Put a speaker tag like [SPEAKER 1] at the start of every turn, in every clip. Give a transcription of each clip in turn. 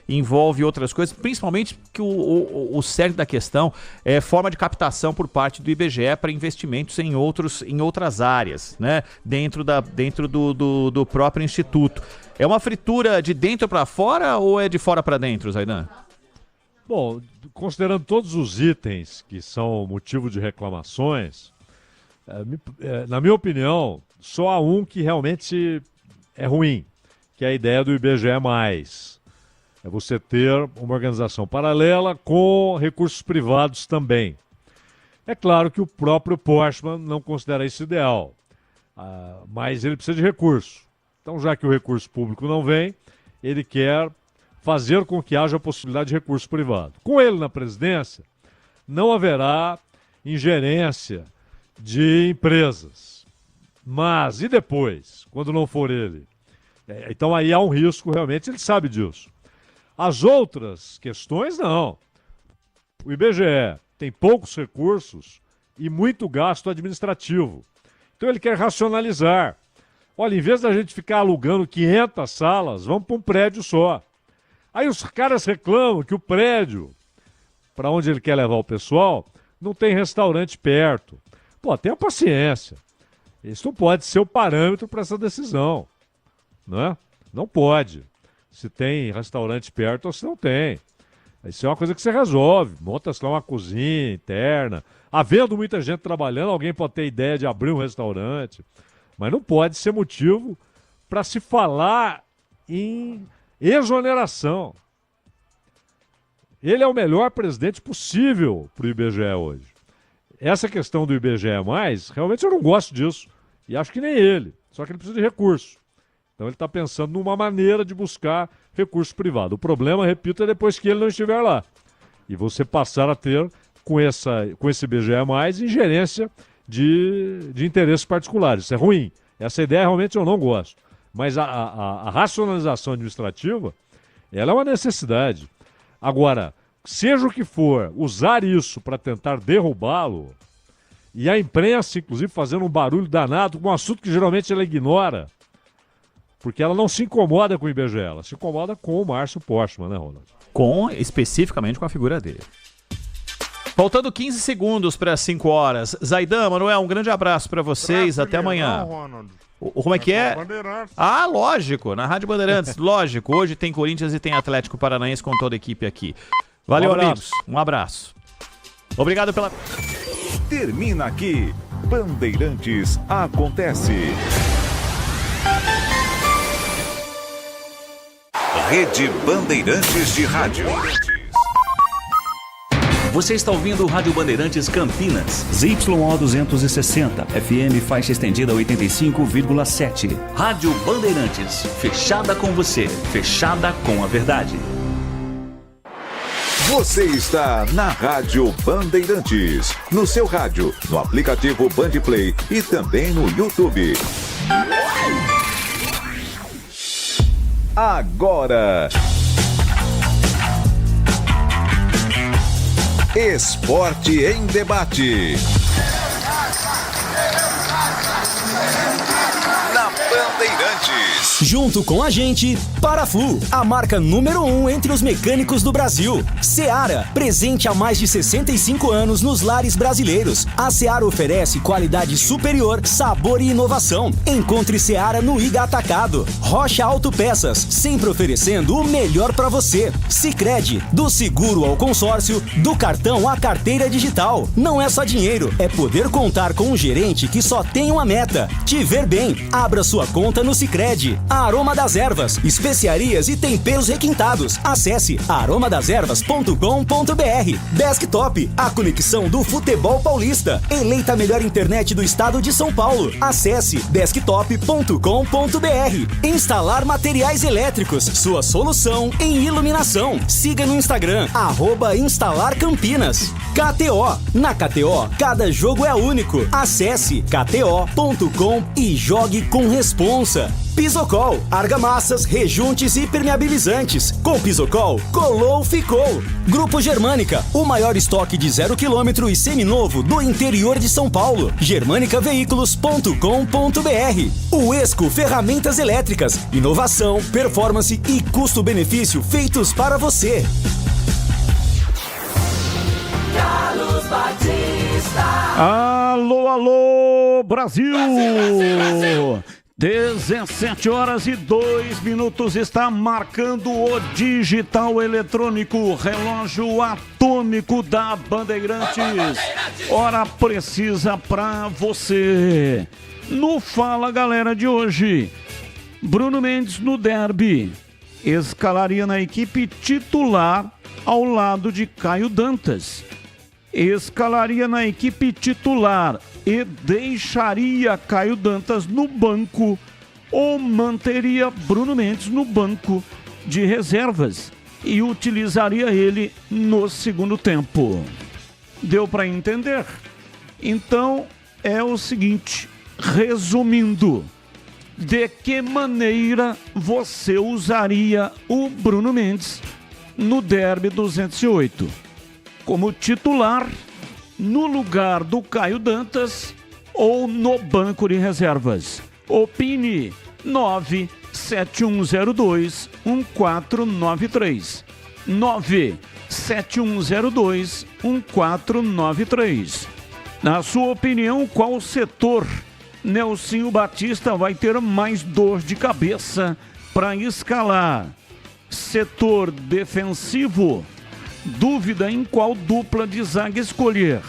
[SPEAKER 1] envolve outras coisas, principalmente que o cerne da questão é forma de captação por parte do IBGE para investimentos em outras áreas, né? Dentro do próprio Instituto. É uma fritura de dentro para fora ou é de fora para dentro, Zaidan?
[SPEAKER 2] Bom, considerando todos os itens que são motivo de reclamações, na minha opinião, só há um que realmente é ruim, que é a ideia do IBGE+. É você ter uma organização paralela com recursos privados também. É claro que o próprio Postman não considera isso ideal, mas ele precisa de recurso. Então, já que o recurso público não vem, ele quer fazer com que haja a possibilidade de recurso privado. Com ele na presidência, não haverá ingerência de empresas. Mas, e depois, quando não for ele? Então aí há um risco, realmente, ele sabe disso. As outras questões, não. O IBGE tem poucos recursos e muito gasto administrativo. Então ele quer racionalizar. Olha, em vez da gente ficar alugando 500 salas, vamos para um prédio só. Aí os caras reclamam que o prédio, para onde ele quer levar o pessoal, não tem restaurante perto. Pô, tenha paciência. Isso não pode ser o parâmetro para essa decisão. Né? Não pode. Se tem restaurante perto ou se não tem. Isso é uma coisa que você resolve. Monta-se lá uma cozinha interna. Havendo muita gente trabalhando, alguém pode ter ideia de abrir um restaurante. Mas não pode ser motivo para se falar em exoneração. Ele é o melhor presidente possível para o IBGE hoje. Essa questão do IBGE+, realmente eu não gosto disso. E acho que nem ele. Só que ele precisa de recurso. Então ele está pensando numa maneira de buscar recurso privado. O problema, repito, é depois que ele não estiver lá. E você passar a ter, com esse IBGE+, ingerência de interesses particulares. Isso é ruim. Essa ideia realmente eu não gosto. Mas a racionalização administrativa, ela é uma necessidade. Agora, seja o que for, usar isso para tentar derrubá-lo, e a imprensa, inclusive, fazendo um barulho danado com um assunto que geralmente ela ignora, porque ela não se incomoda com o IBGE, ela se incomoda com o Márcio Postman, né, Ronald?
[SPEAKER 1] Especificamente com a figura dele. Faltando 15 segundos para 5 horas. Zaidan, Manuel, um grande abraço para vocês. Até amanhã. Como é que é? Ah, lógico, na Rádio Bandeirantes, lógico. Hoje tem Corinthians e tem Atlético Paranaense com toda a equipe aqui. Valeu, amigos. Um abraço. Obrigado pela...
[SPEAKER 3] Termina aqui. Bandeirantes Acontece. Rede Bandeirantes de Rádio.
[SPEAKER 4] Você está ouvindo o Rádio Bandeirantes Campinas. ZYO 260, FM faixa estendida 85,7. Rádio Bandeirantes, fechada com você, fechada com a verdade.
[SPEAKER 3] Você está na Rádio Bandeirantes, no seu rádio, no aplicativo Bandplay e também no YouTube. Agora, Esporte em Debate. Na Bandeirantes.
[SPEAKER 5] Junto com a gente, Paraflu, a marca número 1 entre os mecânicos do Brasil. Seara, presente há mais de 65 anos nos lares brasileiros. A Seara oferece qualidade superior, sabor e inovação. Encontre Seara no Iga Atacado. Rocha Autopeças, sempre oferecendo o melhor para você. Sicredi, do seguro ao consórcio, do cartão à carteira digital. Não é só dinheiro, é poder contar com um gerente que só tem uma meta: te ver bem. Abra sua conta no Sicredi. A Aroma das Ervas, especiarias e temperos requintados. Acesse aromadeservas.com.br. Desktop, a conexão do futebol paulista. Eleita a melhor internet do estado de São Paulo. Acesse desktop.com.br. Instalar materiais elétricos, sua solução em iluminação. Siga no Instagram, @instalarcampinas. KTO, na KTO, cada jogo é único. Acesse kto.com e jogue com responsa. Pisocol, argamassas, rejuntes e impermeabilizantes. Com Pisocol, colou, ficou. Grupo Germânica, o maior estoque de 0 km e seminovo do interior de São Paulo. germanicaveículos.com.br. O Esco Ferramentas Elétricas, inovação, performance e custo-benefício feitos para você.
[SPEAKER 6] Carlos Batista.
[SPEAKER 7] Alô, alô, Brasil! 17h02 está marcando o digital eletrônico, relógio atômico da Bandeirantes. Hora precisa pra você. No Fala Galera de hoje, Bruno Mendes no derby escalaria na equipe titular ao lado de Caio Dantas. Escalaria na equipe titular e deixaria Caio Dantas no banco ou manteria Bruno Mendes no banco de reservas e utilizaria ele no segundo tempo. Deu para entender? Então é o seguinte, resumindo, de que maneira você usaria o Bruno Mendes no derby 208? Como titular, no lugar do Caio Dantas ou no banco de reservas? Opine 97102-1493. 97102-1493. Na sua opinião, qual setor Nelsinho Batista vai ter mais dor de cabeça para escalar? Setor defensivo? Dúvida em qual dupla de zaga escolher.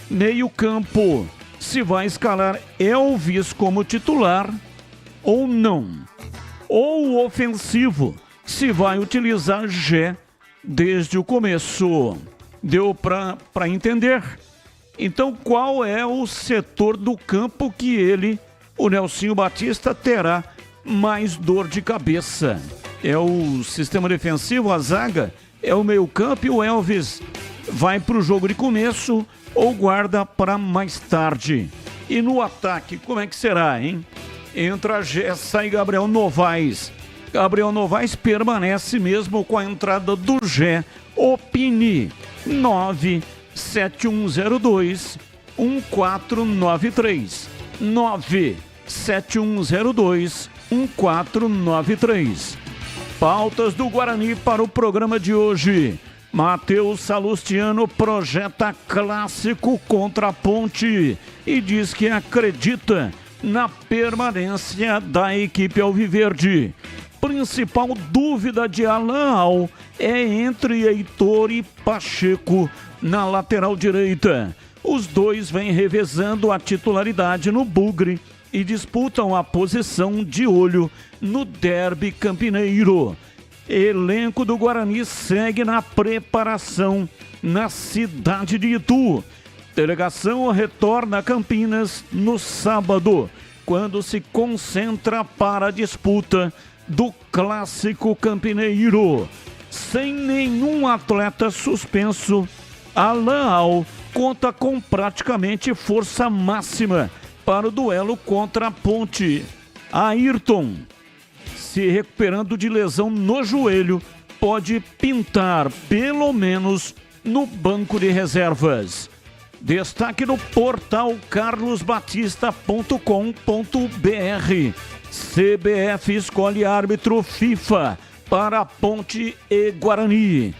[SPEAKER 7] Meio campo, se vai escalar Elvis como titular ou não. Ou ofensivo, se vai utilizar Gé desde o começo. Deu para entender? Então qual é o setor do campo que ele, o Nelsinho Batista, terá mais dor de cabeça? É o sistema defensivo, a zaga? É o meio-campo e o Elvis vai para o jogo de começo ou guarda para mais tarde? E no ataque, como é que será, hein? Entra Gessa e Gabriel Novaes. Gabriel Novaes permanece mesmo com a entrada do Gé. Opine 97102-1493. 97102-1493. Pautas do Guarani para o programa de hoje. Matheus Salustiano projeta clássico contra a Ponte e diz que acredita na permanência da equipe alviverde. Principal dúvida de Alan Al é entre Heitor e Pacheco na lateral direita. Os dois vêm revezando a titularidade no Bugre e disputam a posição de olho no derby campineiro. Elenco do Guarani segue na preparação na cidade de Itu. Delegação retorna a Campinas no sábado, quando se concentra para a disputa do clássico campineiro. Sem nenhum atleta suspenso, Alan Al conta com praticamente força máxima para o duelo contra a Ponte. Ayrton, se recuperando de lesão no joelho, pode pintar pelo menos no banco de reservas. Destaque no portal carlosbatista.com.br. CBF escolhe árbitro FIFA para Ponte e Guarani.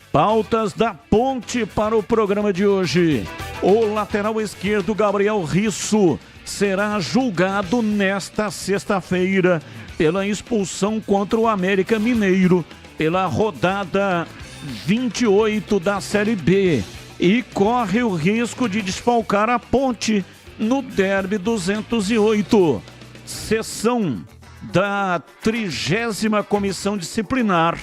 [SPEAKER 7] Pautas da Ponte para o programa de hoje. O lateral esquerdo Gabriel Risso será julgado nesta sexta-feira pela expulsão contra o América Mineiro pela rodada 28 da Série B e corre o risco de desfalcar a Ponte no derby 208. Sessão da 30ª Comissão Disciplinar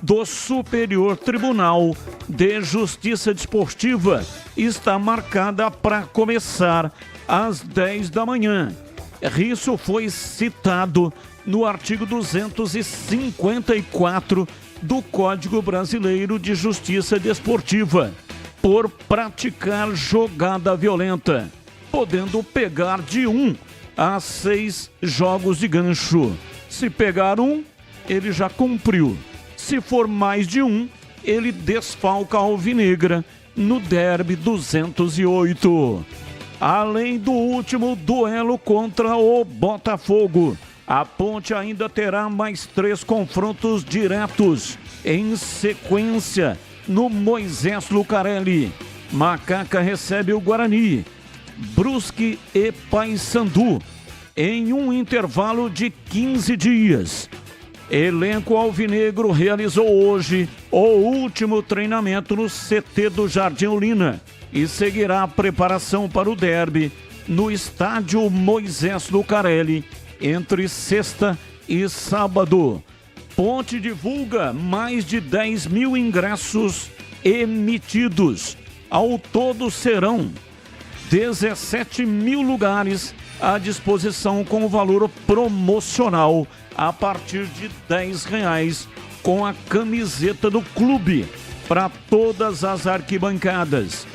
[SPEAKER 7] do Superior Tribunal de Justiça Desportiva está marcada para começar às 10 da manhã. Risso foi citado no artigo 254 do Código Brasileiro de Justiça Desportiva por praticar jogada violenta, podendo pegar de 1 a 6 jogos de gancho. Se pegar um, ele já cumpriu. Se for mais de um, ele desfalca a Alvinegra no Derby 208. Além do último duelo contra o Botafogo, a Ponte ainda terá mais 3 confrontos diretos em sequência no Moisés Lucarelli. Macaca recebe o Guarani, Brusque e Paysandu em um intervalo de 15 dias. Elenco alvinegro realizou hoje o último treinamento no CT do Jardim Olina e seguirá a preparação para o derby no estádio Moisés Lucarelli entre sexta e sábado. Ponte divulga mais de 10 mil ingressos emitidos. Ao todo serão 17 mil lugares à disposição com valor promocional a partir de R$10 com a camiseta do clube para todas as arquibancadas.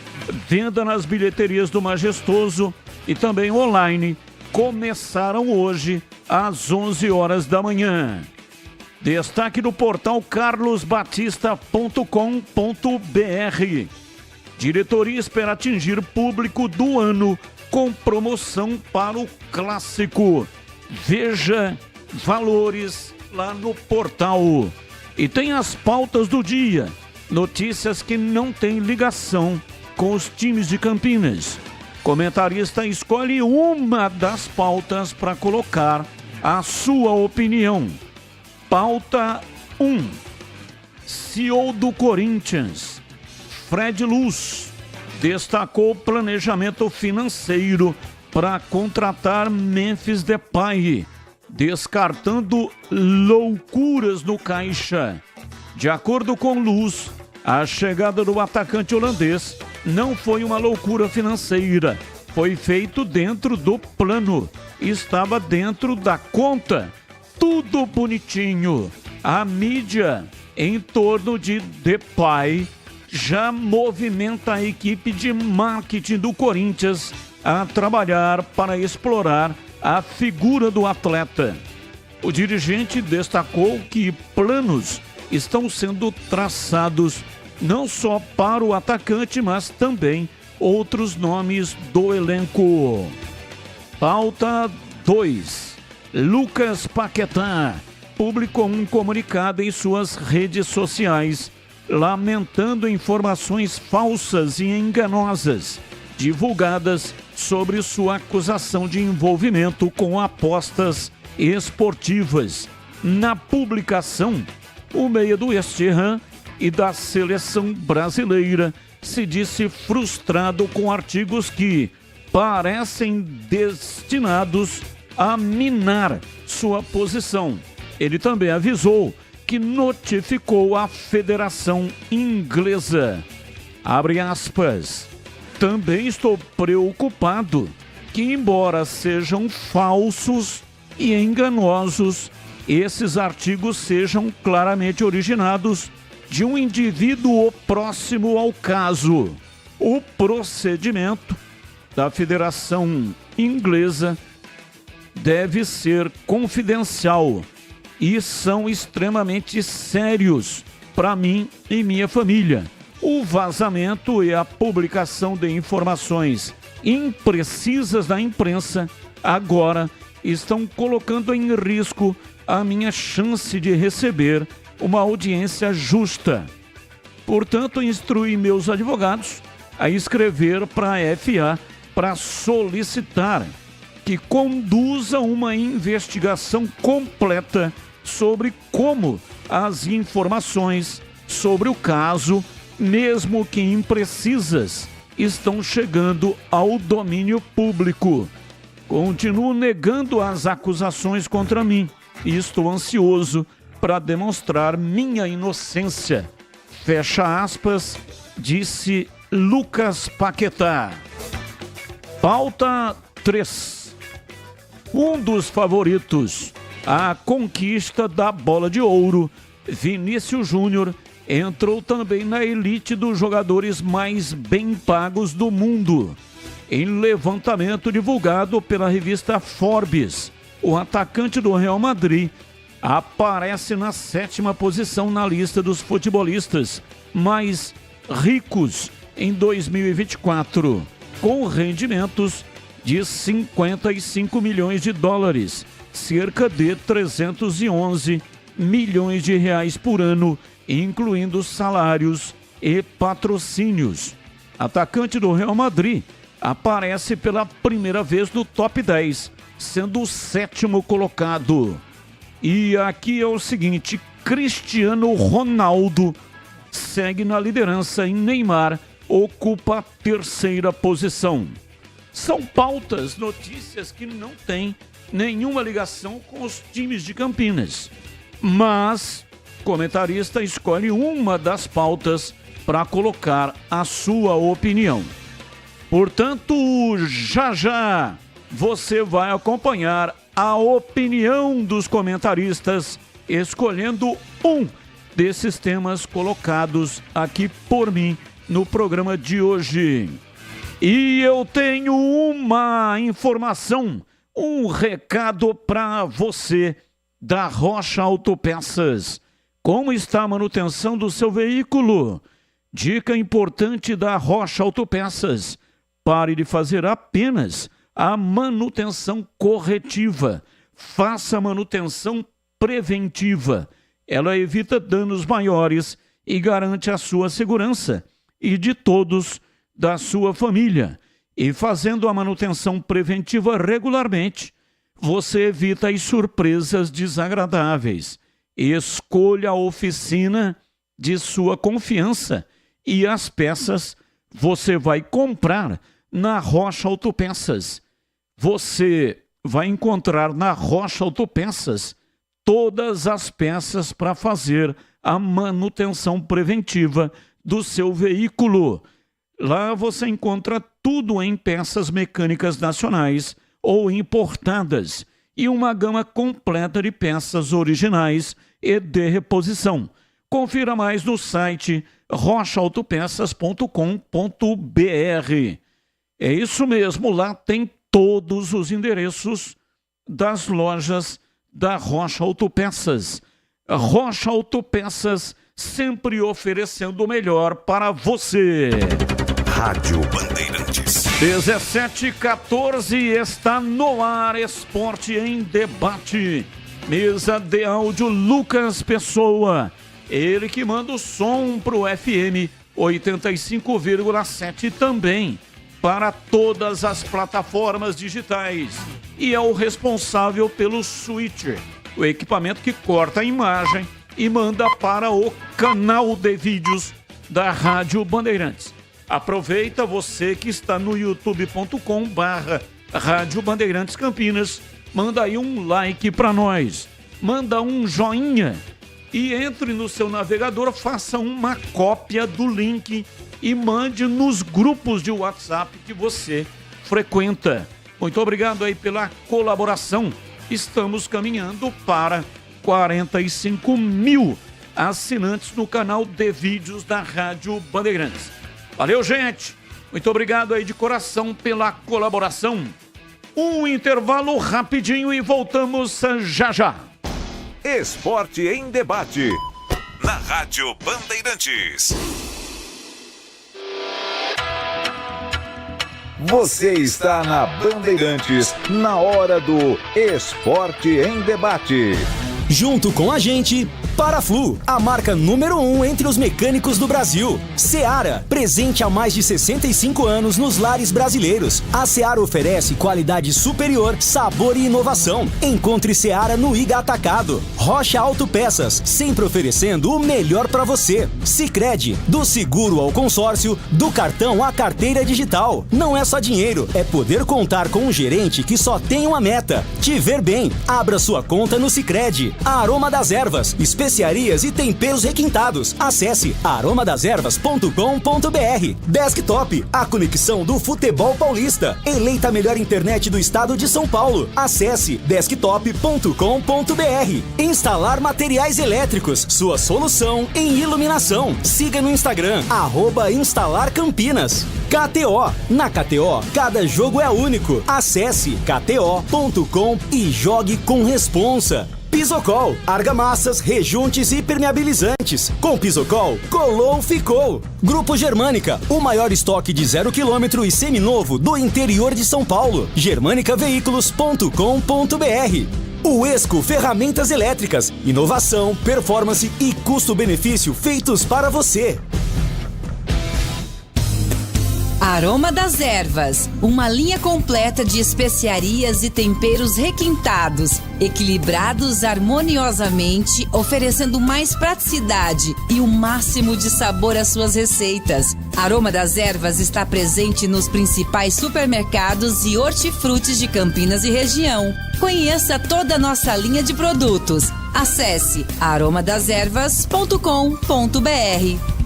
[SPEAKER 7] Venda nas bilheterias do Majestoso e também online começaram hoje às 11 horas da manhã. Destaque do portal carlosbatista.com.br. Diretoria espera atingir público do ano com promoção para o clássico. Veja valores lá no portal. E tem as pautas do dia. Notícias que não têm ligação com os times de Campinas. Comentarista escolhe uma das pautas para colocar a sua opinião. Pauta 1. CEO do Corinthians, Fred Luz, destacou o planejamento financeiro para contratar Memphis Depay, descartando loucuras no caixa. De acordo com Luz, a chegada do atacante holandês não foi uma loucura financeira. Foi feito dentro do plano. Estava dentro da conta. Tudo bonitinho. A mídia em torno de Depay já movimenta a equipe de marketing do Corinthians a trabalhar para explorar a figura do atleta. O dirigente destacou que planos estão sendo traçados não só para o atacante, mas também outros nomes do elenco. Pauta 2. Lucas Paquetá publicou um comunicado em suas redes sociais, lamentando informações falsas e enganosas divulgadas sobre sua acusação de envolvimento com apostas esportivas. Na publicação, o meia do West Ham e da seleção brasileira se disse frustrado com artigos que parecem destinados a minar sua posição. Ele também avisou que notificou a Federação Inglesa. Abre aspas. Também estou preocupado que, embora sejam falsos e enganosos, esses artigos sejam claramente originados de um indivíduo próximo ao caso. O procedimento da Federação Inglesa deve ser confidencial e são extremamente sérios para mim e minha família. O vazamento e a publicação de informações imprecisas da imprensa agora estão colocando em risco a minha chance de receber uma audiência justa. Portanto, instruí meus advogados a escrever para a FA para solicitar que conduza uma investigação completa sobre como as informações sobre o caso, mesmo que imprecisas, estão chegando ao domínio público. Continuo negando as acusações contra mim e estou ansioso para demonstrar minha inocência. Fecha aspas, disse Lucas Paquetá. Pauta 3. Um dos favoritos à conquista da Bola de Ouro, Vinícius Júnior, entrou também na elite dos jogadores mais bem pagos do mundo. Em levantamento divulgado pela revista Forbes, o atacante do Real Madrid aparece na 7ª posição na lista dos futebolistas mais ricos em 2024, com rendimentos de 55 milhões de dólares, cerca de 311 milhões de reais por ano, incluindo salários e patrocínios. Atacante do Real Madrid aparece pela primeira vez no top 10, sendo o 7º colocado. E aqui é o seguinte: Cristiano Ronaldo segue na liderança e Neymar ocupa a 3ª posição. São pautas, notícias que não têm nenhuma ligação com os times de Campinas. Mas o comentarista escolhe uma das pautas para colocar a sua opinião. Portanto, já você vai acompanhar a opinião dos comentaristas, escolhendo um desses temas colocados aqui por mim no programa de hoje. E eu tenho uma informação, um recado para você da Rocha Autopeças. Como está a manutenção do seu veículo? Dica importante da Rocha Autopeças: pare de fazer apenas a manutenção corretiva. Faça a manutenção preventiva. Ela evita danos maiores e garante a sua segurança e de todos da sua família. E fazendo a manutenção preventiva regularmente, você evita as surpresas desagradáveis. Escolha a oficina de sua confiança e as peças você vai comprar na Rocha Autopeças. Você vai encontrar na Rocha Autopeças todas as peças para fazer a manutenção preventiva do seu veículo. Lá você encontra tudo em peças mecânicas nacionais ou importadas e uma gama completa de peças originais e de reposição. Confira mais no site rochaautopeças.com.br. É isso mesmo, lá tem todos os endereços das lojas da Rocha Autopeças. Rocha Autopeças, sempre oferecendo o melhor para você.
[SPEAKER 3] Rádio Bandeirantes.
[SPEAKER 7] 17h14, está no ar Esporte em Debate. Mesa de áudio Lucas Pessoa. Ele que manda o som pro FM 85,7 também para todas as plataformas digitais. E é o responsável pelo switcher, o equipamento que corta a imagem e manda para o canal de vídeos da Rádio Bandeirantes. Aproveita você que está no youtube.com/Rádio Bandeirantes Campinas, manda aí um like para nós, manda um joinha e entre no seu navegador, faça uma cópia do link e mande nos grupos de WhatsApp que você frequenta. Muito obrigado aí pela colaboração. Estamos caminhando para 45 mil assinantes no canal de vídeos da Rádio Bandeirantes. Valeu, gente. Muito obrigado aí de coração pela colaboração. Um intervalo rapidinho e voltamos já.
[SPEAKER 3] Esporte em Debate, na Rádio Bandeirantes. Você está na Bandeirantes, na hora do Esporte em Debate.
[SPEAKER 5] Junto com a gente, Paraflu, a marca número 1 entre os mecânicos do Brasil. Seara, presente há mais de 65 anos nos lares brasileiros. A Seara oferece qualidade superior, sabor e inovação. Encontre Seara no Iga Atacado. Rocha Autopeças, sempre oferecendo o melhor para você. Sicredi, do seguro ao consórcio, do cartão à carteira digital. Não é só dinheiro, é poder contar com um gerente que só tem uma meta: te ver bem. Abra sua conta no Sicredi. A Aroma das Ervas, especiarias e temperos requintados. Acesse aromadeservas.com.br. Desktop, a conexão do futebol paulista. Eleita a melhor internet do estado de São Paulo. Acesse desktop.com.br. Instalar materiais elétricos, sua solução em iluminação. Siga no Instagram, @instalarcampinas. KTO. Na KTO, cada jogo é único. Acesse kto.com e jogue com responsa. Pisocol, argamassas, rejuntes e permeabilizantes. Com Pisocol, colou, ficou. Grupo Germânica, o maior estoque de 0 km e seminovo do interior de São Paulo. germanicaveículos.com.br. O Esco Ferramentas Elétricas, inovação, performance e custo-benefício feitos para você.
[SPEAKER 8] Aroma das Ervas, uma linha completa de especiarias e temperos requintados, equilibrados harmoniosamente, oferecendo mais praticidade e o máximo de sabor às suas receitas. Aroma das Ervas está presente nos principais supermercados e hortifrutis de Campinas e região. Conheça toda a nossa linha de produtos. Acesse aromadeservas.com.br.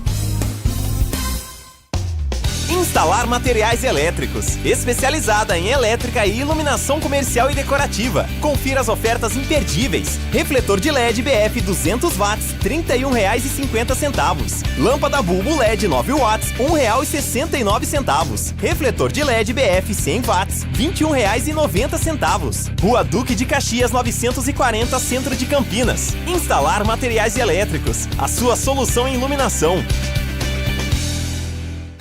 [SPEAKER 9] Instalar Materiais Elétricos, especializada em elétrica e iluminação comercial e decorativa. Confira as ofertas imperdíveis. Refletor de LED BF 200 watts, R$ 31,50. Lâmpada bulbo LED 9 watts, R$ 1,69. Refletor de LED BF 100 watts, R$ 21,90. Rua Duque de Caxias 940, Centro de Campinas. Instalar Materiais Elétricos, a sua solução em iluminação.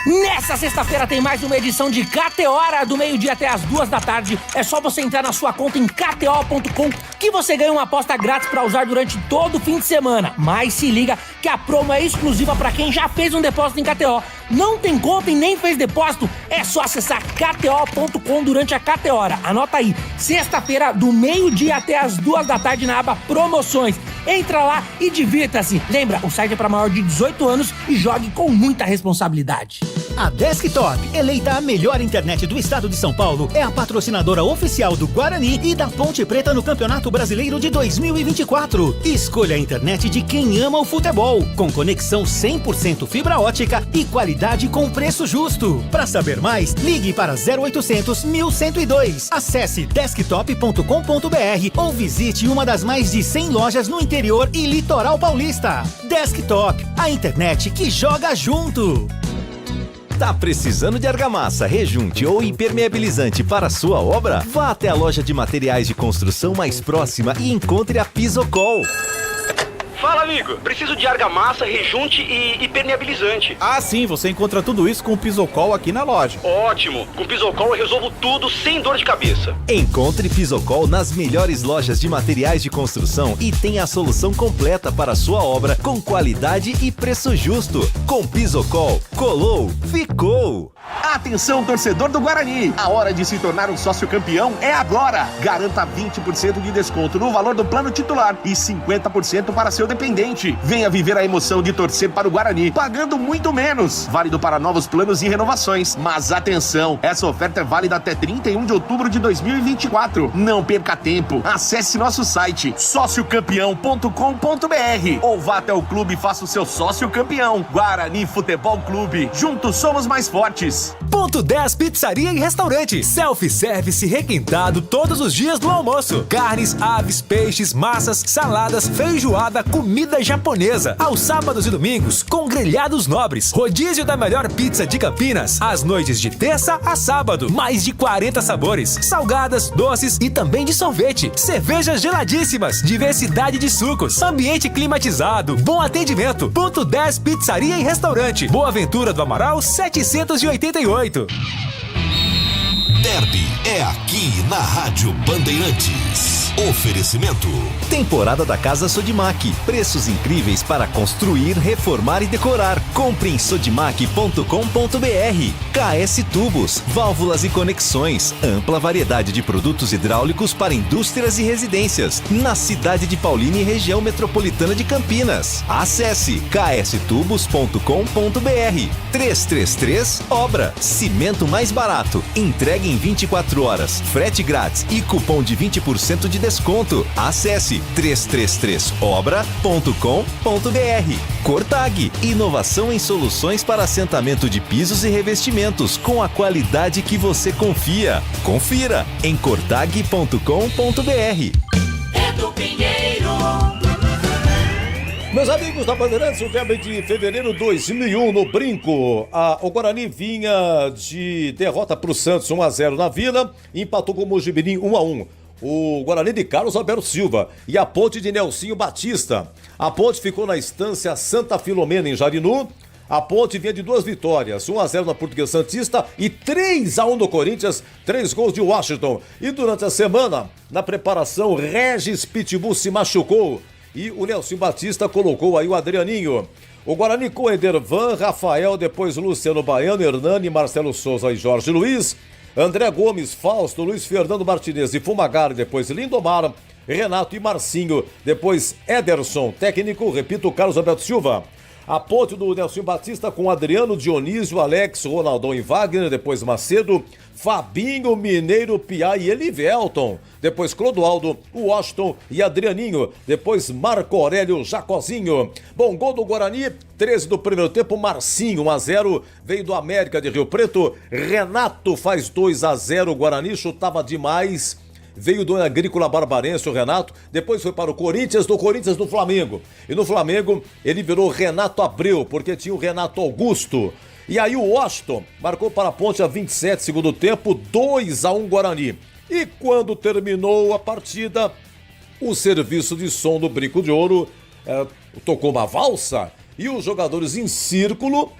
[SPEAKER 10] Nessa sexta-feira tem mais uma edição de KTO Hora, do meio-dia até as 2 da tarde. É só você entrar na sua conta em kto.com que você ganha uma aposta grátis para usar durante todo o fim de semana. Mas se liga que a promo é exclusiva para quem já fez um depósito em KTO. Não tem conta e nem fez depósito? É só acessar kto.com durante a KTO Hora. Anota aí, sexta-feira do meio-dia até as 2 da tarde na aba Promoções. Entra lá e divirta-se. Lembra, o site é para maior de 18 anos e jogue com muita responsabilidade.
[SPEAKER 5] A Desktop, eleita a melhor internet do estado de São Paulo, é a patrocinadora oficial do Guarani e da Ponte Preta no Campeonato Brasileiro de 2024. Escolha a internet de quem ama o futebol, com conexão 100% fibra ótica e qualidade com preço justo. Para saber mais, ligue para 0800 1102. Acesse desktop.com.br ou visite uma das mais de 100 lojas no interior e litoral paulista. Desktop, a internet que joga junto.
[SPEAKER 9] Tá precisando de argamassa, rejunte ou impermeabilizante para sua obra? Vá até a loja de materiais de construção mais próxima e encontre a Pisocol.
[SPEAKER 11] Fala, amigo. Preciso de argamassa, rejunte e impermeabilizante.
[SPEAKER 12] Ah, sim. Você encontra tudo isso com o Pisocol aqui na loja.
[SPEAKER 11] Ótimo. Com o Pisocol eu resolvo tudo sem dor de cabeça.
[SPEAKER 9] Encontre Pisocol nas melhores lojas de materiais de construção e tenha a solução completa para a sua obra com qualidade e preço justo. Com Pisocol, colou, ficou.
[SPEAKER 13] Atenção, torcedor do Guarani. A hora de se tornar um sócio campeão é agora. Garanta 20% de desconto no valor do plano titular e 50% para seu dependente. Venha viver a emoção de torcer para o Guarani, pagando muito menos. Válido para novos planos e renovações. Mas atenção, essa oferta é válida até 31 de outubro de 2024. Não perca tempo. Acesse nosso site sociocampeão.com.br ou vá até o clube e faça o seu sócio campeão. Guarani Futebol Clube. Juntos somos mais fortes.
[SPEAKER 5] Ponto 10 Pizzaria e Restaurante. Self-service requintado todos os dias do almoço. Carnes, aves, peixes, massas, saladas, feijoada, comida japonesa. Aos sábados e domingos, com grelhados nobres. Rodízio da melhor pizza de Campinas. Às noites de terça a sábado. Mais de 40 sabores. Salgadas, doces e também de sorvete. Cervejas geladíssimas. Diversidade de sucos. Ambiente climatizado. Bom atendimento. Ponto 10 Pizzaria e Restaurante. Boa Ventura do Amaral 788.
[SPEAKER 14] Derby é aqui na Rádio Bandeirantes. Oferecimento.
[SPEAKER 9] Temporada da Casa Sodimac. Preços incríveis para construir, reformar e decorar. Compre em sodimac.com.br. KS Tubos, válvulas e conexões. Ampla variedade de produtos hidráulicos para indústrias e residências. Na cidade de Paulínia e região metropolitana de Campinas. Acesse kstubos.com.br. 333 Obra. Cimento mais barato. Entregue em 24 horas. Frete grátis e cupom de 20% de desconto. Acesse 333obra.com.br. Cortag, inovação em soluções para assentamento de pisos e revestimentos com a qualidade que você confia. Confira em cortag.com.br.
[SPEAKER 6] Edu Pinheiro.
[SPEAKER 15] Meus amigos da Bandeirantes, o derby de fevereiro de 2001 no Brinco. O Guarani vinha de derrota para o Santos 1-0 na Vila e empatou com o Mojimirim 1-1. O Guarani de Carlos Alberto Silva e a Ponte de Nelsinho Batista. A Ponte ficou na estância Santa Filomena em Jarinu. A Ponte vinha de 2 vitórias, 1-0 na Portuguesa Santista e 3-1 no Corinthians, 3 gols de Washington. E durante a semana, na preparação, Regis Pitbull se machucou e o Nelson Batista colocou aí o Adrianinho. O Guarani com Edervan, Rafael, depois Luciano Baiano, Hernani, Marcelo Souza e Jorge Luiz, André Gomes, Fausto, Luiz Fernando Martinez e Fumagalli, depois Lindomar, Renato e Marcinho, depois Ederson, técnico, repito, Carlos Alberto Silva. A Ponte do Nelson Batista com Adriano, Dionísio, Alex, Ronaldão e Wagner, depois Macedo, Fabinho, Mineiro, Piá e Elivelton, depois Clodoaldo, Washington e Adrianinho, depois Marco Aurélio, Jacozinho. Bom, gol do Guarani, 13 do primeiro tempo, Marcinho, 1-0, veio do América de Rio Preto, Renato faz 2-0, o Guarani chutava demais. Veio do Agrícola Barbarense, o Renato, depois foi para o Corinthians, do Corinthians no Flamengo. E no Flamengo ele virou Renato Abreu, porque tinha o Renato Augusto. E aí o Washington marcou para a Ponte a 27, segundo tempo, 2-1 Guarani. E quando terminou a partida, o serviço de som do Brinco de Ouro tocou uma valsa e os jogadores em círculo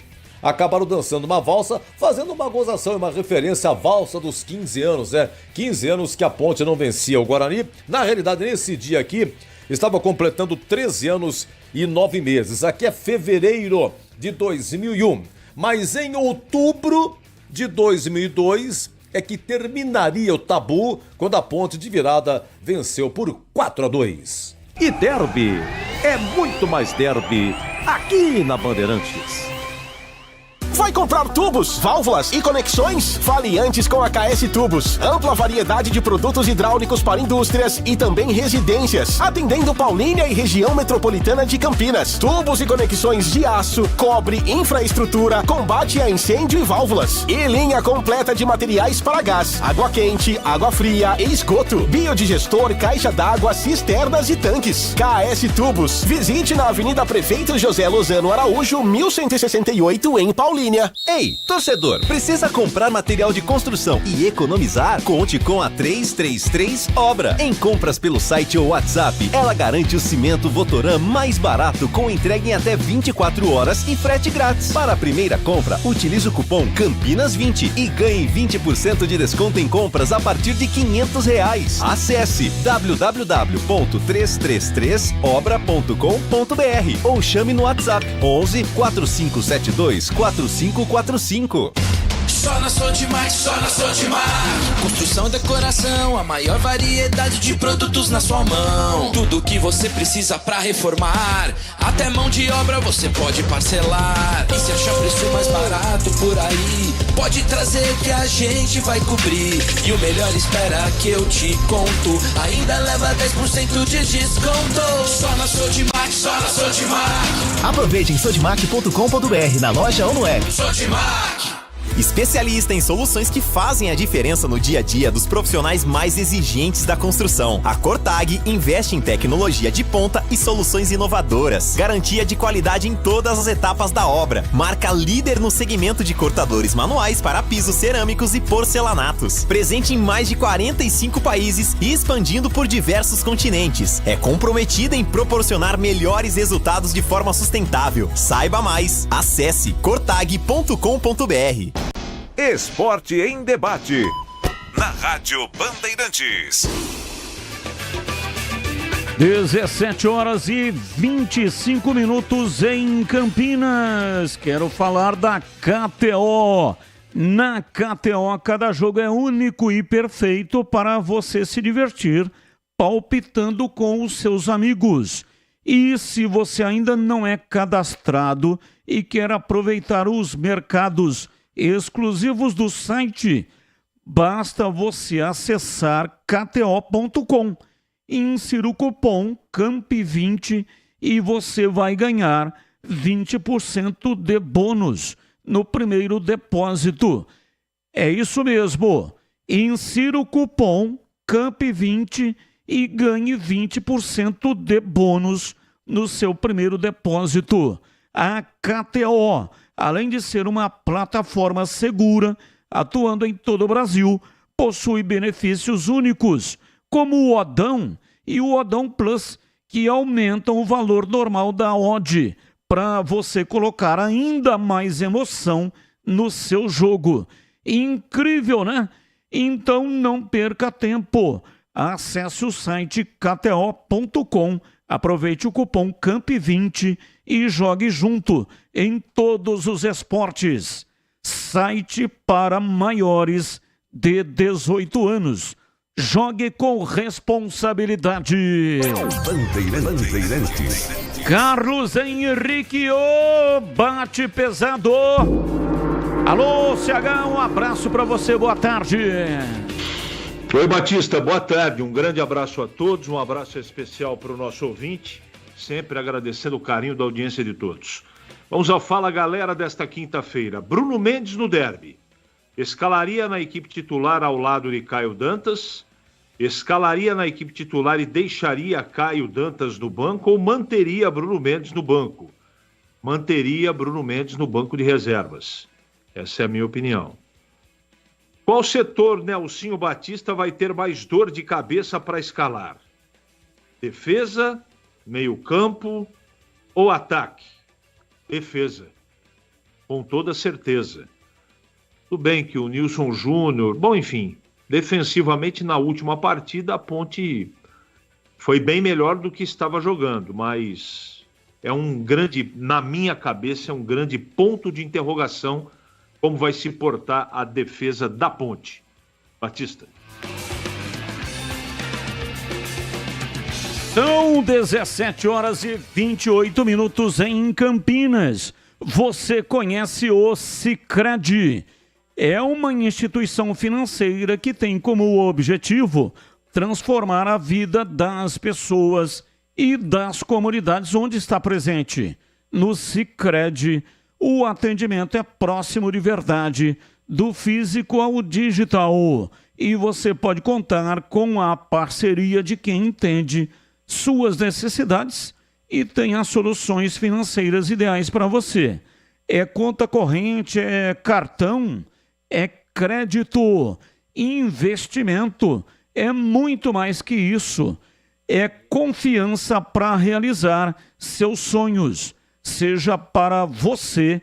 [SPEAKER 15] acabaram dançando uma valsa, fazendo uma gozação e uma referência à valsa dos 15 anos, 15 anos que a Ponte não vencia o Guarani. Na realidade, nesse dia aqui, estava completando 13 anos e 9 meses. Aqui é fevereiro de 2001. Mas em outubro de 2002 é que terminaria o tabu quando a Ponte de virada venceu por 4-2.
[SPEAKER 16] E derby é muito mais derby aqui na Bandeirantes.
[SPEAKER 13] Vai comprar tubos, válvulas e conexões? Fale antes com a KS Tubos. Ampla variedade de produtos hidráulicos para indústrias e também residências, atendendo Paulínia e região metropolitana de Campinas. Tubos e conexões de aço, cobre, infraestrutura, combate a incêndio e válvulas. E linha completa de materiais para gás, água quente, água fria e esgoto. Biodigestor, caixa d'água, cisternas e tanques. KS Tubos. Visite na Avenida Prefeito José Lozano Araújo, 1168 em Paulínia.
[SPEAKER 9] Ei, torcedor, precisa comprar material de construção e economizar? Conte com a 333 Obra. Em compras pelo site ou WhatsApp, ela garante o cimento Votoran mais barato com entrega em até 24 horas e frete grátis. Para a primeira compra, utilize o cupom Campinas20 e ganhe 20% de desconto em compras a partir de R$500. Acesse www.333obra.com.br ou chame no WhatsApp 11 4572 4545.
[SPEAKER 6] Só na Sodimac, só na Sodimac. Construção, decoração, a maior variedade de produtos na sua mão. Tudo que você precisa pra reformar, até mão de obra você pode parcelar. E se achar preço mais barato por aí, pode trazer que a gente vai cobrir. E o melhor, espera que eu te conto, ainda leva 10% de desconto. Só na Sodimac, só na Sodimac.
[SPEAKER 9] Aproveite em sodimac.com.br, na loja ou no app.
[SPEAKER 6] Sodimac.
[SPEAKER 9] Especialista em soluções que fazem a diferença no dia a dia dos profissionais mais exigentes da construção. A Cortag investe em tecnologia de ponta e soluções inovadoras. Garantia de qualidade em todas as etapas da obra. Marca líder no segmento de cortadores manuais para pisos cerâmicos e porcelanatos. Presente em mais de 45 países e expandindo por diversos continentes. É comprometida em proporcionar melhores resultados de forma sustentável. Saiba mais. Acesse cortag.com.br.
[SPEAKER 3] Esporte em debate. Na Rádio Bandeirantes.
[SPEAKER 7] 17h25 em Campinas. Quero falar da KTO. Na KTO, cada jogo é único e perfeito para você se divertir palpitando com os seus amigos. E se você ainda não é cadastrado e quer aproveitar os mercados exclusivos do site, basta você acessar kto.com insira o cupom CAMP20 e você vai ganhar 20% de bônus no primeiro depósito. É isso mesmo. Insira o cupom CAMP20 e ganhe 20% de bônus no seu primeiro depósito. A KTO, além de ser uma plataforma segura, atuando em todo o Brasil, possui benefícios únicos, como o Odão e o Odão Plus, que aumentam o valor normal da odd, para você colocar ainda mais emoção no seu jogo. Incrível, né? Então não perca tempo. Acesse o site kto.com, aproveite o cupom CAMP20 e jogue junto em todos os esportes. Site para maiores de 18 anos. Jogue com responsabilidade.
[SPEAKER 14] Bandeirantes.
[SPEAKER 7] Carlos Henrique, ô bate pesado. Alô, CH, um abraço para você, boa tarde.
[SPEAKER 17] Oi, Batista, boa tarde. Um grande abraço a todos, um abraço especial para o nosso ouvinte, sempre agradecendo o carinho da audiência de todos. Vamos ao Fala Galera desta quinta-feira. Bruno Mendes no derby. Escalaria na equipe titular ao lado de Caio Dantas, escalaria na equipe titular e deixaria Caio Dantas no banco ou manteria Bruno Mendes no banco? Manteria Bruno Mendes no banco de reservas. Essa é a minha opinião. Qual setor Nelsinho Batista vai ter mais dor de cabeça para escalar? Defesa, meio-campo ou ataque? Defesa. Com toda certeza. Tudo bem que o Nilson Júnior... Bom, enfim, defensivamente na última partida a Ponte foi bem melhor do que estava jogando, mas é um grande, na minha cabeça, é um grande ponto de interrogação como vai se portar a defesa da Ponte. Batista.
[SPEAKER 7] São 17 horas e 28 minutos em Campinas. Você conhece o Sicredi? É uma instituição financeira que tem como objetivo transformar a vida das pessoas e das comunidades onde está presente. No Sicredi, o atendimento é próximo de verdade, do físico ao digital. E você pode contar com a parceria de quem entende suas necessidades e tem as soluções financeiras ideais para você. É conta corrente, é cartão, é crédito, investimento, é muito mais que isso. É confiança para realizar seus sonhos, seja para você,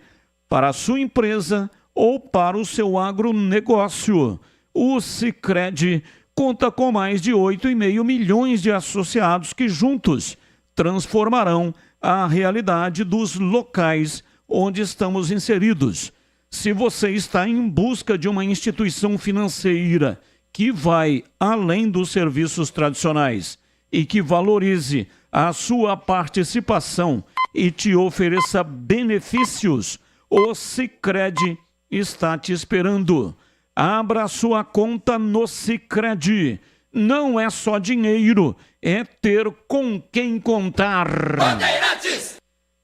[SPEAKER 7] para a sua empresa ou para o seu agronegócio. O Sicredi conta com mais de 8,5 milhões de associados que juntos transformarão a realidade dos locais onde estamos inseridos. Se você está em busca de uma instituição financeira que vai além dos serviços tradicionais e que valorize a sua participação e te ofereça benefícios, o Sicredi está te esperando. Abra sua conta no Sicredi. Não é só dinheiro, é ter com quem contar. Bandeirantes!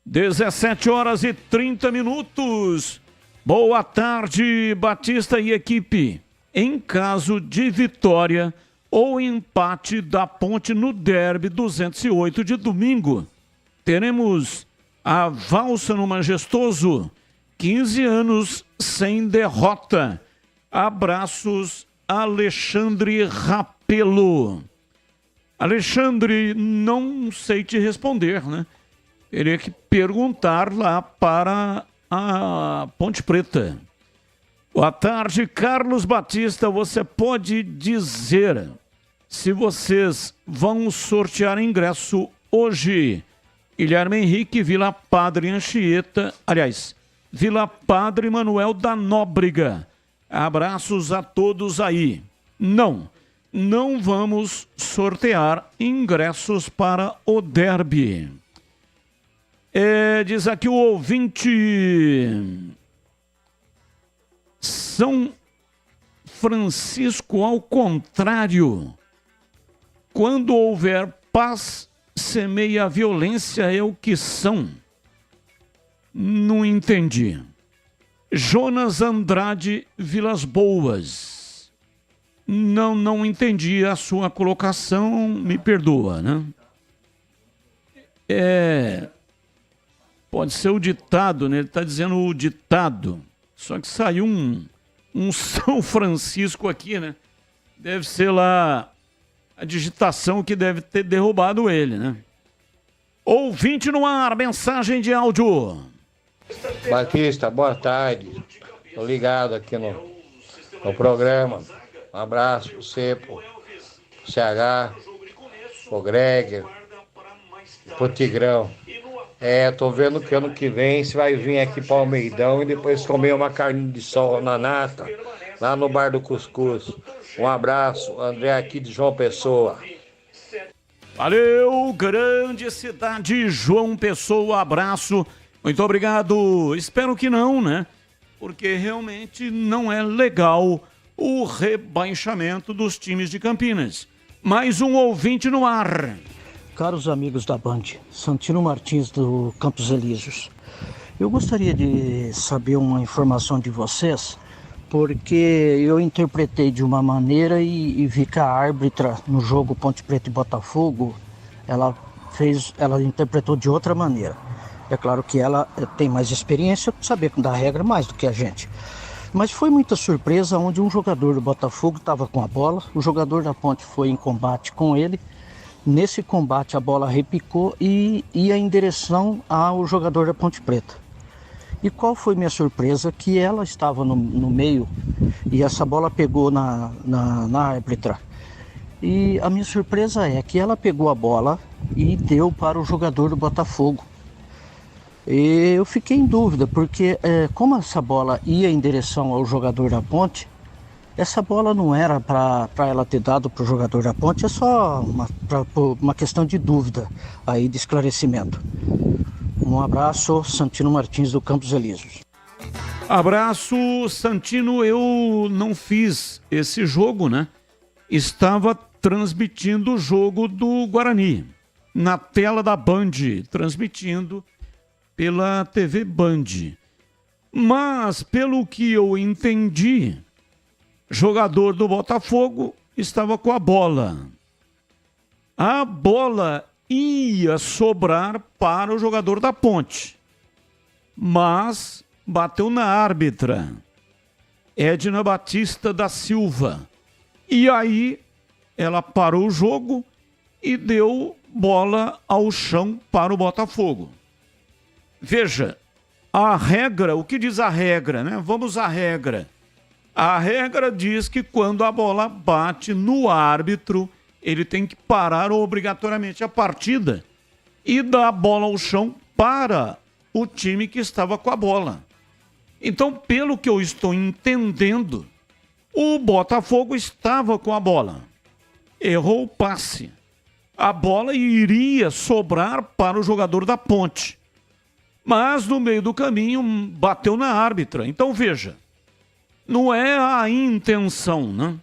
[SPEAKER 7] 17 horas e 30 minutos. Boa tarde, Batista e equipe. Em caso de vitória ou empate da Ponte no derby 208 de domingo, teremos a valsa no Majestoso, 15 anos sem derrota. Abraços, Alexandre Rapelo. Alexandre, não sei te responder, né? Teria que perguntar lá para a Ponte Preta. Boa tarde, Carlos Batista. Você pode dizer se vocês vão sortear ingresso hoje? Guilherme Henrique, Vila Padre Anchieta, aliás, Vila Padre Manuel da Nóbrega. Abraços a todos aí. Não vamos sortear ingressos para o derby. Diz aqui o ouvinte... São Francisco ao contrário. quando houver paz, semeia a violência é o que são. Não entendi. Jonas Andrade Vilas Boas. Não entendi a sua colocação, me perdoa, né? Pode ser o ditado, né? Ele está dizendo o ditado. Só que saiu um São Francisco aqui, né? Deve ser lá a digitação que deve ter derrubado ele, né? Ouvinte no ar, mensagem de áudio.
[SPEAKER 18] Batista, boa tarde. Tô ligado aqui no programa. Um abraço pro você, pro CH, pro Greg, pro Tigrão. Tô vendo que ano que vem você vai vir aqui para o Almeidão e depois comer uma carne de sol na nata, lá no Bar do Cuscuz. Um abraço, André aqui de João Pessoa.
[SPEAKER 7] Valeu, grande cidade João Pessoa, abraço. Muito obrigado. Espero que não, né? Porque realmente não é legal o rebaixamento dos times de Campinas. Mais um ouvinte no ar.
[SPEAKER 19] Caros amigos da Band, Santino Martins do Campos Elíseos. Eu gostaria de saber uma informação de vocês, porque eu interpretei de uma maneira e vi que a árbitra no jogo Ponte Preta e Botafogo, ela interpretou de outra maneira. É claro que ela tem mais experiência, saber da regra mais do que a gente. Mas foi muita surpresa onde um jogador do Botafogo estava com a bola, o jogador da Ponte foi em combate com ele. Nesse combate a bola repicou e ia em direção ao jogador da Ponte Preta. E qual foi minha surpresa? Que ela estava no meio e essa bola pegou na árbitra. E a minha surpresa é que ela pegou a bola e deu para o jogador do Botafogo. E eu fiquei em dúvida, porque como essa bola ia em direção ao jogador da Ponte, essa bola não era para ela ter dado para o jogador da Ponte, é só uma questão de dúvida aí, de esclarecimento. Um abraço, Santino Martins do Campos Elíseos.
[SPEAKER 7] Abraço, Santino. Eu não fiz esse jogo, né? Estava transmitindo o jogo do Guarani na tela da Band, transmitindo pela TV Band. Mas, pelo que eu entendi, jogador do Botafogo estava com a bola. A bola ia sobrar para o jogador da Ponte, mas bateu na árbitra, Edna Batista da Silva. E aí ela parou o jogo e deu bola ao chão para o Botafogo. Veja, a regra, o que diz a regra, né? Vamos à regra. A regra diz que quando a bola bate no árbitro, ele tem que parar obrigatoriamente a partida e dar a bola ao chão para o time que estava com a bola. Então, pelo que eu estou entendendo, o Botafogo estava com a bola. Errou o passe. A bola iria sobrar para o jogador da Ponte. Mas, no meio do caminho, bateu na árbitra. Então, veja, não é a intenção, né?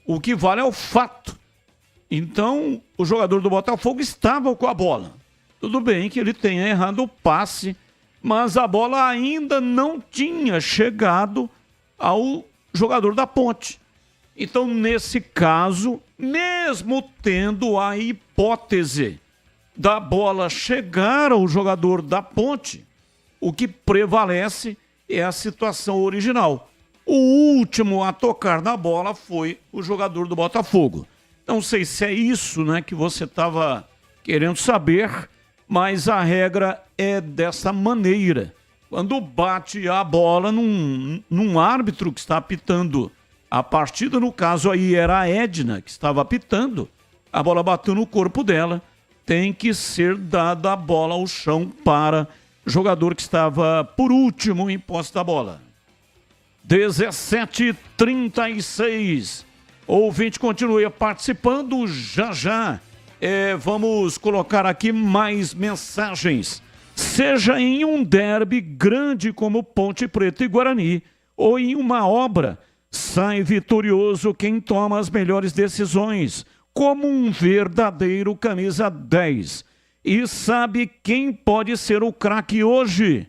[SPEAKER 7] O que vale é o fato. Então, o jogador do Botafogo estava com a bola. Tudo bem que ele tenha errado o passe, mas a bola ainda não tinha chegado ao jogador da Ponte. Então, nesse caso, mesmo tendo a hipótese da bola chegar ao jogador da Ponte, o que prevalece é a situação original. O último a tocar na bola foi o jogador do Botafogo. Não sei se é isso, né, que você estava querendo saber, mas a regra é dessa maneira. Quando bate a bola num árbitro que está apitando a partida, no caso aí era a Edna que estava apitando, a bola bateu no corpo dela, tem que ser dada a bola ao chão para o jogador que estava por último em posse da bola. 17h36. Ouvinte continue participando já. Vamos colocar aqui mais mensagens. Seja em um derby grande como Ponte Preta e Guarani ou em uma obra, sai vitorioso quem toma as melhores decisões. como um verdadeiro camisa 10. E sabe quem pode ser o craque hoje?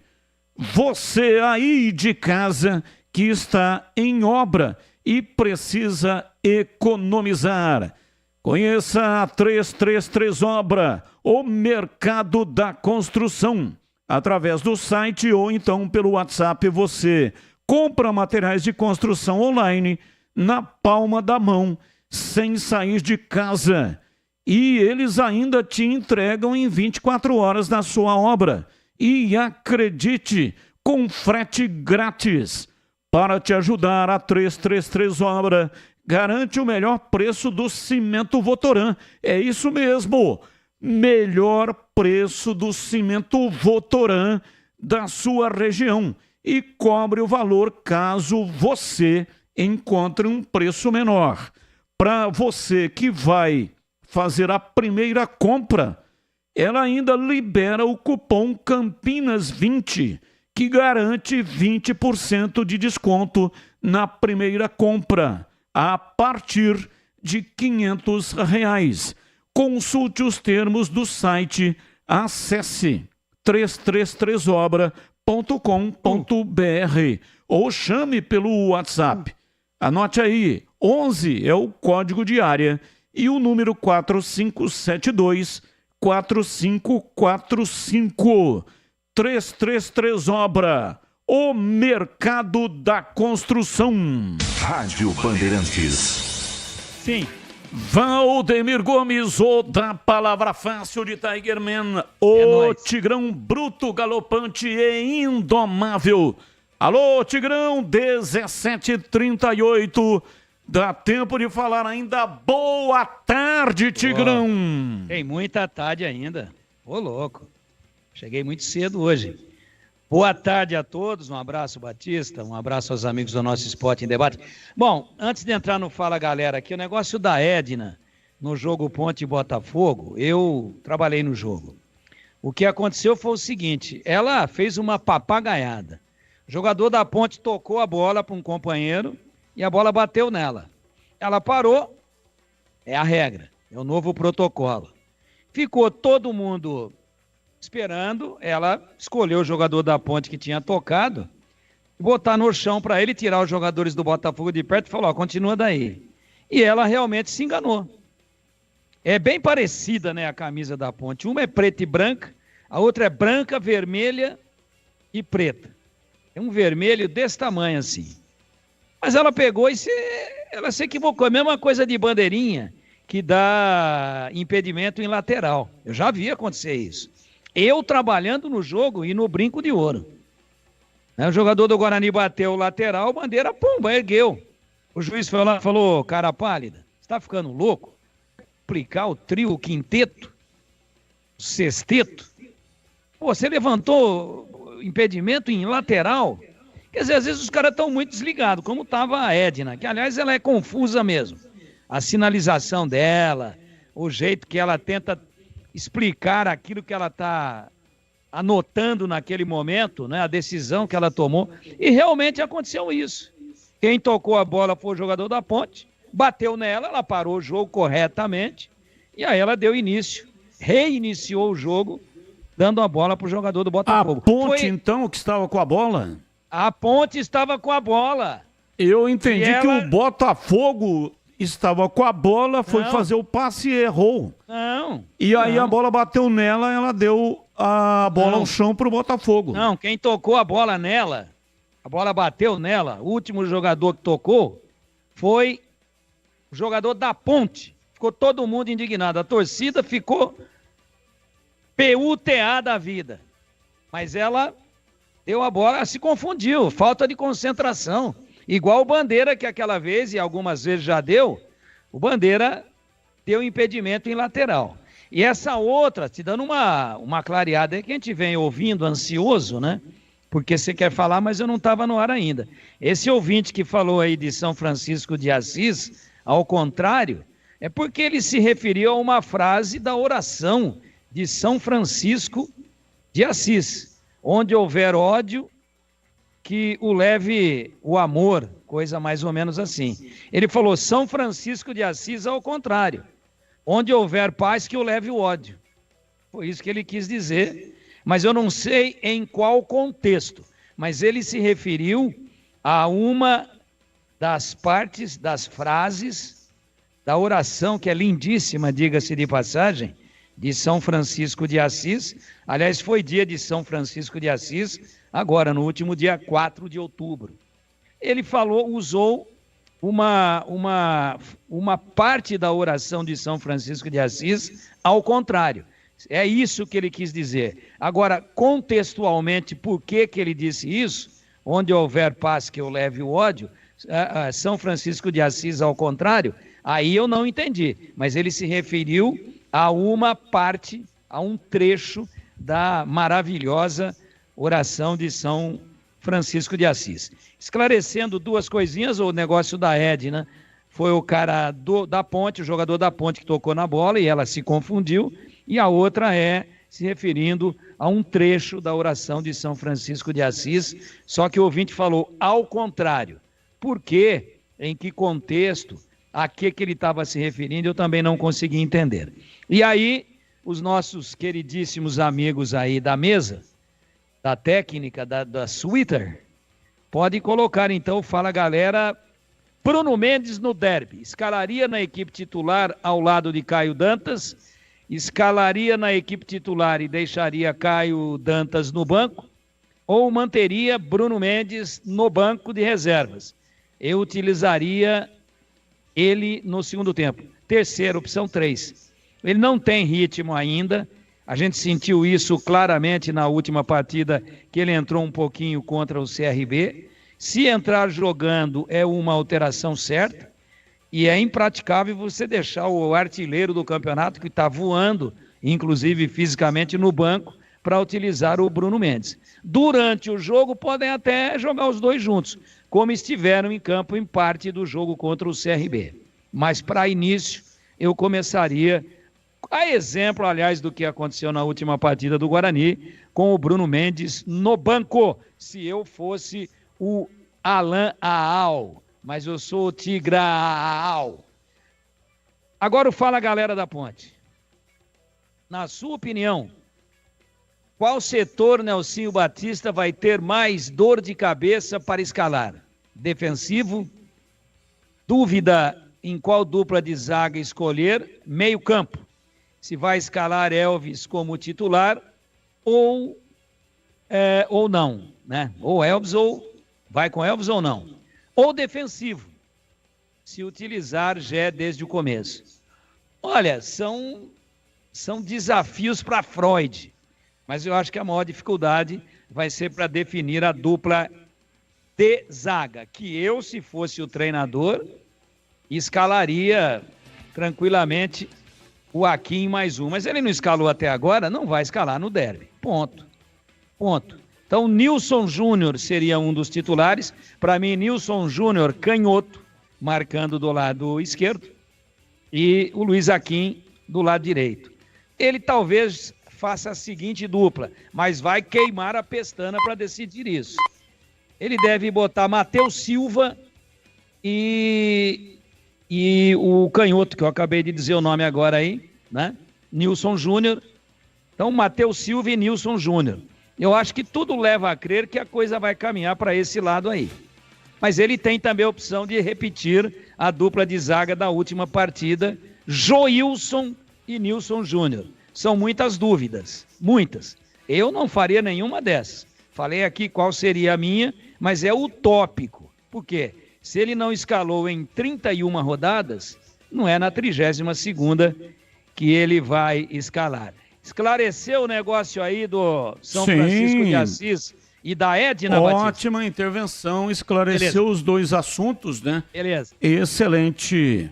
[SPEAKER 7] Você aí de casa que está em obra e precisa economizar. Conheça a 333 Obra, o mercado da construção. Através do site ou então pelo WhatsApp você compra materiais de construção online na palma da mão, sem sair de casa. E eles ainda te entregam em 24 horas na sua obra. E acredite, com frete grátis. Para te ajudar, a 333 Obra garante o melhor preço do cimento Votoran. É isso mesmo, melhor preço do cimento Votoran da sua região. E cobre o valor caso você encontre um preço menor. Para você que vai fazer a primeira compra, ela ainda libera o cupom Campinas20, que garante 20% de desconto na primeira compra, a partir de R$500. Consulte os termos do site, acesse 333obra.com.br ou chame pelo WhatsApp. Anote aí, 11 é o código de área e o número 4572-4545. 333 Obra, o mercado da construção.
[SPEAKER 3] Rádio Bandeirantes.
[SPEAKER 7] Sim. Valdemir Gomes, o da palavra fácil de Tigerman, o Tigrão bruto, galopante e indomável. Alô, Tigrão, 17h38. Dá tempo de falar ainda. Boa tarde, Tigrão.
[SPEAKER 20] Tem muita tarde ainda. Ô, louco. Cheguei muito cedo hoje. Boa tarde a todos. Um abraço, Batista. Um abraço aos amigos do nosso Esporte em Debate. Bom, antes de entrar no Fala Galera aqui, o negócio da Edna no jogo Ponte Botafogo, eu trabalhei no jogo. O que aconteceu foi o seguinte, ela fez uma papagaiada. O jogador da Ponte tocou a bola para um companheiro e a bola bateu nela. Ela parou, é a regra, é o novo protocolo. Ficou todo mundo esperando, ela escolheu o jogador da Ponte que tinha tocado, botar no chão para ele, tirar os jogadores do Botafogo de perto e falar, ó, continua daí. E ela realmente se enganou. É bem parecida, né, a camisa da Ponte. Uma é preta e branca, a outra é branca, vermelha e preta. É um vermelho desse tamanho assim. Mas ela pegou e ela se equivocou. É a mesma coisa de bandeirinha que dá impedimento em lateral. Eu já vi acontecer isso. Eu trabalhando no jogo e no brinco de ouro. O jogador do Guarani bateu o lateral, bandeira, pumba, ergueu. O juiz foi lá e falou, cara pálida, você tá ficando louco? Aplicar o trio, o quinteto, o sexteto. Pô, você levantou impedimento em lateral. Quer dizer, às vezes os caras estão muito desligados, como estava a Edna, que aliás ela é confusa mesmo. A sinalização dela, o jeito que ela tenta explicar aquilo que ela está anotando naquele momento, né, a decisão que ela tomou. E realmente aconteceu isso. Quem tocou a bola foi o jogador da Ponte, bateu nela, ela parou o jogo corretamente, e aí ela deu início, reiniciou o jogo, dando a bola para o jogador do Botafogo.
[SPEAKER 7] A Ponte, então, que estava com a bola?
[SPEAKER 20] A Ponte estava com a bola.
[SPEAKER 7] Eu entendi que o Botafogo estava com a bola, foi fazer o passe e errou.
[SPEAKER 20] Não.
[SPEAKER 7] E aí a bola bateu nela, ela deu a bola ao chão para o Botafogo.
[SPEAKER 20] Não, quem tocou a bola nela, a bola bateu nela, o último jogador que tocou foi o jogador da Ponte. Ficou todo mundo indignado. A torcida ficou PUTA da vida. Mas ela deu a bola, se confundiu, falta de concentração. Igual o Bandeira, que aquela vez, e algumas vezes já deu, o Bandeira deu impedimento em lateral. E essa outra, te dando uma clareada aí, que a gente vem ouvindo ansioso, né? Porque você quer falar, mas eu não estava no ar ainda. Esse ouvinte que falou aí de São Francisco de Assis, ao contrário, é porque ele se referiu a uma frase da oração de São Francisco de Assis. Onde houver ódio, que o leve o amor, coisa mais ou menos assim. Ele falou, São Francisco de Assis ao contrário. Onde houver paz, que eu leve o ódio. Foi isso que ele quis dizer, mas eu não sei em qual contexto. Mas ele se referiu a uma das partes, das frases, da oração, que é lindíssima, diga-se de passagem, de São Francisco de Assis. Aliás, foi dia de São Francisco de Assis, agora, no último dia 4 de outubro. Ele usou uma parte da oração de São Francisco de Assis ao contrário. É isso que ele quis dizer. Agora, contextualmente, por que ele disse isso? Onde houver paz, que eu leve o ódio. São Francisco de Assis ao contrário, aí eu não entendi. Mas ele se referiu a uma parte, a um trecho da maravilhosa oração de São Francisco de Assis. Esclarecendo duas coisinhas, o negócio da Edna foi o cara da Ponte, o jogador da Ponte que tocou na bola e ela se confundiu, e a outra se referindo a um trecho da oração de São Francisco de Assis, só que o ouvinte falou ao contrário. Por quê? Em que contexto? A que ele estava se referindo? Eu também não consegui entender. E aí, os nossos queridíssimos amigos aí da mesa, da técnica, da Twitter, pode colocar então, fala galera, Bruno Mendes no derby, escalaria na equipe titular ao lado de Caio Dantas, escalaria na equipe titular e deixaria Caio Dantas no banco, ou manteria Bruno Mendes no banco de reservas? Eu utilizaria ele no segundo tempo. Terceira, opção 3. Ele não tem ritmo ainda, a gente sentiu isso claramente na última partida, que ele entrou um pouquinho contra o CRB. Se entrar jogando é uma alteração certa, e é impraticável você deixar o artilheiro do campeonato, que está voando, inclusive fisicamente, no banco, para utilizar o Bruno Mendes. Durante o jogo, podem até jogar os dois juntos, como estiveram em campo em parte do jogo contra o CRB. Mas, para início, eu começaria, a exemplo, aliás, do que aconteceu na última partida do Guarani, com o Bruno Mendes no banco. Se eu fosse o Alan Aal, mas eu sou o Tigral. Agora fala, galera da Ponte. Na sua opinião, qual setor Nelsinho Batista vai ter mais dor de cabeça para escalar? Defensivo? Dúvida em qual dupla de zaga escolher? Meio campo. Se vai escalar Elvis como titular ou não, né? Ou Elvis, ou vai com Elvis ou não. Ou defensivo, se utilizar Gé desde o começo. Olha, são desafios para Freud, mas eu acho que a maior dificuldade vai ser para definir a dupla de zaga, que eu, se fosse o treinador, escalaria tranquilamente o Akin mais um. Mas ele não escalou até agora, não vai escalar no derby. Ponto. Então, Nilson Júnior seria um dos titulares. Para mim, Nilson Júnior, canhoto, marcando do lado esquerdo, e o Luiz Akin do lado direito. Ele talvez faça a seguinte dupla, mas vai queimar a pestana para decidir isso. Ele deve botar Matheus Silva e o canhoto, que eu acabei de dizer o nome agora aí, né? Nilson Júnior. Então, Matheus Silva e Nilson Júnior. Eu acho que tudo leva a crer que a coisa vai caminhar para esse lado aí. Mas ele tem também a opção de repetir a dupla de zaga da última partida, Joilson e Nilson Júnior. São muitas dúvidas, muitas. Eu não faria nenhuma dessas. Falei aqui qual seria a minha, mas é utópico. Por quê? Se ele não escalou em 31 rodadas, não é na 32ª que ele vai escalar. Esclareceu o negócio aí do São Francisco de Assis e da Edna Batista?
[SPEAKER 7] Ótima intervenção, esclareceu Beleza. Os dois assuntos, né?
[SPEAKER 20] Beleza.
[SPEAKER 7] Excelente.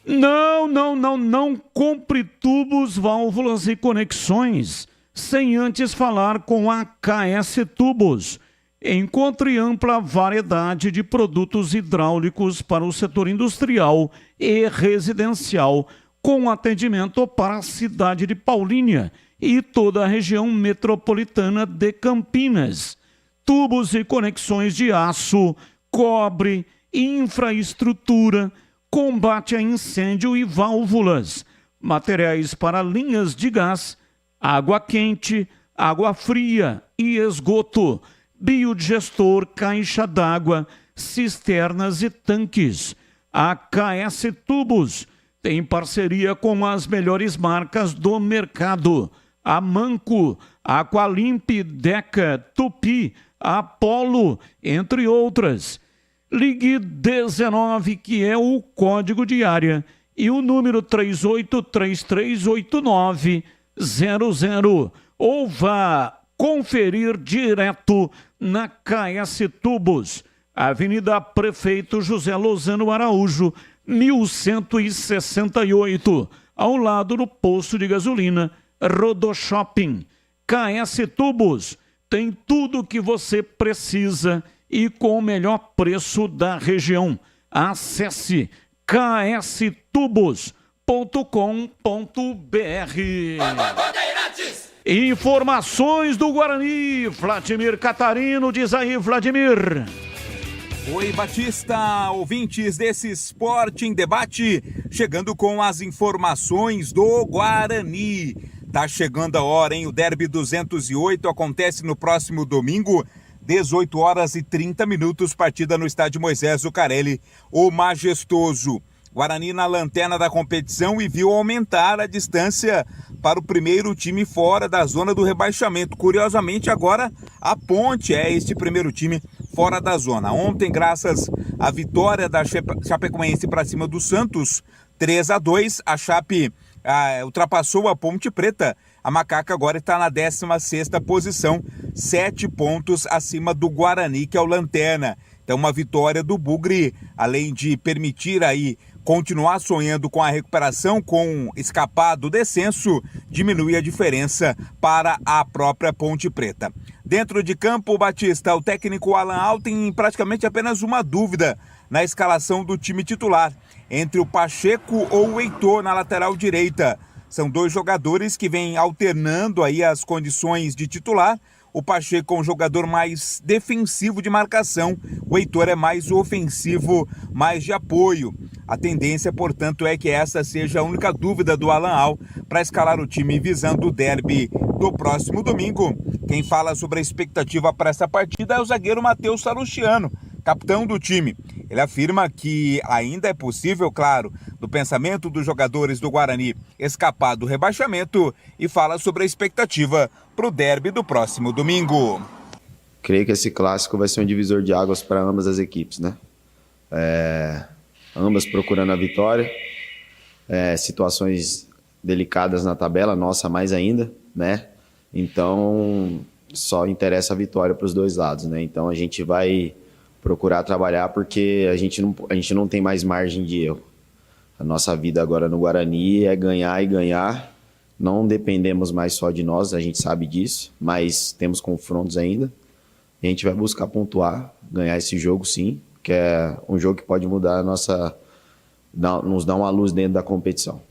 [SPEAKER 7] Não compre tubos, válvulas e conexões sem antes falar com a KS Tubos. Encontre ampla variedade de produtos hidráulicos para o setor industrial e residencial, com atendimento para a cidade de Paulínia e toda a região metropolitana de Campinas. Tubos e conexões de aço, cobre, infraestrutura, combate a incêndio e válvulas. materiais para linhas de gás, água quente, água fria e esgoto, biodigestor, caixa d'água, cisternas e tanques. A KS Tubos tem parceria com as melhores marcas do mercado. A Manco, Aqualimp, Deca, Tupi, Apollo, entre outras. Ligue 19, que é o código de área, e o número 38338900. Ou vá conferir direto na KS Tubos, Avenida Prefeito José Lozano Araújo, 1168, ao lado do posto de gasolina Rodoshopping. KS Tubos tem tudo o que você precisa e com o melhor preço da região. Acesse kstubos.com.br. Informações do Guarani. Vladimir Catarino, diz aí, Vladimir.
[SPEAKER 21] Oi, Batista, ouvintes desse Esporte em Debate, chegando com as informações do Guarani. Tá chegando a hora, hein? O Derby 208 acontece no próximo domingo, 18 horas e 30 minutos, partida no estádio Moisés Zucarelli, o Majestoso. Guarani na lanterna da competição e viu aumentar a distância para o primeiro time fora da zona do rebaixamento. Curiosamente, agora a Ponte é este primeiro time fora da zona. Ontem, graças à vitória da Chapecoense para cima do Santos, 3-2, a Chape ultrapassou a Ponte Preta. A Macaca agora está na 16ª posição, 7 pontos acima do Guarani, que é o lanterna. Então, uma vitória do Bugre, além de permitir aí continuar sonhando com a recuperação, com escapar do descenso, diminui a diferença para a própria Ponte Preta. Dentro de campo, Batista, o técnico Alan Al tem praticamente apenas uma dúvida na escalação do time titular, entre o Pacheco ou o Heitor na lateral direita. São dois jogadores que vêm alternando aí as condições de titular. O Pacheco é um jogador mais defensivo de marcação, o Heitor é mais ofensivo, mais de apoio. A tendência, portanto, é que essa seja a única dúvida do Alan Al para escalar o time visando o derby do próximo domingo. Quem fala sobre a expectativa para essa partida é o zagueiro Matheus Salustiano, capitão do time. Ele afirma que ainda é possível, claro, do pensamento dos jogadores do Guarani escapar do rebaixamento e fala sobre a expectativa para o derby do próximo domingo.
[SPEAKER 22] Creio que esse clássico vai ser um divisor de águas para ambas as equipes, né? Ambas procurando a vitória, situações delicadas na tabela, nossa mais ainda, né? Então só interessa a vitória para os dois lados, né? Então a gente vai procurar trabalhar porque a gente não tem mais margem de erro. A nossa vida agora no Guarani é ganhar e ganhar. Não dependemos mais só de nós, a gente sabe disso, mas temos confrontos ainda. A gente vai buscar pontuar, ganhar esse jogo sim, que é um jogo que pode mudar nos dar uma luz dentro da competição.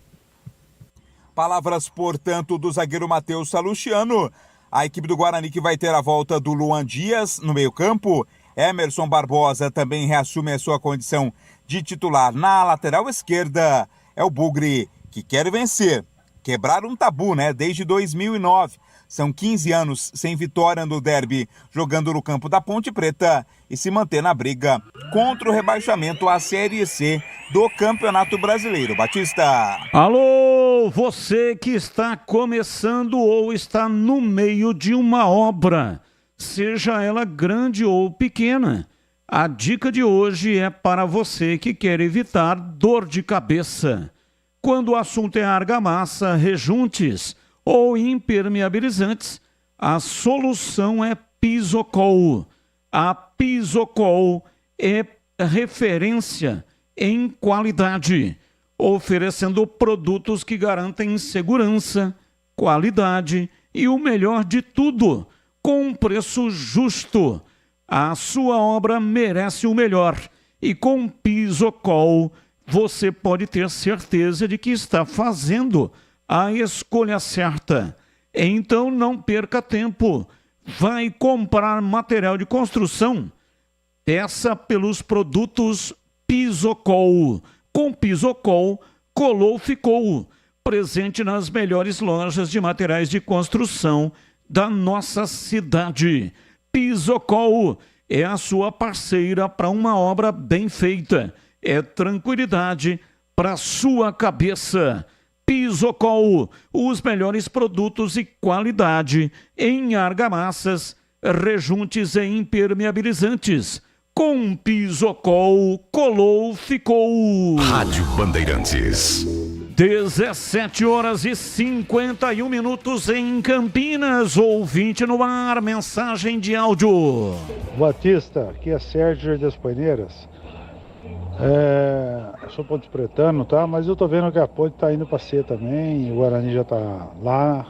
[SPEAKER 21] Palavras, portanto, do zagueiro Matheus Salustiano. A equipe do Guarani que vai ter a volta do Luan Dias no meio-campo. Emerson Barbosa também reassume a sua condição de titular na lateral esquerda. É o Bugre que quer vencer, quebrar um tabu, né? Desde 2009. São 15 anos sem vitória no derby, jogando no campo da Ponte Preta e se manter na briga contra o rebaixamento à Série C do Campeonato Brasileiro. Batista.
[SPEAKER 7] Alô, você que está começando ou está no meio de uma obra, seja ela grande ou pequena. A dica de hoje é para você que quer evitar dor de cabeça. Quando o assunto é argamassa, rejuntes ou impermeabilizantes, a solução é Pisocol. A Pisocol é referência em qualidade, oferecendo produtos que garantem segurança, qualidade e o melhor de tudo, com um preço justo. A sua obra merece o melhor e com Pisocol você pode ter certeza de que está fazendo a escolha certa. Então não perca tempo. Vai comprar material de construção? Peça pelos produtos Pisocol. Com Pisocol, colou, ficou. presente nas melhores lojas de materiais de construção da nossa cidade. Pisocol é a sua parceira para uma obra bem feita. É tranquilidade para sua cabeça. Pisocol, os melhores produtos e qualidade em argamassas, rejuntes e impermeabilizantes. Com Pisocol, colou, ficou.
[SPEAKER 14] Rádio Bandeirantes.
[SPEAKER 7] 17h51 em Campinas. Ouvinte no ar, mensagem de áudio.
[SPEAKER 1] Batista, aqui é Sérgio das Paineiras. Eu sou ponte pretano, tá? Mas eu tô vendo que a ponte tá indo pra C também, o Guarani já tá lá.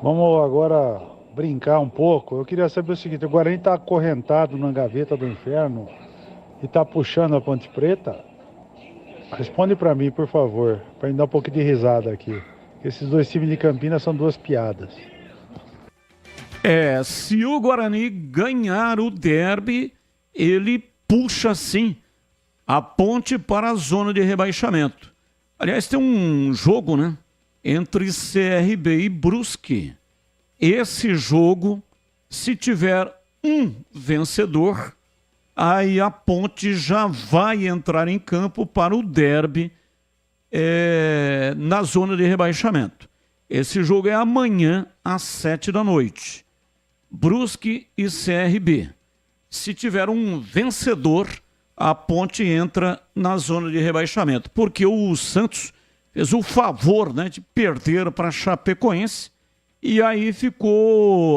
[SPEAKER 1] Vamos agora brincar um pouco. Eu queria saber o seguinte, o Guarani tá acorrentado na gaveta do inferno e tá puxando a Ponte Preta? Responde pra mim, por favor, pra me dar um pouco de risada aqui. Esses dois times de Campinas são duas piadas.
[SPEAKER 7] Se o Guarani ganhar o derby, ele puxa sim a Ponte para a zona de rebaixamento. Aliás, tem um jogo, né, entre CRB e Brusque. Esse jogo, se tiver um vencedor, aí a Ponte já vai entrar em campo para o derby na zona de rebaixamento. Esse jogo é amanhã às 19h. Brusque e CRB. Se tiver um vencedor, a Ponte entra na zona de rebaixamento. Porque o Santos fez o favor, né, de perder para a Chapecoense. E aí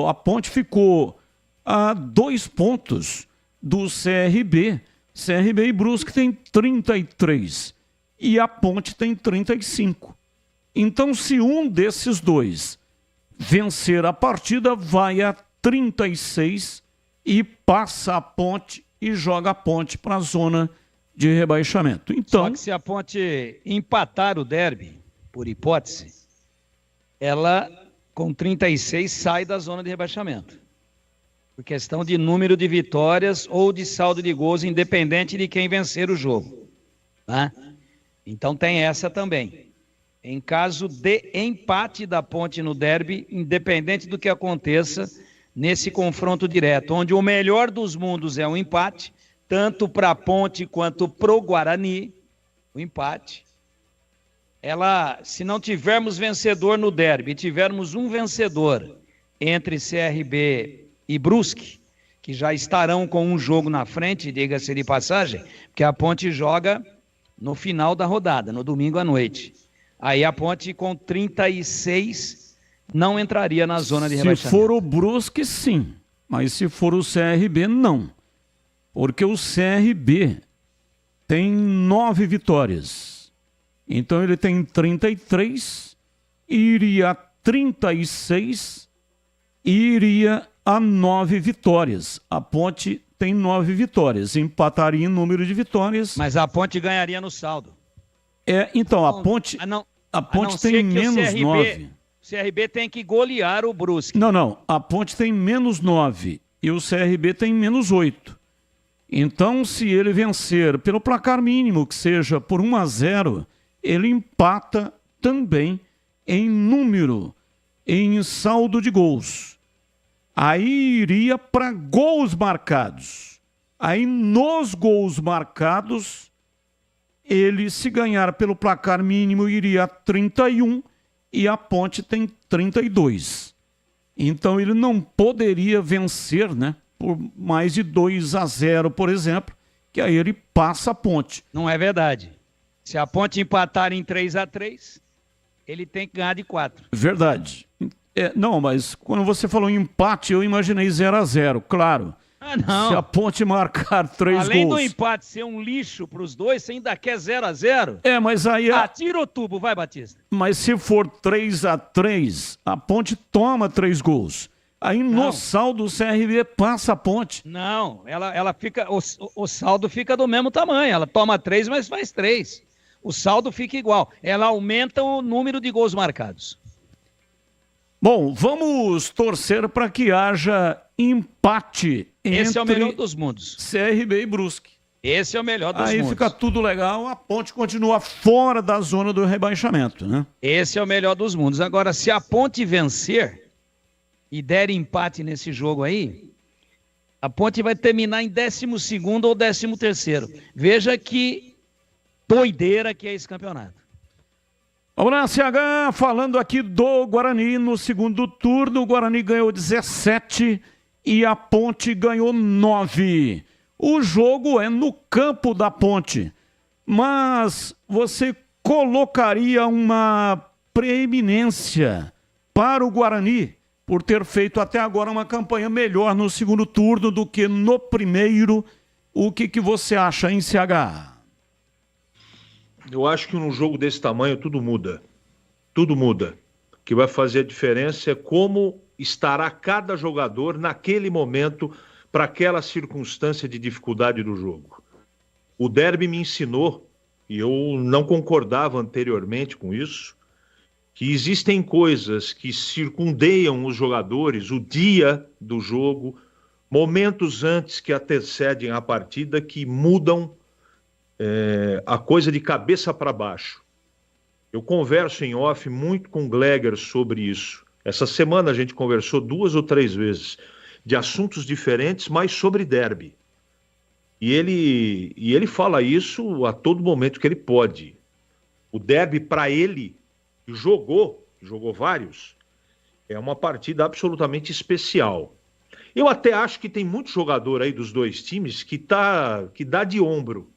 [SPEAKER 7] a Ponte ficou a 2 pontos do CRB. CRB e Brusque tem 33 e a Ponte tem 35. Então, se um desses dois vencer a partida, vai a 36 e passa a Ponte e joga a Ponte para a zona de rebaixamento. Então,
[SPEAKER 20] só que se a Ponte empatar o derby, por hipótese, ela com 36 sai da zona de rebaixamento. Por questão de número de vitórias ou de saldo de gols, independente de quem vencer o jogo. Tá? Então tem essa também. Em caso de empate da Ponte no derby, independente do que aconteça nesse confronto direto, onde o melhor dos mundos é um empate, tanto para a Ponte quanto para o Guarani, o empate. Se não tivermos vencedor no derby, tivermos um vencedor entre CRB e Brusque, que já estarão com um jogo na frente, diga-se de passagem, porque a Ponte joga no final da rodada, no domingo à noite. Aí a Ponte com 36 não entraria na zona de rebaixamento.
[SPEAKER 7] Se for o Brusque, sim. Mas se for o CRB, não. Porque o CRB tem 9 vitórias. Então ele tem 33, iria a 36 e iria a 9 vitórias. A Ponte tem 9 vitórias, empataria em número de vitórias.
[SPEAKER 20] Mas a Ponte ganharia no saldo.
[SPEAKER 7] Então, a Ponte tem menos 9.
[SPEAKER 20] O CRB tem que golear o Brusque.
[SPEAKER 7] Não. A Ponte tem menos 9 e o CRB tem menos 8. Então, se ele vencer pelo placar mínimo, que seja por 1-0, ele empata também em número, em saldo de gols. Aí iria para gols marcados. Aí nos gols marcados, ele, se ganhar pelo placar mínimo, iria a 31 e a Ponte tem 32. Então ele não poderia vencer, né, por mais de 2-0, por exemplo, que aí ele passa a Ponte.
[SPEAKER 20] Não é verdade. Se a Ponte empatar em 3-3, ele tem que ganhar de 4.
[SPEAKER 7] Verdade. Não, mas quando você falou em empate, eu imaginei 0-0, claro.
[SPEAKER 20] Não.
[SPEAKER 7] Se a Ponte marcar 3 gols...
[SPEAKER 20] Além do empate ser um lixo para os dois, você ainda quer 0-0?
[SPEAKER 7] Mas aí...
[SPEAKER 20] Tira o tubo, vai, Batista.
[SPEAKER 7] Mas se for 3-3, a Ponte toma 3 gols. Aí no saldo o CRB passa a Ponte.
[SPEAKER 20] Não, ela fica... O saldo fica do mesmo tamanho. Ela toma 3, mas faz 3. O saldo fica igual. Ela aumenta o número de gols marcados.
[SPEAKER 7] Bom, vamos torcer para que haja empate entre
[SPEAKER 20] esse é o melhor dos mundos.
[SPEAKER 7] CRB e Brusque.
[SPEAKER 20] Esse é o melhor dos
[SPEAKER 7] Aí
[SPEAKER 20] mundos.
[SPEAKER 7] fica tudo legal, a Ponte continua fora da zona do rebaixamento, né?
[SPEAKER 20] Esse é o melhor dos mundos. Agora, se a Ponte vencer e der empate nesse jogo aí, a Ponte vai terminar em 12º ou 13º. Veja que doideira que é esse campeonato.
[SPEAKER 7] Vamos lá, CH, falando aqui do Guarani no segundo turno. O Guarani ganhou 17 e a Ponte ganhou 9. O jogo é no campo da Ponte, mas você colocaria uma preeminência para o Guarani por ter feito até agora uma campanha melhor no segundo turno do que no primeiro. O que você acha, hein, CH?
[SPEAKER 17] Eu acho que num jogo desse tamanho tudo muda. Tudo muda. O que vai fazer a diferença é como estará cada jogador naquele momento para aquela circunstância de dificuldade do jogo. O derby me ensinou, e eu não concordava anteriormente com isso, que existem coisas que circundeiam os jogadores, o dia do jogo, momentos antes que antecedem a partida, que mudam a coisa de cabeça para baixo. Eu converso em off muito com o Gleger sobre isso. Essa semana a gente conversou 2 ou 3 vezes de assuntos diferentes, mas sobre derby. E ele fala isso a todo momento que ele pode. O derby, para ele, que jogou vários, é uma partida absolutamente especial. Eu até acho que tem muito jogador aí dos dois times que dá de ombro.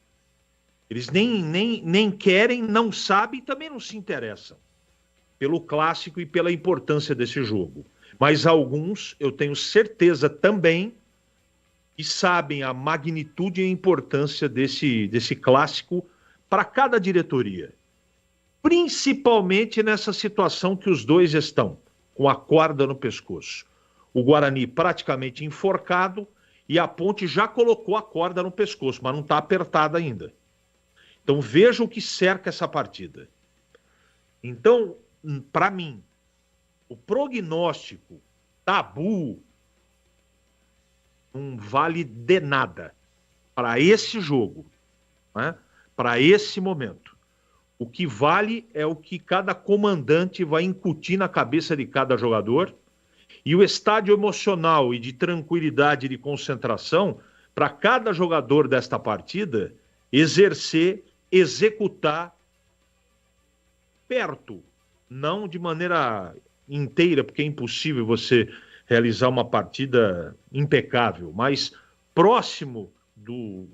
[SPEAKER 17] Eles nem querem, não sabem e também não se interessam pelo clássico e pela importância desse jogo. Mas alguns, eu tenho certeza também, que sabem a magnitude e a importância desse clássico para cada diretoria. Principalmente nessa situação que os dois estão, com a corda no pescoço. O Guarani praticamente enforcado e a Ponte já colocou a corda no pescoço, mas não está apertada ainda. Então veja o que cerca essa partida. Então, para mim, o prognóstico tabu não vale de nada para esse jogo, né? Para esse momento. O que vale é o que cada comandante vai incutir na cabeça de cada jogador e o estádio emocional e de tranquilidade e de concentração para cada jogador desta partida executar perto, não de maneira inteira, porque é impossível você realizar uma partida impecável, mas próximo do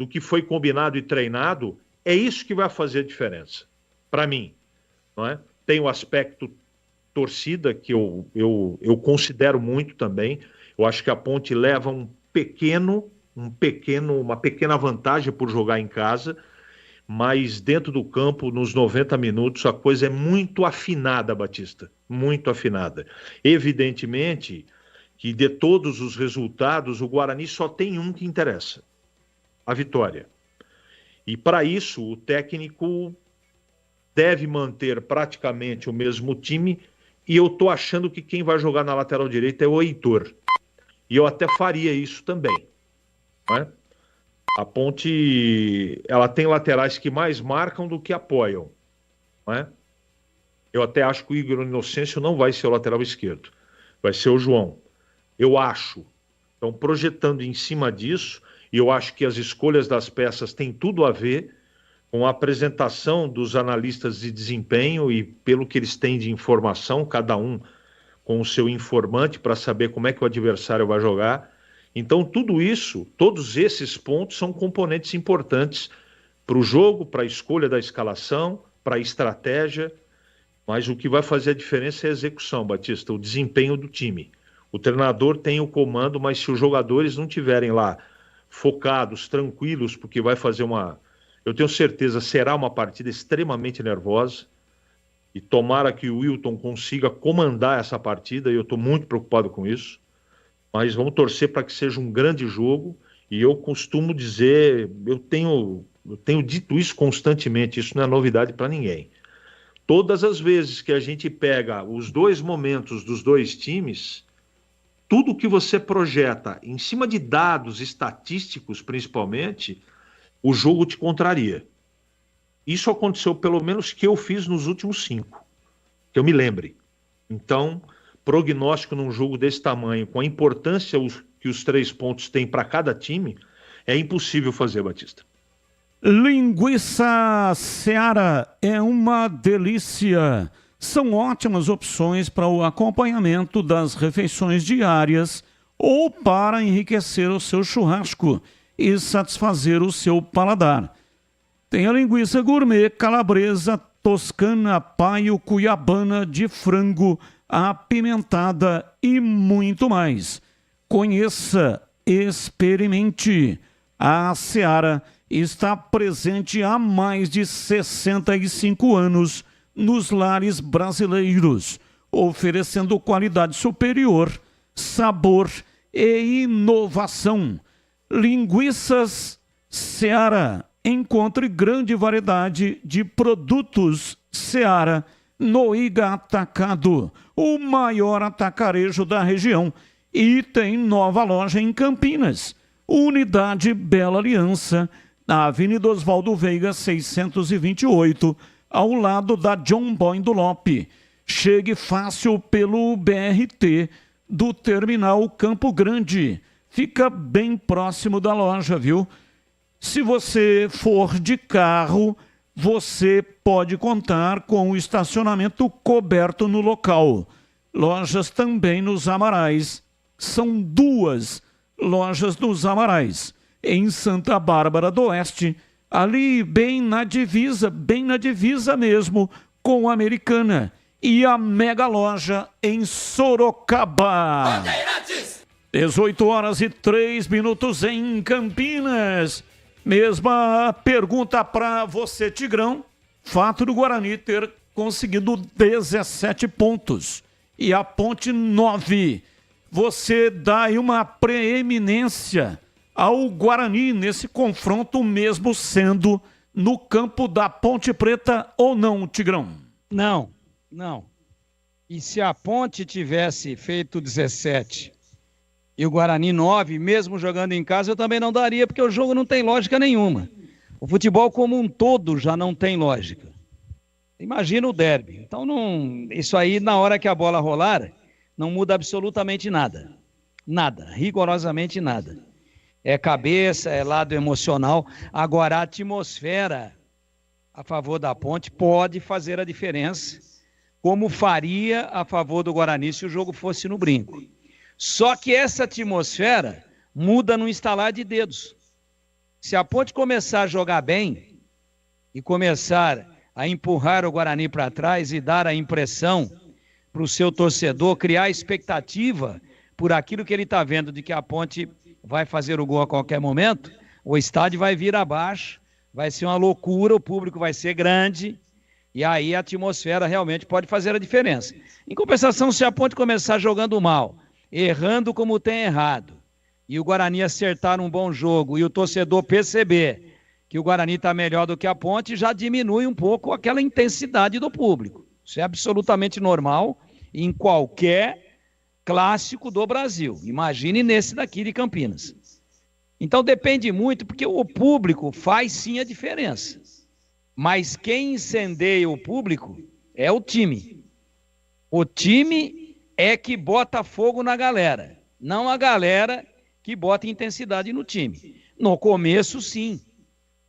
[SPEAKER 17] que foi combinado e treinado, é isso que vai fazer a diferença, para mim, não é? Tem o aspecto torcida, que eu considero muito também. Eu acho que a Ponte leva uma pequena vantagem por jogar em casa, mas dentro do campo, nos 90 minutos, a coisa é muito afinada, Batista, muito afinada. Evidentemente que de todos os resultados, o Guarani só tem um que interessa, a vitória. E para isso, o técnico deve manter praticamente o mesmo time, e eu estou achando que quem vai jogar na lateral direita é o Heitor. E eu até faria isso também, né? A Ponte, ela tem laterais que mais marcam do que apoiam, né? Eu até acho que o Igor Inocêncio não vai ser o lateral esquerdo, vai ser o João. Eu acho. Então, projetando em cima disso, e eu acho que as escolhas das peças têm tudo a ver com a apresentação dos analistas de desempenho e pelo que eles têm de informação, cada um com o seu informante para saber como é que o adversário vai jogar. Então, tudo isso, todos esses pontos são componentes importantes para o jogo, para a escolha da escalação, para a estratégia, mas o que vai fazer a diferença é a execução, Batista, o desempenho do time. O treinador tem o comando, mas se os jogadores não estiverem lá focados, tranquilos, porque vai fazer eu tenho certeza, será uma partida extremamente nervosa, e tomara que o Wilton consiga comandar essa partida, e eu estou muito preocupado com isso, mas vamos torcer para que seja um grande jogo, e eu costumo dizer, eu tenho dito isso constantemente, isso não é novidade para ninguém. Todas as vezes que a gente pega os dois momentos dos dois times, tudo que você projeta em cima de dados estatísticos, principalmente, o jogo te contraria. Isso aconteceu pelo menos que eu fiz nos últimos 5, que eu me lembre. Então, prognóstico num jogo desse tamanho, com a importância que os 3 pontos têm para cada time, é impossível fazer, Batista.
[SPEAKER 7] Linguiça Seara é uma delícia. São ótimas opções para o acompanhamento das refeições diárias ou para enriquecer o seu churrasco e satisfazer o seu paladar. Tem a linguiça gourmet, calabresa, toscana, paio, cuiabana, de frango, apimentada e muito mais. Conheça, experimente. A Seara está presente há mais de 65 anos nos lares brasileiros, oferecendo qualidade superior, sabor e inovação. Linguiças Seara. Encontre grande variedade de produtos Seara no Iga Atacado, o maior atacarejo da região, e tem nova loja em Campinas, Unidade Bela Aliança, na Avenida Oswaldo Veiga 628, ao lado da John Boy do Lope. Chegue fácil pelo BRT do Terminal Campo Grande. Fica bem próximo da loja, viu? Se você for de carro, você pode contar com o estacionamento coberto no local. Lojas também nos Amarais. São 2 lojas nos Amarais. Em Santa Bárbara do Oeste, ali bem na divisa mesmo, com a Americana. E a mega loja em Sorocaba. 18h03 em Campinas. Mesma pergunta para você, Tigrão. Fato do Guarani ter conseguido 17 pontos e a Ponte 9. Você dá aí uma preeminência ao Guarani nesse confronto, mesmo sendo no campo da Ponte Preta ou não, Tigrão?
[SPEAKER 20] Não. E se a Ponte tivesse feito 17 e o Guarani 9, mesmo jogando em casa, eu também não daria, porque o jogo não tem lógica nenhuma. O futebol como um todo já não tem lógica. Imagina o derby. Então, isso aí, na hora que a bola rolar, não muda absolutamente nada. Nada, rigorosamente nada. É cabeça, é lado emocional. Agora, a atmosfera a favor da Ponte pode fazer a diferença, como faria a favor do Guarani se o jogo fosse no Brinco. Só que essa atmosfera muda no instalar de dedos. Se a Ponte começar a jogar bem e começar a empurrar o Guarani para trás e dar a impressão para o seu torcedor, criar expectativa por aquilo que ele está vendo de que a Ponte vai fazer o gol a qualquer momento, o estádio vai vir abaixo, vai ser uma loucura, o público vai ser grande e aí a atmosfera realmente pode fazer a diferença. Em compensação, se a Ponte começar jogando mal, errando como tem errado, e o Guarani acertar um bom jogo e o torcedor perceber que o Guarani está melhor do que a Ponte, já diminui um pouco aquela intensidade do público. Isso é absolutamente normal em qualquer clássico do Brasil. Imagine nesse daqui de Campinas. Então depende muito, porque o público faz sim a diferença. Mas quem incendeia o público é o time. O time é que bota fogo na galera, não a galera que bota intensidade no time. No começo, sim.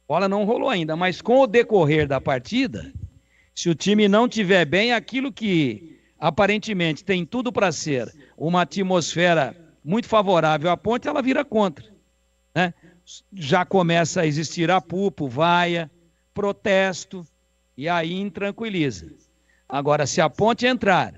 [SPEAKER 20] A bola não rolou ainda, mas com o decorrer da partida, se o time não tiver bem, aquilo que aparentemente tem tudo para ser uma atmosfera muito favorável à Ponte, ela vira contra, né? Já começa a existir apupo, vaia, protesto, e aí intranquiliza. Agora, se a Ponte entrar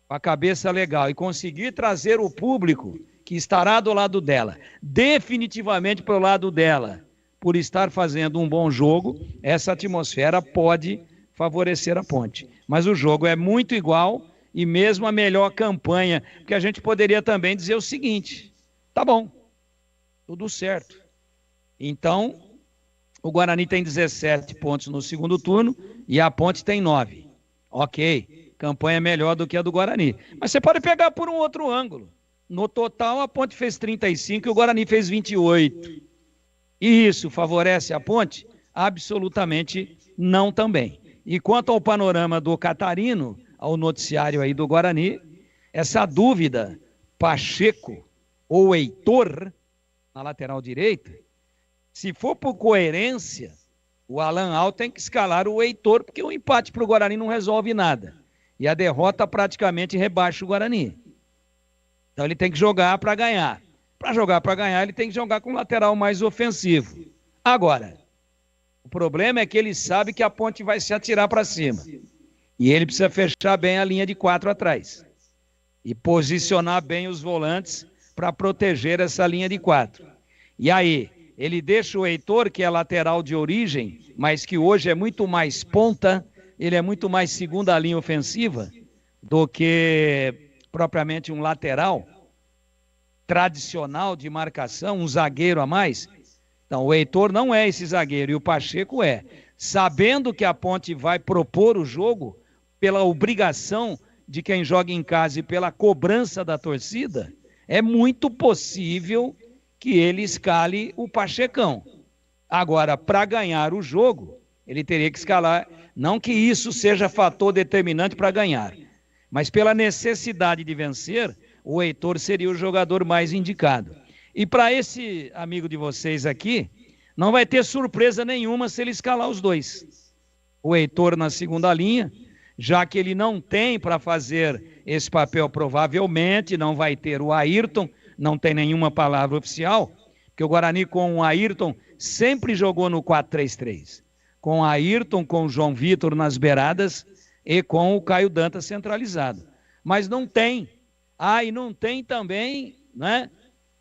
[SPEAKER 20] com a cabeça legal e conseguir trazer o público que estará do lado dela, definitivamente para o lado dela, por estar fazendo um bom jogo, essa atmosfera pode favorecer a Ponte. Mas o jogo é muito igual e mesmo a melhor campanha, porque a gente poderia também dizer o seguinte: tá bom, tudo certo. Então, o Guarani tem 17 pontos no segundo turno e a Ponte tem 9. Ok, campanha melhor do que a do Guarani. Mas você pode pegar por um outro ângulo. No total, a Ponte fez 35 e o Guarani fez 28. E isso favorece a Ponte? Absolutamente não também. E quanto ao panorama do Catarino, ao noticiário aí do Guarani, essa dúvida, Pacheco ou Heitor, na lateral direita, se for por coerência, o Alan Al tem que escalar o Heitor, porque o empate para o Guarani não resolve nada. E a derrota praticamente rebaixa o Guarani. Então ele tem que jogar para ganhar. Para jogar para ganhar, ele tem que jogar com um lateral mais ofensivo. Agora, o problema é que ele sabe que a Ponte vai se atirar para cima. E ele precisa fechar bem a linha de 4 atrás. E posicionar bem os volantes para proteger essa linha de 4. E aí, ele deixa o Heitor, que é lateral de origem, mas que hoje é muito mais ponta, ele é muito mais segunda linha ofensiva do que propriamente um lateral tradicional de marcação, um zagueiro a mais. Então, o Heitor não é esse zagueiro e o Pacheco é. Sabendo que a Ponte vai propor o jogo, pela obrigação de quem joga em casa e pela cobrança da torcida, é muito possível que ele escale o Pachecão. Agora, para ganhar o jogo, ele teria que escalar, não que isso seja fator determinante para ganhar, mas pela necessidade de vencer, o Heitor seria o jogador mais indicado. E para esse amigo de vocês aqui, não vai ter surpresa nenhuma se ele escalar os dois. O Heitor na segunda linha, já que ele não tem para fazer esse papel, provavelmente não vai ter o Ayrton, não tem nenhuma palavra oficial, porque o Guarani com o Ayrton sempre jogou no 4-3-3. Com o Ayrton, com o João Vitor nas beiradas e com o Caio Dantas centralizado. Mas não tem. E não tem também, né,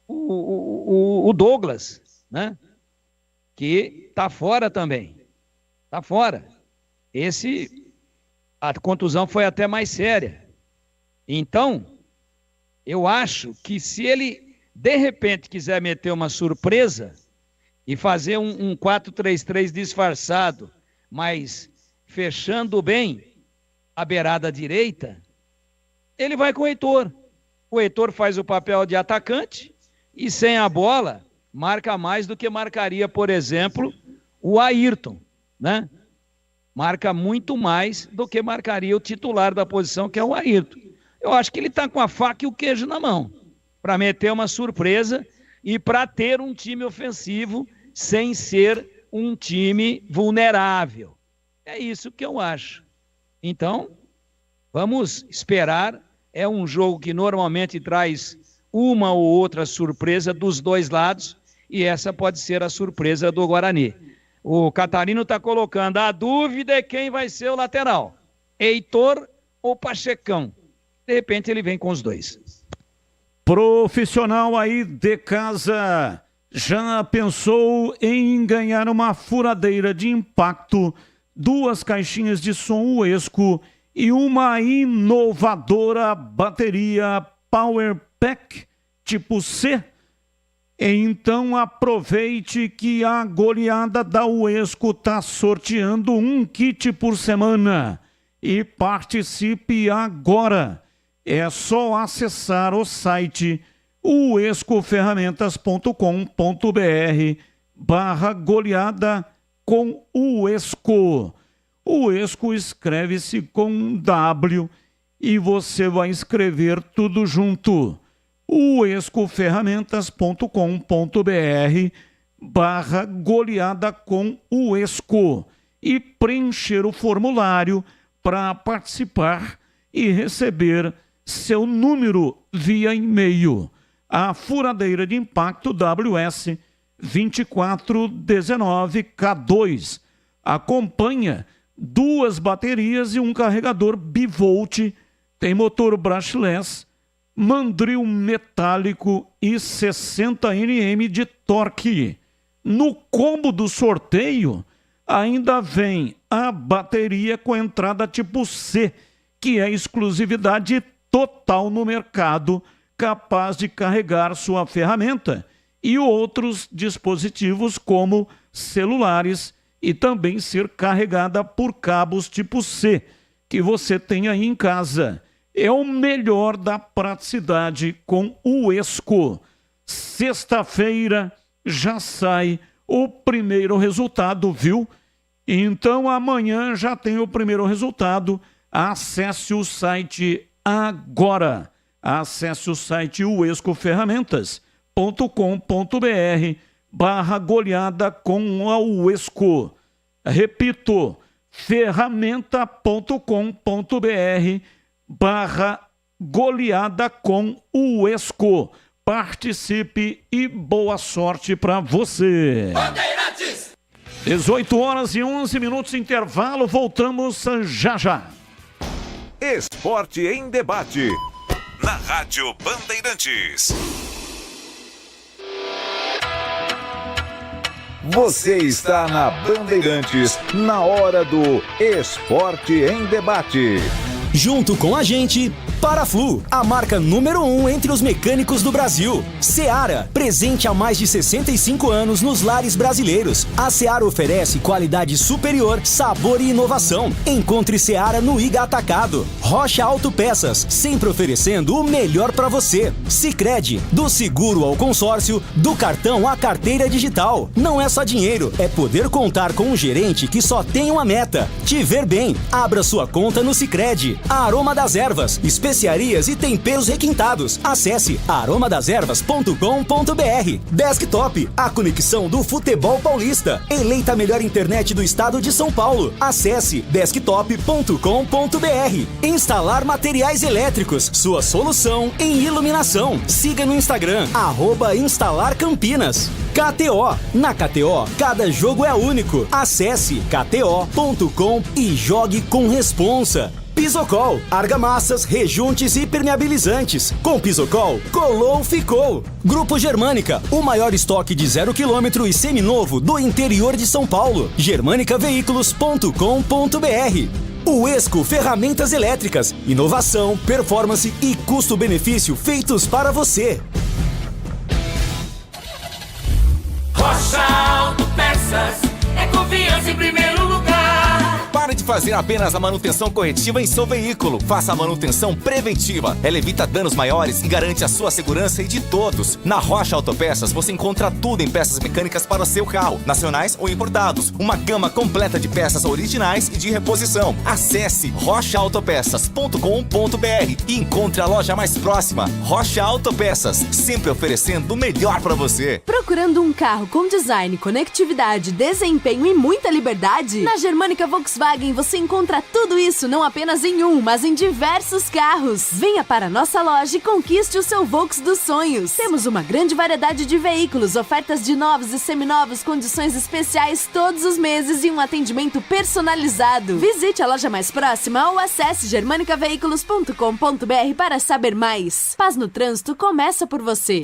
[SPEAKER 20] o Douglas, né, que está fora também. Está fora. A contusão foi até mais séria. Então, eu acho que se ele, de repente, quiser meter uma surpresa e fazer um 4-3-3 disfarçado, mas fechando bem a beirada direita, ele vai com o Heitor. O Heitor faz o papel de atacante e sem a bola marca mais do que marcaria, por exemplo, o Ayrton, né? Marca muito mais do que marcaria o titular da posição, que é o Ayrton. Eu acho que ele está com a faca e o queijo na mão para meter uma surpresa e para ter um time ofensivo sem ser um time vulnerável. É isso que eu acho. Então, vamos esperar. É um jogo que normalmente traz uma ou outra surpresa dos dois lados e essa pode ser a surpresa do Guarani. O Catarino está colocando a dúvida é quem vai ser o lateral, Heitor ou Pachecão. De repente ele vem com os dois.
[SPEAKER 7] Profissional aí de casa já pensou em ganhar uma furadeira de impacto, 2 caixinhas de som Uesco e uma inovadora bateria Power Pack tipo C? Então aproveite que a goleada da Uesco está sorteando um kit por semana e participe agora. É só acessar o site uescoferramentas.com.br/goleada com Uesco. Uesco escreve-se com W e você vai escrever tudo junto. uescoferramentas.com.br/goleada com Uesco e preencher o formulário para participar e receber seu número via e-mail. A furadeira de impacto WS 2419K2 acompanha 2 baterias e um carregador bivolt, tem motor brushless, mandril metálico e 60 Nm de torque. No combo do sorteio, ainda vem a bateria com entrada tipo C, que é exclusividade total no mercado, capaz de carregar sua ferramenta e outros dispositivos como celulares e também ser carregada por cabos tipo C, que você tem aí em casa. É o melhor da praticidade com o Uesco. Sexta-feira já sai o primeiro resultado, viu? Então amanhã já tem o primeiro resultado. Acesse o site agora. Acesse o site uescoferramentas.com.br/goleada com a Uesco. Repito, ferramenta.com.br/goleada com Uesco. Participe e boa sorte para você. 18h11, intervalo, voltamos já já.
[SPEAKER 3] Esporte em debate, na Rádio Bandeirantes. Você está na Bandeirantes, na hora do Esporte em Debate.
[SPEAKER 5] Junto com a gente, Paraflu, a marca número 1 entre os mecânicos do Brasil. Seara, presente há mais de 65 anos nos lares brasileiros. A Seara oferece qualidade superior, sabor e inovação. Encontre Seara no Iga Atacado. Rocha Autopeças, sempre oferecendo o melhor para você. Sicredi, do seguro ao consórcio, do cartão à carteira digital. Não é só dinheiro, é poder contar com um gerente que só tem uma meta: te ver bem. Abra sua conta no Sicredi. A Aroma das Ervas, especiarias e temperos requintados. Acesse aromadeservas.com.br. Desktop, a conexão do futebol paulista. Eleita a melhor internet do estado de São Paulo. Acesse desktop.com.br. Instalar materiais elétricos, sua solução em iluminação. Siga no Instagram, @instalarcampinas. KTO, na KTO, cada jogo é único. Acesse kto.com e jogue com responsa. Pisocol, argamassas, rejuntes e impermeabilizantes. Com Pisocol, colou, ficou. Grupo Germânica, o maior estoque de 0 km e seminovo do interior de São Paulo. germanicaveículos.com.br. Uesco Ferramentas Elétricas, inovação, performance e custo-benefício feitos para você.
[SPEAKER 6] Rocha Autopeças, é confiança em primeiro lugar.
[SPEAKER 9] Pare de fazer apenas a manutenção corretiva em seu veículo. Faça a manutenção preventiva. Ela evita danos maiores e garante a sua segurança e de todos. Na Rocha Autopeças você encontra tudo em peças mecânicas para o seu carro, nacionais ou importados. Uma gama completa de peças originais e de reposição. Acesse rochaautopeças.com.br e encontre a loja mais próxima. Rocha Autopeças, sempre oferecendo o melhor para você.
[SPEAKER 2] Procurando um carro com design, conectividade, desempenho e muita liberdade? Na Germânica Volkswagen você encontra tudo isso não apenas em um, mas em diversos carros. Venha para a nossa loja e conquiste o seu Volks dos sonhos. Temos uma grande variedade de veículos, ofertas de novos e seminovos, condições especiais todos os meses e um atendimento personalizado. Visite a loja mais próxima ou acesse germanicaveículos.com.br para saber mais. Paz no trânsito começa por você.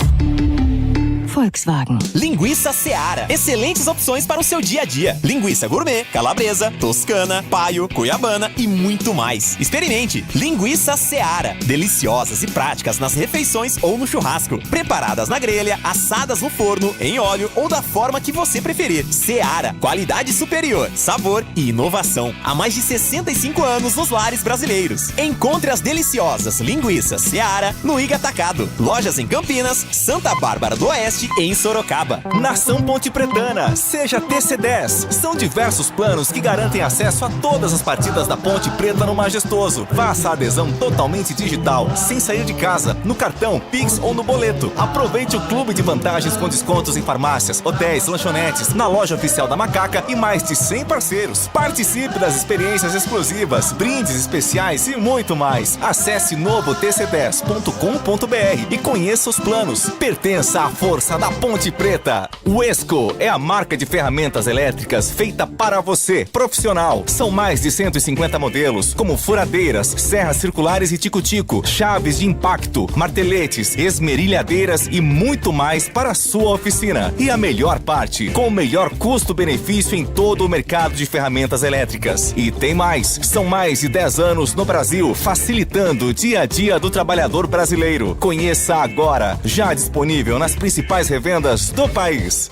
[SPEAKER 9] Volkswagen. Linguiça Seara. Excelentes opções para o seu dia a dia. Linguiça gourmet, calabresa, toscana, paio, cuiabana e muito mais. Experimente. Linguiça Seara. Deliciosas e práticas nas refeições ou no churrasco. Preparadas na grelha, assadas no forno, em óleo ou da forma que você preferir. Seara. Qualidade superior, sabor e inovação. Há mais de 65 anos nos lares brasileiros. Encontre as deliciosas linguiças Seara no Iga Atacado. Lojas em Campinas, Santa Bárbara do Oeste, em Sorocaba. Nação Ponte Pretana, seja TC10. São diversos planos que garantem acesso a todas as partidas da Ponte Preta no Majestoso. Faça a adesão totalmente digital, sem sair de casa, no cartão, Pix ou no boleto. Aproveite o clube de vantagens com descontos em farmácias, hotéis, lanchonetes, na loja oficial da Macaca e mais de 100 parceiros. Participe das experiências exclusivas, brindes especiais e muito mais. Acesse novotc10.com.br e conheça os planos. Pertença à força da Ponte Preta. Uesco é a marca de ferramentas elétricas feita para você, profissional. São mais de 150 modelos, como furadeiras, serras circulares e tico-tico, chaves de impacto, marteletes, esmerilhadeiras e muito mais para a sua oficina. E a melhor parte, com o melhor custo-benefício em todo o mercado de ferramentas elétricas. E tem mais, são mais de 10 anos no Brasil, facilitando o dia a dia do trabalhador brasileiro. Conheça agora, já disponível nas principais revendas do país.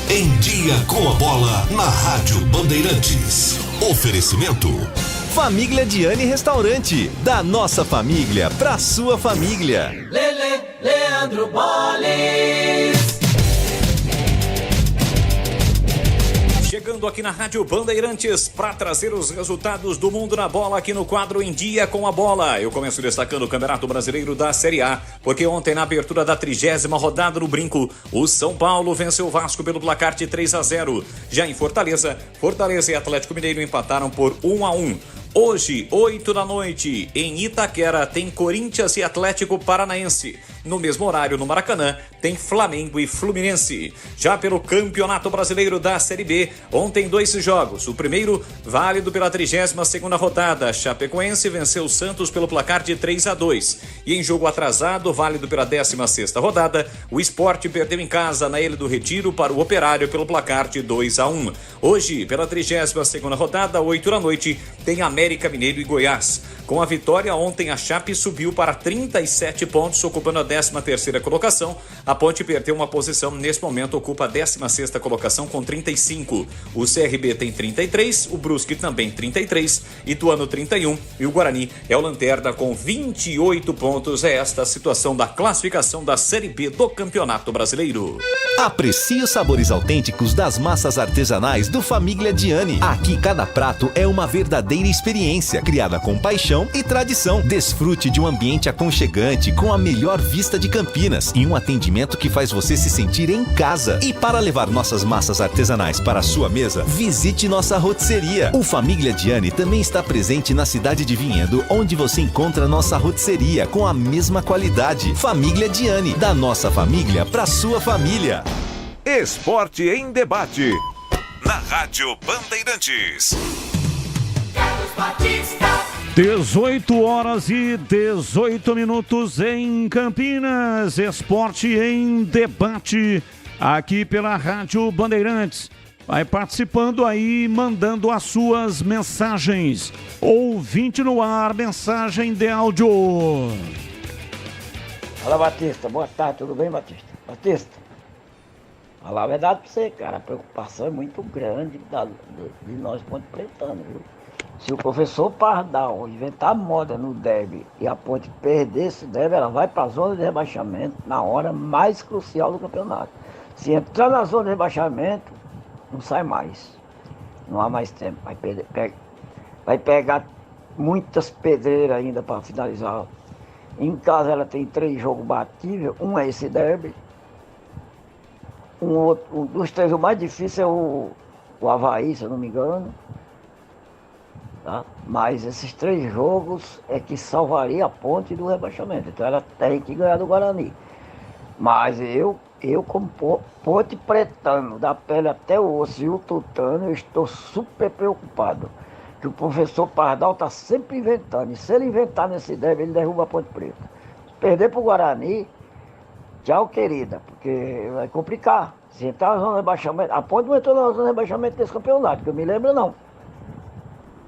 [SPEAKER 14] Em Dia com a Bola, na Rádio Bandeirantes. Oferecimento
[SPEAKER 9] Família Diane Restaurante, da nossa família pra sua família.
[SPEAKER 6] Leandro Boles.
[SPEAKER 4] chegando aqui na Rádio Bandeirantes para trazer os resultados do mundo na bola aqui no quadro Em Dia com a Bola. Eu começo destacando o Campeonato Brasileiro da Série A, porque ontem na abertura da 30ª rodada no Brinco, o São Paulo venceu o Vasco pelo placar de 3-0. Já em Fortaleza e Atlético Mineiro empataram por 1-1. Hoje, 8 da noite, em Itaquera, tem Corinthians e Atlético Paranaense. No mesmo horário, no Maracanã, tem Flamengo e Fluminense. Já pelo Campeonato Brasileiro da Série B, ontem 2 jogos. O primeiro, válido pela 32ª rodada. Chapecoense venceu o Santos pelo placar de 3-2. E em jogo atrasado, válido pela 16ª rodada, o Sport perdeu em casa na Ilha do Retiro para o Operário pelo placar de 2-1. Hoje, pela 32ª rodada, 8 da noite, tem América Mineiro e Goiás. Com a vitória ontem, a Chape subiu para 37 pontos, ocupando a 13ª colocação. A Ponte perdeu uma posição, nesse momento ocupa a 16ª colocação com 35. O CRB tem 33, o Brusque também 33, Ituano 31 e o Guarani é o lanterna com 28 pontos. É esta a situação da classificação da Série B do Campeonato Brasileiro.
[SPEAKER 9] Aprecie os sabores autênticos das massas artesanais do Família Diani. Aqui cada prato é uma verdadeira experiência, criada com paixão e tradição. Desfrute de um ambiente aconchegante com a melhor vista de Campinas e um atendimento que faz você se sentir em casa. E para levar nossas massas artesanais para a sua mesa, visite nossa rotisseria. O Família Diani também está presente na cidade de Vinhedo, onde você encontra nossa rotisseria com a mesma qualidade. Família Diani, da nossa família para sua família.
[SPEAKER 3] Esporte em Debate, na Rádio Bandeirantes.
[SPEAKER 7] 18 horas e 18 minutos em Campinas. Esporte em Debate, aqui pela Rádio Bandeirantes. Vai participando aí, mandando as suas mensagens. Ouvinte no ar, mensagem de áudio.
[SPEAKER 8] Fala, Batista. Boa tarde, tudo bem, Batista? Batista, falar a verdade pra você, cara. A preocupação é muito grande de nós ponte pretano, viu? Se o professor Pardal inventar moda no derby e a Ponte perder esse derby, ela vai para a zona de rebaixamento na hora mais crucial do campeonato. Se entrar na zona de rebaixamento, não sai mais. Não há mais tempo. Vai pegar muitas pedreiras ainda para finalizar. Em casa ela tem 3 jogos batíveis. Um é esse derby. Um dos 3, o mais difícil é o Avaí, se eu não me engano. Tá? Mas esses 3 jogos é que salvaria a Ponte do rebaixamento. Então ela tem que ganhar do Guarani. Mas eu como ponte pretano, da pele até o osso e o tutano, eu estou super preocupado. Que o professor Pardal está sempre inventando. E se ele inventar nesse derby, ele derruba a Ponte Preta. Se perder para o Guarani, tchau, querida, porque vai complicar. Se entrar na zona de rebaixamento, a Ponte não entrou na zona de rebaixamento desse campeonato, que eu me lembro não.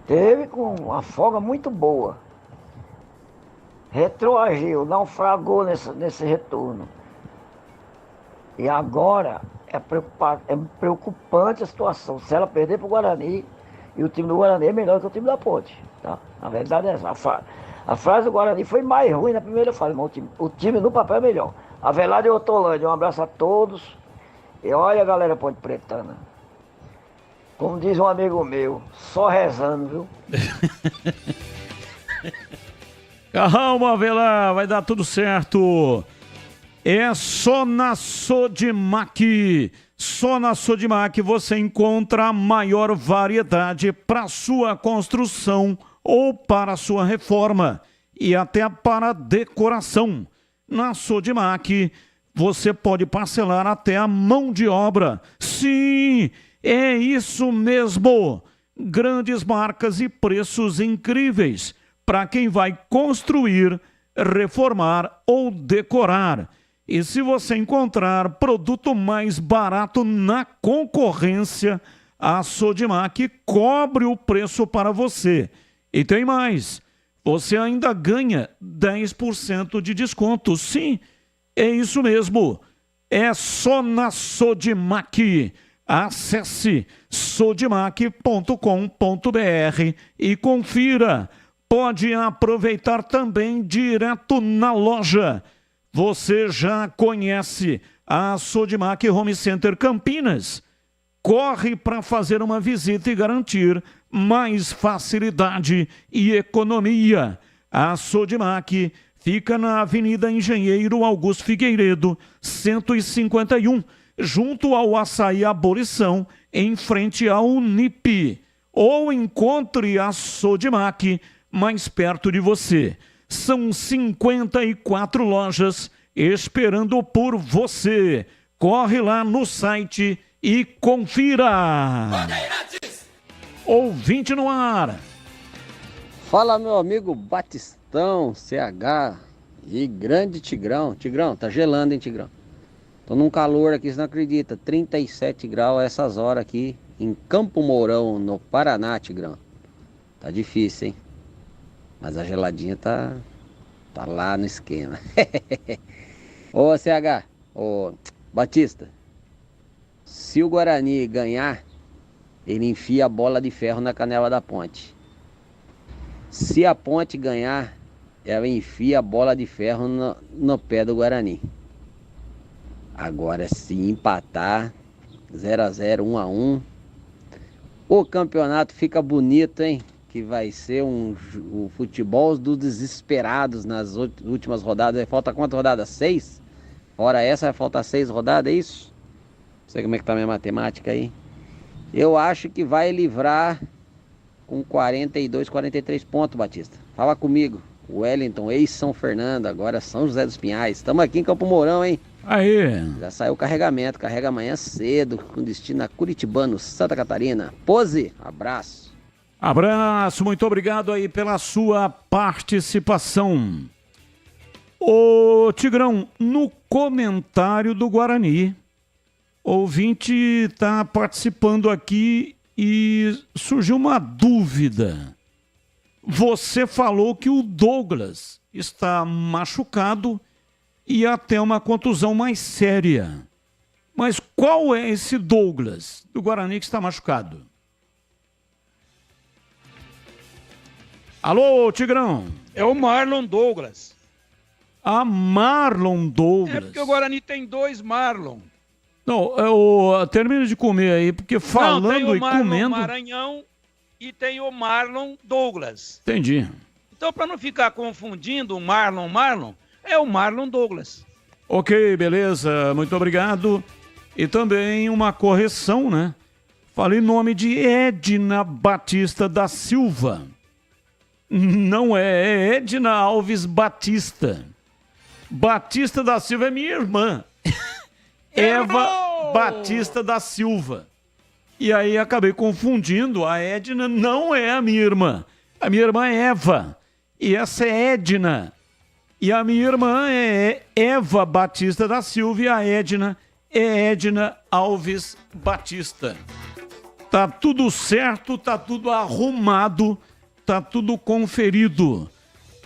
[SPEAKER 8] Teve com uma folga muito boa. Retroagiu, naufragou nesse retorno. E agora é preocupante a situação. Se ela perder para o Guarani, e o time do Guarani é melhor que o time da Ponte. Tá? Na verdade é essa. A frase do Guarani foi mais ruim na primeira fase, mas o time no papel é melhor. Avelar de Hortolândia, um abraço a todos. E olha, galera Ponte Pretana. Como diz um amigo meu, só rezando, viu?
[SPEAKER 7] Calma, Avelar, vai dar tudo certo. É só na Sodimac. Só na Sodimac você encontra a maior variedade para sua construção ou para sua reforma e até para decoração. Na Sodimac você pode parcelar até a mão de obra. Sim, é isso mesmo. Grandes marcas e preços incríveis para quem vai construir, reformar ou decorar. E se você encontrar produto mais barato na concorrência, a Sodimac cobre o preço para você. E tem mais, você ainda ganha 10% de desconto. Sim, é isso mesmo. É só na Sodimac. Acesse sodimac.com.br e confira. Pode aproveitar também direto na loja. Você já conhece a Sodimac Home Center Campinas? Corre para fazer uma visita e garantir mais facilidade e economia. A Sodimac fica na Avenida Engenheiro Augusto Figueiredo, 151, junto ao Açaí Abolição, em frente ao Unip. Ou encontre a Sodimac mais perto de você. São 54 lojas esperando por você. Corre lá no site e confira. Ouvinte no ar.
[SPEAKER 10] Fala, meu amigo Batistão, CH e grande Tigrão. Tigrão, tá gelando, hein, Tigrão? Tô num calor aqui, você não acredita. 37 graus essas horas aqui em Campo Mourão, no Paraná, Tigrão. Tá difícil, hein? Mas a geladinha tá lá no esquema. Ô, CH, ô, Batista, se o Guarani ganhar, ele enfia a bola de ferro na canela da Ponte. Se a Ponte ganhar, ela enfia a bola de ferro no pé do Guarani. Agora, se empatar, 0-0, 1-1, o campeonato fica bonito, hein? Que vai ser o futebol dos desesperados nas últimas rodadas. Falta quantas rodadas? 6? Fora essa, vai faltar 6 rodadas, é isso? Não sei como é que tá a minha matemática aí. Eu acho que vai livrar com 42, 43 pontos, Batista. Fala comigo. Wellington, ex-São Fernando, agora São José dos Pinhais. Estamos aqui em Campo Mourão, hein?
[SPEAKER 7] Aí.
[SPEAKER 10] Já saiu o carregamento. Carrega amanhã cedo, com destino a Curitibano, Santa Catarina. Pose, abraço.
[SPEAKER 7] Abraço, muito obrigado aí pela sua participação. Ô Tigrão, no comentário do Guarani, ouvinte está participando aqui e surgiu uma dúvida. Você falou que o Douglas está machucado e até uma contusão mais séria. Mas qual é esse Douglas do Guarani que está machucado? Alô, Tigrão?
[SPEAKER 20] É o Marlon Douglas.
[SPEAKER 7] A Marlon Douglas.
[SPEAKER 20] É porque o Guarani tem 2 Marlon.
[SPEAKER 7] Não, termino de comer aí, porque falando
[SPEAKER 20] tem o
[SPEAKER 7] e
[SPEAKER 20] Marlon
[SPEAKER 7] comendo...
[SPEAKER 20] Maranhão e tem o Marlon Douglas.
[SPEAKER 7] Entendi.
[SPEAKER 20] Então, para não ficar confundindo o Marlon, é o Marlon Douglas.
[SPEAKER 7] Ok, beleza, muito obrigado. E também uma correção, né? Falei nome de Edna Batista da Silva. Não é Edna Alves Batista. Batista da Silva é minha irmã. Eva Batista da Silva. E aí acabei confundindo. A Edna não é a minha irmã. A minha irmã é Eva. E essa é Edna. E a minha irmã é Eva Batista da Silva. E a Edna é Edna Alves Batista. Tá tudo certo, tá tudo arrumado, tá tudo conferido.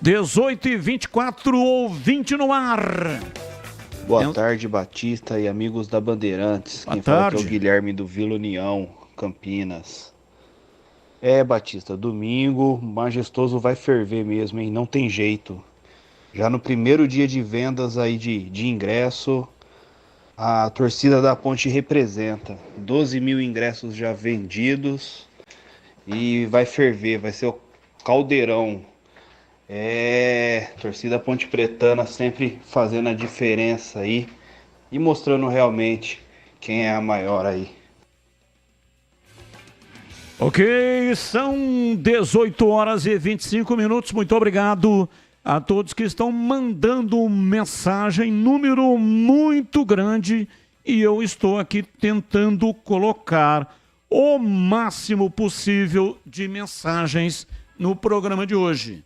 [SPEAKER 7] 18h24, ouvinte no ar.
[SPEAKER 12] Boa tarde, Batista e amigos da Bandeirantes.
[SPEAKER 7] Boa
[SPEAKER 12] Quem fala
[SPEAKER 7] tarde.
[SPEAKER 12] aqui é o Guilherme do Vila União, Campinas. Batista, domingo, majestoso vai ferver mesmo, hein? Não tem jeito. Já no primeiro dia de vendas aí de ingresso, a torcida da Ponte representa. 12 mil ingressos já vendidos e vai ferver, vai ser o caldeirão. Torcida Ponte Pretana sempre fazendo a diferença aí e mostrando realmente quem é a maior aí.
[SPEAKER 7] Ok, são 18 horas e 25 minutos. Muito obrigado a todos que estão mandando mensagem, número muito grande, e eu estou aqui tentando colocar o máximo possível de mensagens no programa de hoje.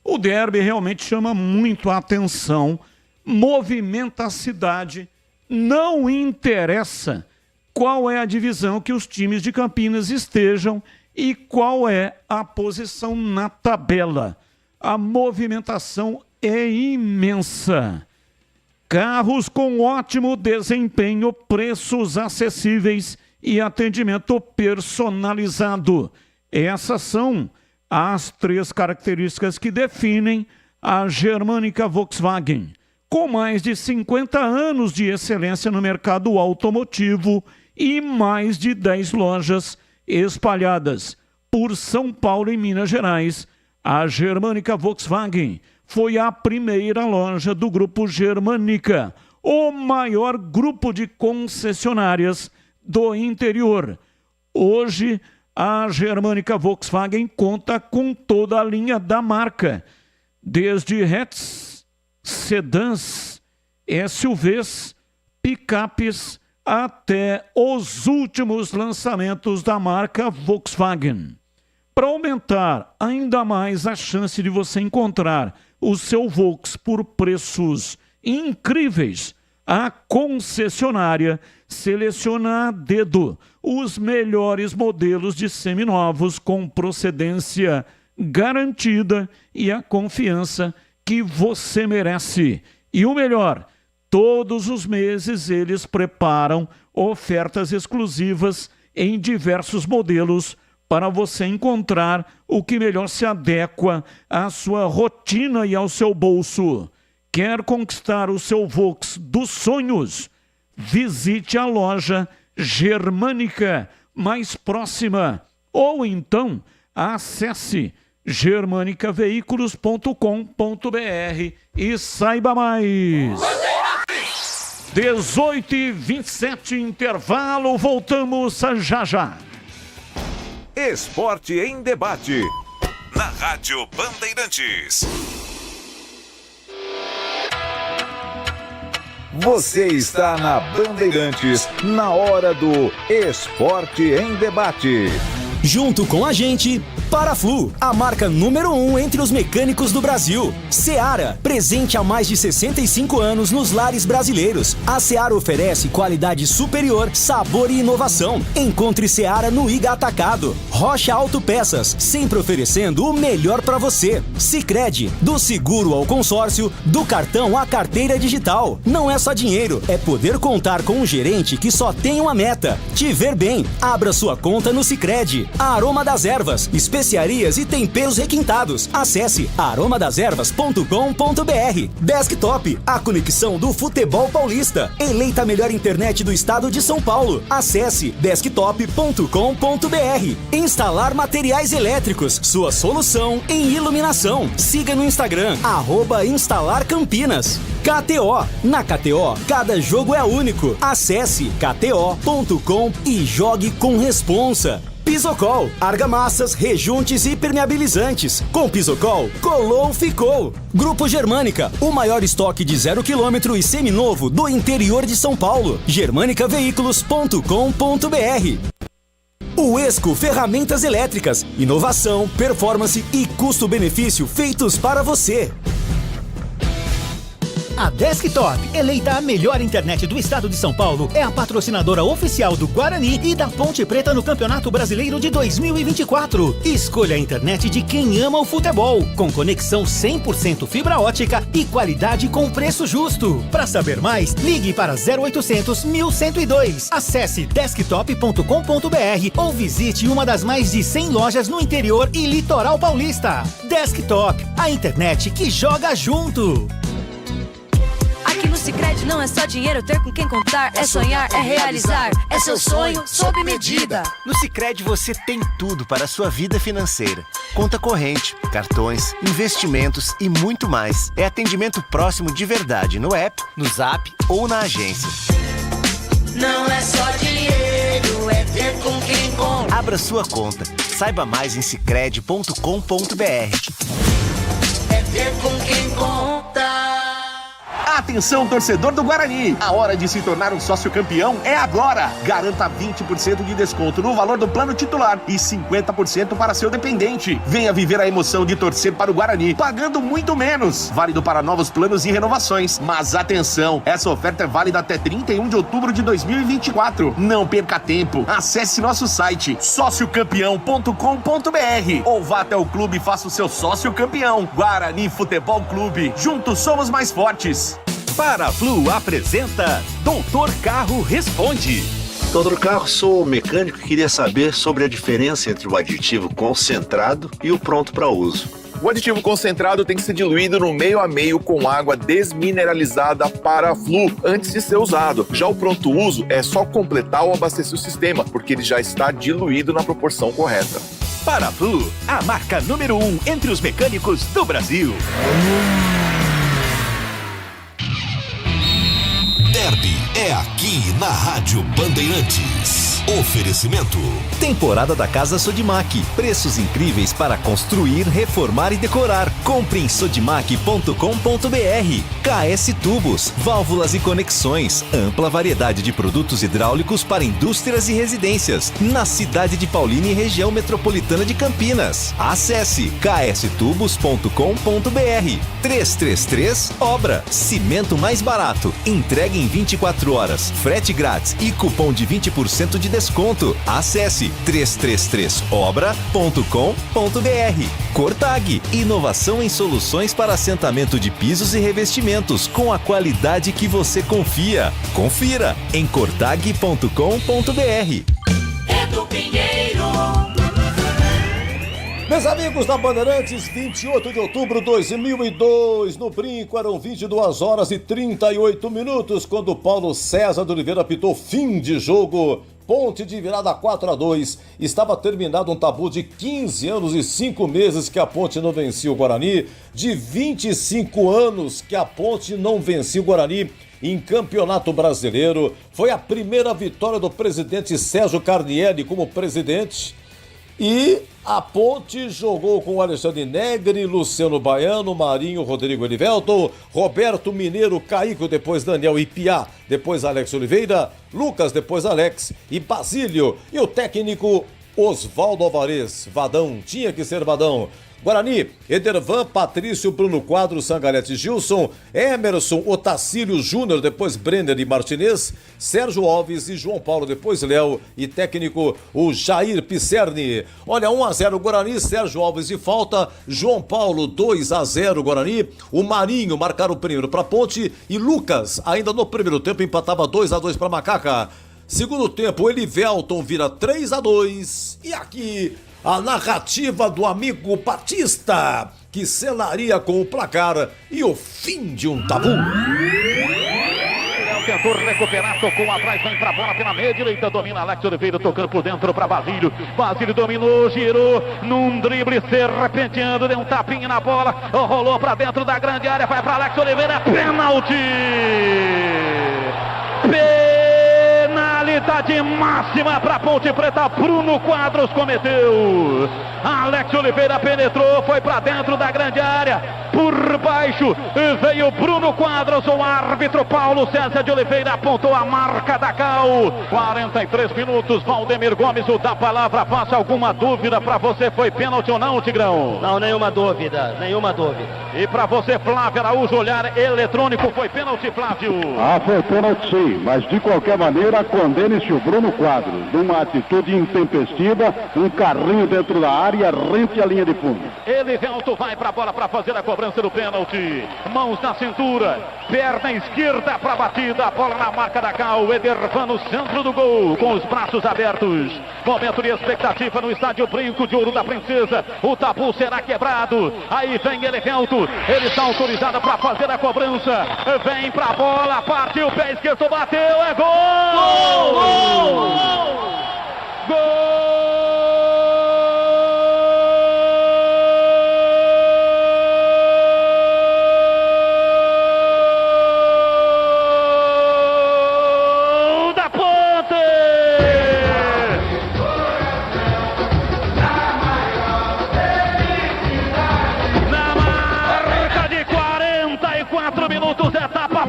[SPEAKER 7] O derby realmente chama muito a atenção, movimenta a cidade, não interessa qual é a divisão que os times de Campinas estejam e qual é a posição na tabela. A movimentação é imensa. Carros com ótimo desempenho, preços acessíveis e atendimento personalizado. Essas são as 3 características que definem a Germânica Volkswagen. Com mais de 50 anos de excelência no mercado automotivo e mais de 10 lojas espalhadas por São Paulo e Minas Gerais. A Germânica Volkswagen foi a primeira loja do Grupo Germânica, o maior grupo de concessionárias do interior. Hoje, a Germânica Volkswagen conta com toda a linha da marca, desde hatches, sedãs, SUVs, picapes, até os últimos lançamentos da marca Volkswagen. Para aumentar ainda mais a chance de você encontrar o seu Volks por preços incríveis, a concessionária seleciona a dedo os melhores modelos de seminovos com procedência garantida e a confiança que você merece. E o melhor, todos os meses eles preparam ofertas exclusivas em diversos modelos para você encontrar o que melhor se adequa à sua rotina e ao seu bolso. Quer conquistar o seu Volks dos sonhos? Visite a loja Germânica mais próxima ou então acesse germanicaveículos.com.br e saiba mais. 18h27, intervalo, voltamos já já.
[SPEAKER 3] Esporte em debate, na Rádio Bandeirantes. Você está na Bandeirantes, na hora do Esporte em Debate.
[SPEAKER 5] Junto com a gente, Paraflu, a marca número 1 entre os mecânicos do Brasil. Seara, presente há mais de 65 anos nos lares brasileiros. A Seara oferece qualidade superior, sabor e inovação. Encontre Seara no Iga Atacado. Rocha Autopeças, sempre oferecendo o melhor para você. Sicredi, do seguro ao consórcio, do cartão à carteira digital. Não é só dinheiro, é poder contar com um gerente que só tem uma meta: te ver bem. Abra sua conta no Sicredi. Aroma das Ervas, especiarias e temperos requintados. Acesse aromadeservas.com.br. Desktop, a conexão do futebol paulista. Eleita a melhor internet do estado de São Paulo. Acesse desktop.com.br. Instalar materiais elétricos, sua solução em iluminação. Siga no Instagram, @instalarcampinas. KTO, na KTO, cada jogo é único. Acesse kto.com e jogue com responsa. Pisocol, argamassas, rejuntes e permeabilizantes. Com Pisocol, colou, ficou. Grupo Germânica, o maior estoque de 0 km e seminovo do interior de São Paulo. germanicaveículos.com.br. Uesco Ferramentas Elétricas, inovação, performance e custo-benefício feitos para você.
[SPEAKER 11] A Desktop, eleita a melhor internet do estado de São Paulo, é a patrocinadora oficial do Guarani e da Ponte Preta no Campeonato Brasileiro de 2024. Escolha a internet de quem ama o futebol, com conexão 100% fibra ótica e qualidade com preço justo. Para saber mais, ligue para 0800 1102. Acesse desktop.com.br ou visite uma das mais de 100 lojas no interior e litoral paulista. Desktop, a internet que joga junto.
[SPEAKER 15] Aqui no Sicredi não é só dinheiro ter com quem contar, é sonhar, é realizar, é seu sonho sob medida.
[SPEAKER 23] No Sicredi você tem tudo para a sua vida financeira. Conta corrente, cartões, investimentos e muito mais. É atendimento próximo de verdade no app, no Zap ou na agência.
[SPEAKER 15] Não é só dinheiro, é ter com quem conta.
[SPEAKER 23] Abra sua conta. Saiba mais em sicredi.com.br.
[SPEAKER 15] É ter com quem conta.
[SPEAKER 13] Atenção, torcedor do Guarani! A hora de se tornar um sócio campeão é agora! Garanta 20% de desconto no valor do plano titular e 50% para seu dependente. Venha viver a emoção de torcer para o Guarani, pagando muito menos. Válido para novos planos e renovações. Mas atenção, essa oferta é válida até 31 de outubro de 2024. Não perca tempo. Acesse nosso site sociocampeão.com.br ou vá até o clube e faça o seu sócio campeão. Guarani Futebol Clube. Juntos somos mais fortes.
[SPEAKER 21] Paraflu apresenta Doutor Carro Responde.
[SPEAKER 24] Doutor Carro, sou mecânico e queria saber sobre a diferença entre o aditivo concentrado e o pronto para uso.
[SPEAKER 16] O aditivo concentrado tem que ser diluído no meio a meio com água desmineralizada Paraflu antes de ser usado. Já o pronto uso é só completar ou abastecer o sistema, porque ele já está diluído na proporção correta.
[SPEAKER 14] Paraflu, a marca número 1 entre os mecânicos do Brasil.
[SPEAKER 23] Derby é aqui na Rádio Bandeirantes. Oferecimento.
[SPEAKER 5] Temporada da Casa Sodimac. Preços incríveis para construir, reformar e decorar. Compre em sodimac.com.br. KS Tubos, válvulas e conexões. Ampla variedade de produtos hidráulicos para indústrias e residências. Na cidade de Paulínia e região metropolitana de Campinas. Acesse kstubos.com.br. 333 Obra. Cimento mais barato. Entregue em 24 horas. Frete grátis e cupom de 20% de desconto. Acesse 333obra.com.br. Cortag, inovação em soluções para assentamento de pisos e revestimentos com a qualidade que você confia. Confira em cortag.com.br.
[SPEAKER 18] Edu Pinheiro.
[SPEAKER 19] Meus amigos da Bandeirantes, 28 de outubro de 2002, no Brinco, eram 22 horas e 38 minutos, quando Paulo César de Oliveira apitou fim de jogo. Ponte de virada 4-2. Estava terminado um tabu de 15 anos e 5 meses que a Ponte não vencia o Guarani, de 25 anos que a Ponte não vencia o Guarani em Campeonato Brasileiro. Foi a primeira vitória do presidente Sérgio Carnielli como presidente. E a Ponte jogou com Alexandre Negri, Luciano Baiano, Marinho, Rodrigo Elivelton, Roberto Mineiro, Caíco, depois Daniel Ipiá, depois Alex Oliveira, Lucas, depois Alex e Basílio. E o técnico Oswaldo Alvarez. Vadão, tinha que ser Vadão. Guarani, Edervan, Patrício, Bruno Quadro, Sangalete, Gilson, Emerson, Otacílio Júnior, depois Brenner e Martinez, Sérgio Alves e João Paulo, depois Léo e técnico o Jair Pisserni. Olha, 1-0 Guarani, Sérgio Alves de falta, João Paulo 2-0 Guarani, o Marinho marcaram o primeiro para Ponte e Lucas, ainda no primeiro tempo, empatava 2-2 para Macaca. Segundo tempo, o Elivelton vira 3-2 e aqui a narrativa do amigo Batista, que selaria com o placar e o fim de um tabu.
[SPEAKER 24] Tentou recuperar, tocou atrás, vem pra bola pela meia direita, domina Alex Oliveira, tocando por dentro pra Basílio. Basílio dominou, girou, num drible, serpenteando, deu um tapinha na bola, rolou pra dentro da grande área, vai pra Alex Oliveira, pênalti! Penalidade máxima para Ponte Preta. Bruno Quadros cometeu. Alex Oliveira penetrou, foi para dentro da grande área. Por baixo veio Bruno Quadros. O árbitro Paulo César de Oliveira apontou a marca da Cal. 43 minutos. Valdemir Gomes, o da palavra. Passa alguma dúvida para você? Foi pênalti ou não, Tigrão?
[SPEAKER 25] Não, nenhuma dúvida.
[SPEAKER 24] E para você, Flávio Araújo, olhar eletrônico, foi pênalti, Flávio?
[SPEAKER 26] Foi pênalti sim, mas de qualquer maneira condene-se o Bruno Quadros numa atitude intempestiva, um carrinho dentro da área, rente a linha de fundo.
[SPEAKER 24] Elivelton vai para a bola para fazer a cobrança do pênalti, mãos na cintura, perna esquerda para a batida, a bola na marca da Cal, Edervan no centro do gol, com os braços abertos, momento de expectativa no estádio Brinco de Ouro da Princesa, o tabu será quebrado, aí vem Elivelton, ele está autorizado para fazer a cobrança, vem para a bola, partiu, pé esquerdo, bateu, é gol! Gol! Gol! Gol!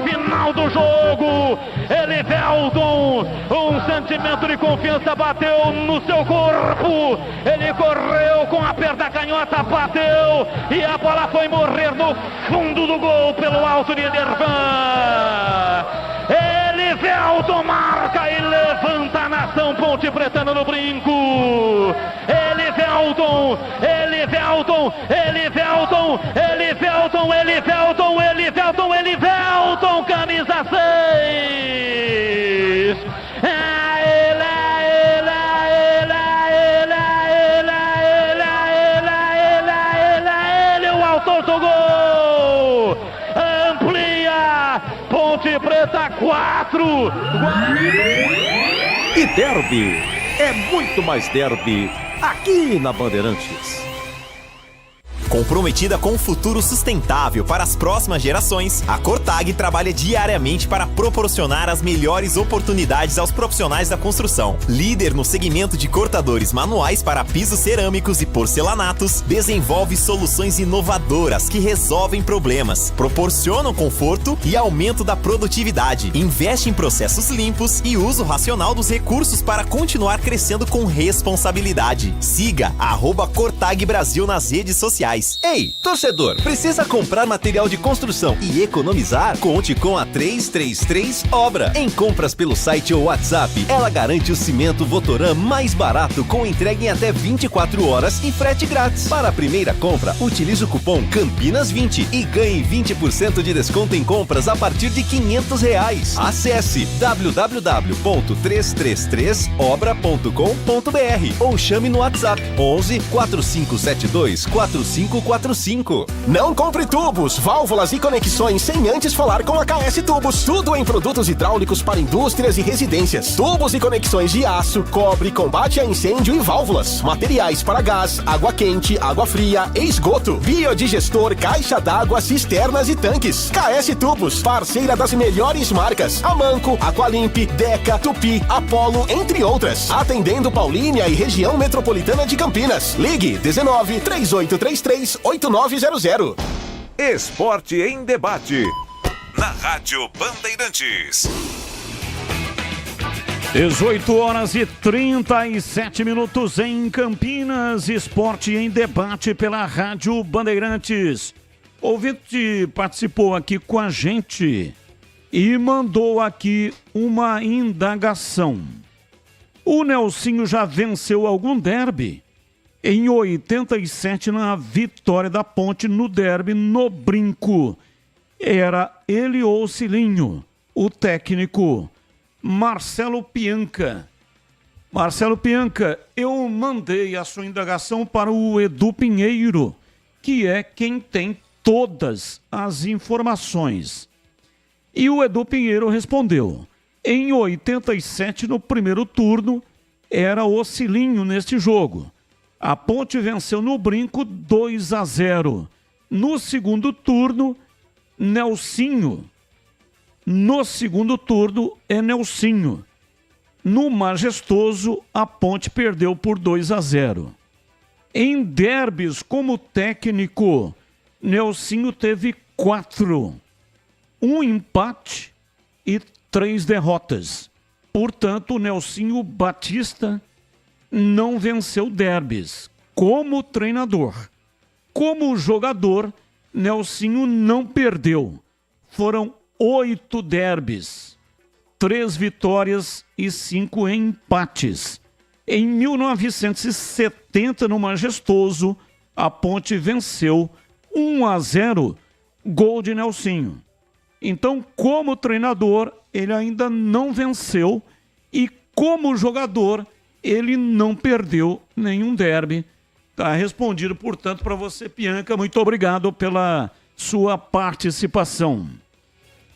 [SPEAKER 24] Final do jogo, Elivelton, um sentimento de confiança bateu no seu corpo, ele correu com a perna canhota, bateu e a bola foi morrer no fundo do gol pelo alto de Edervan. Elivelton marca e levanta a nação ponte pretana no Brinco. Elivelton, Elivelton, Elivelton, Elivelton, Elivelton, Elivelton, Elivelton, camisa 6. 4.
[SPEAKER 1] E derby é muito mais derby aqui na Bandeirantes.
[SPEAKER 9] Comprometida com um futuro sustentável para as próximas gerações, a Cortag trabalha diariamente para proporcionar as melhores oportunidades aos profissionais da construção. Líder no segmento de cortadores manuais para pisos cerâmicos e porcelanatos, desenvolve soluções inovadoras que resolvem problemas, proporcionam conforto e aumento da produtividade. Investe em processos limpos e uso racional dos recursos para continuar crescendo com responsabilidade. Siga @Cortag Brasil nas redes sociais.
[SPEAKER 23] Ei, torcedor, precisa comprar material de construção e economizar? Conte com a 333 Obra. Em compras pelo site ou WhatsApp, ela garante o cimento Votoran mais barato com entrega em até 24 horas e frete grátis. Para a primeira compra, utilize o cupom Campinas20 e ganhe 20% de desconto em compras a partir de R$500. Acesse www.333obra.com.br ou chame no WhatsApp 11 4572 4545.
[SPEAKER 2] Não compre tubos, válvulas e conexões sem antes falar com a KS Tubos. Tudo em produtos hidráulicos para indústrias e residências. Tubos e conexões de aço, cobre, combate a incêndio e válvulas. Materiais para gás, água quente, água fria e esgoto. Biodigestor, caixa d'água, cisternas e tanques. KS Tubos, parceira das melhores marcas. Amanco, Aqualimp, Deca, Tupi, Apollo, entre outras. Atendendo Paulínia e região metropolitana de Campinas. Ligue 19 3833 8900.
[SPEAKER 3] Esporte em debate. Na Rádio Bandeirantes.
[SPEAKER 7] 18h37 em Campinas. Esporte em debate pela Rádio Bandeirantes. Ouvinte participou aqui com a gente e mandou aqui uma indagação. O Nelsinho já venceu algum derby? Em 87, na vitória da Ponte no derby no Brinco. Era ele ou o Cilinho, o técnico Marcelo Pianca. Marcelo Pianca, eu mandei a sua indagação para o Edu Pinheiro, que é quem tem todas as informações. E o Edu Pinheiro respondeu: em 87, no primeiro turno, era o Cilinho neste jogo. A Ponte venceu no Brinco 2-0. No segundo turno, Nelsinho. No segundo turno, é Nelsinho. No Majestoso, a Ponte perdeu por 2-0. Em derbys como técnico, Nelsinho teve 4. 1 empate e 3 derrotas. Portanto, o Nelsinho Batista não venceu derbys como treinador. Como jogador, Nelsinho não perdeu. Foram 8 derbys, 3 vitórias e 5 empates. Em 1970, no Majestoso, a Ponte venceu 1-0, gol de Nelsinho. Então, como treinador, ele ainda não venceu e como jogador, ele não perdeu nenhum derby. Está respondido, portanto, para você, Pianca. Muito obrigado pela sua participação.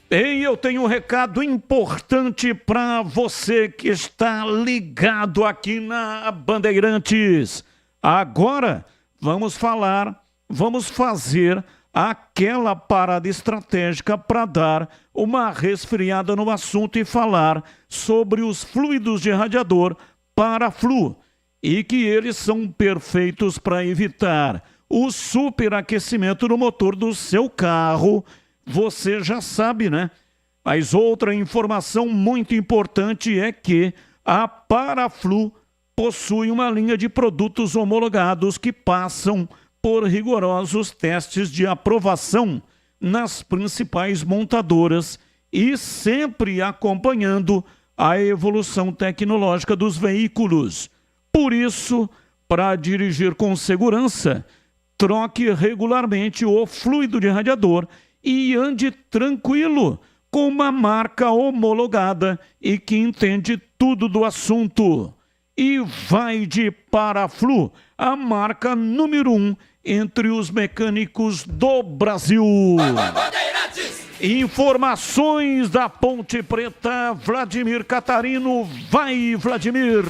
[SPEAKER 7] E eu tenho um recado importante para você que está ligado aqui na Bandeirantes. Agora vamos fazer aquela parada estratégica para dar uma resfriada no assunto e falar sobre os fluidos de radiador Paraflu, e que eles são perfeitos para evitar o superaquecimento no motor do seu carro. Você já sabe, né? Mas outra informação muito importante é que a Paraflu possui uma linha de produtos homologados que passam por rigorosos testes de aprovação nas principais montadoras e sempre acompanhando a evolução tecnológica dos veículos. Por isso, para dirigir com segurança, troque regularmente o fluido de radiador e ande tranquilo com uma marca homologada e que entende tudo do assunto. E vai de Paraflu, a marca número 1 entre os mecânicos do Brasil. Informações da Ponte Preta, Vladimir Catarino. Vai, Vladimir!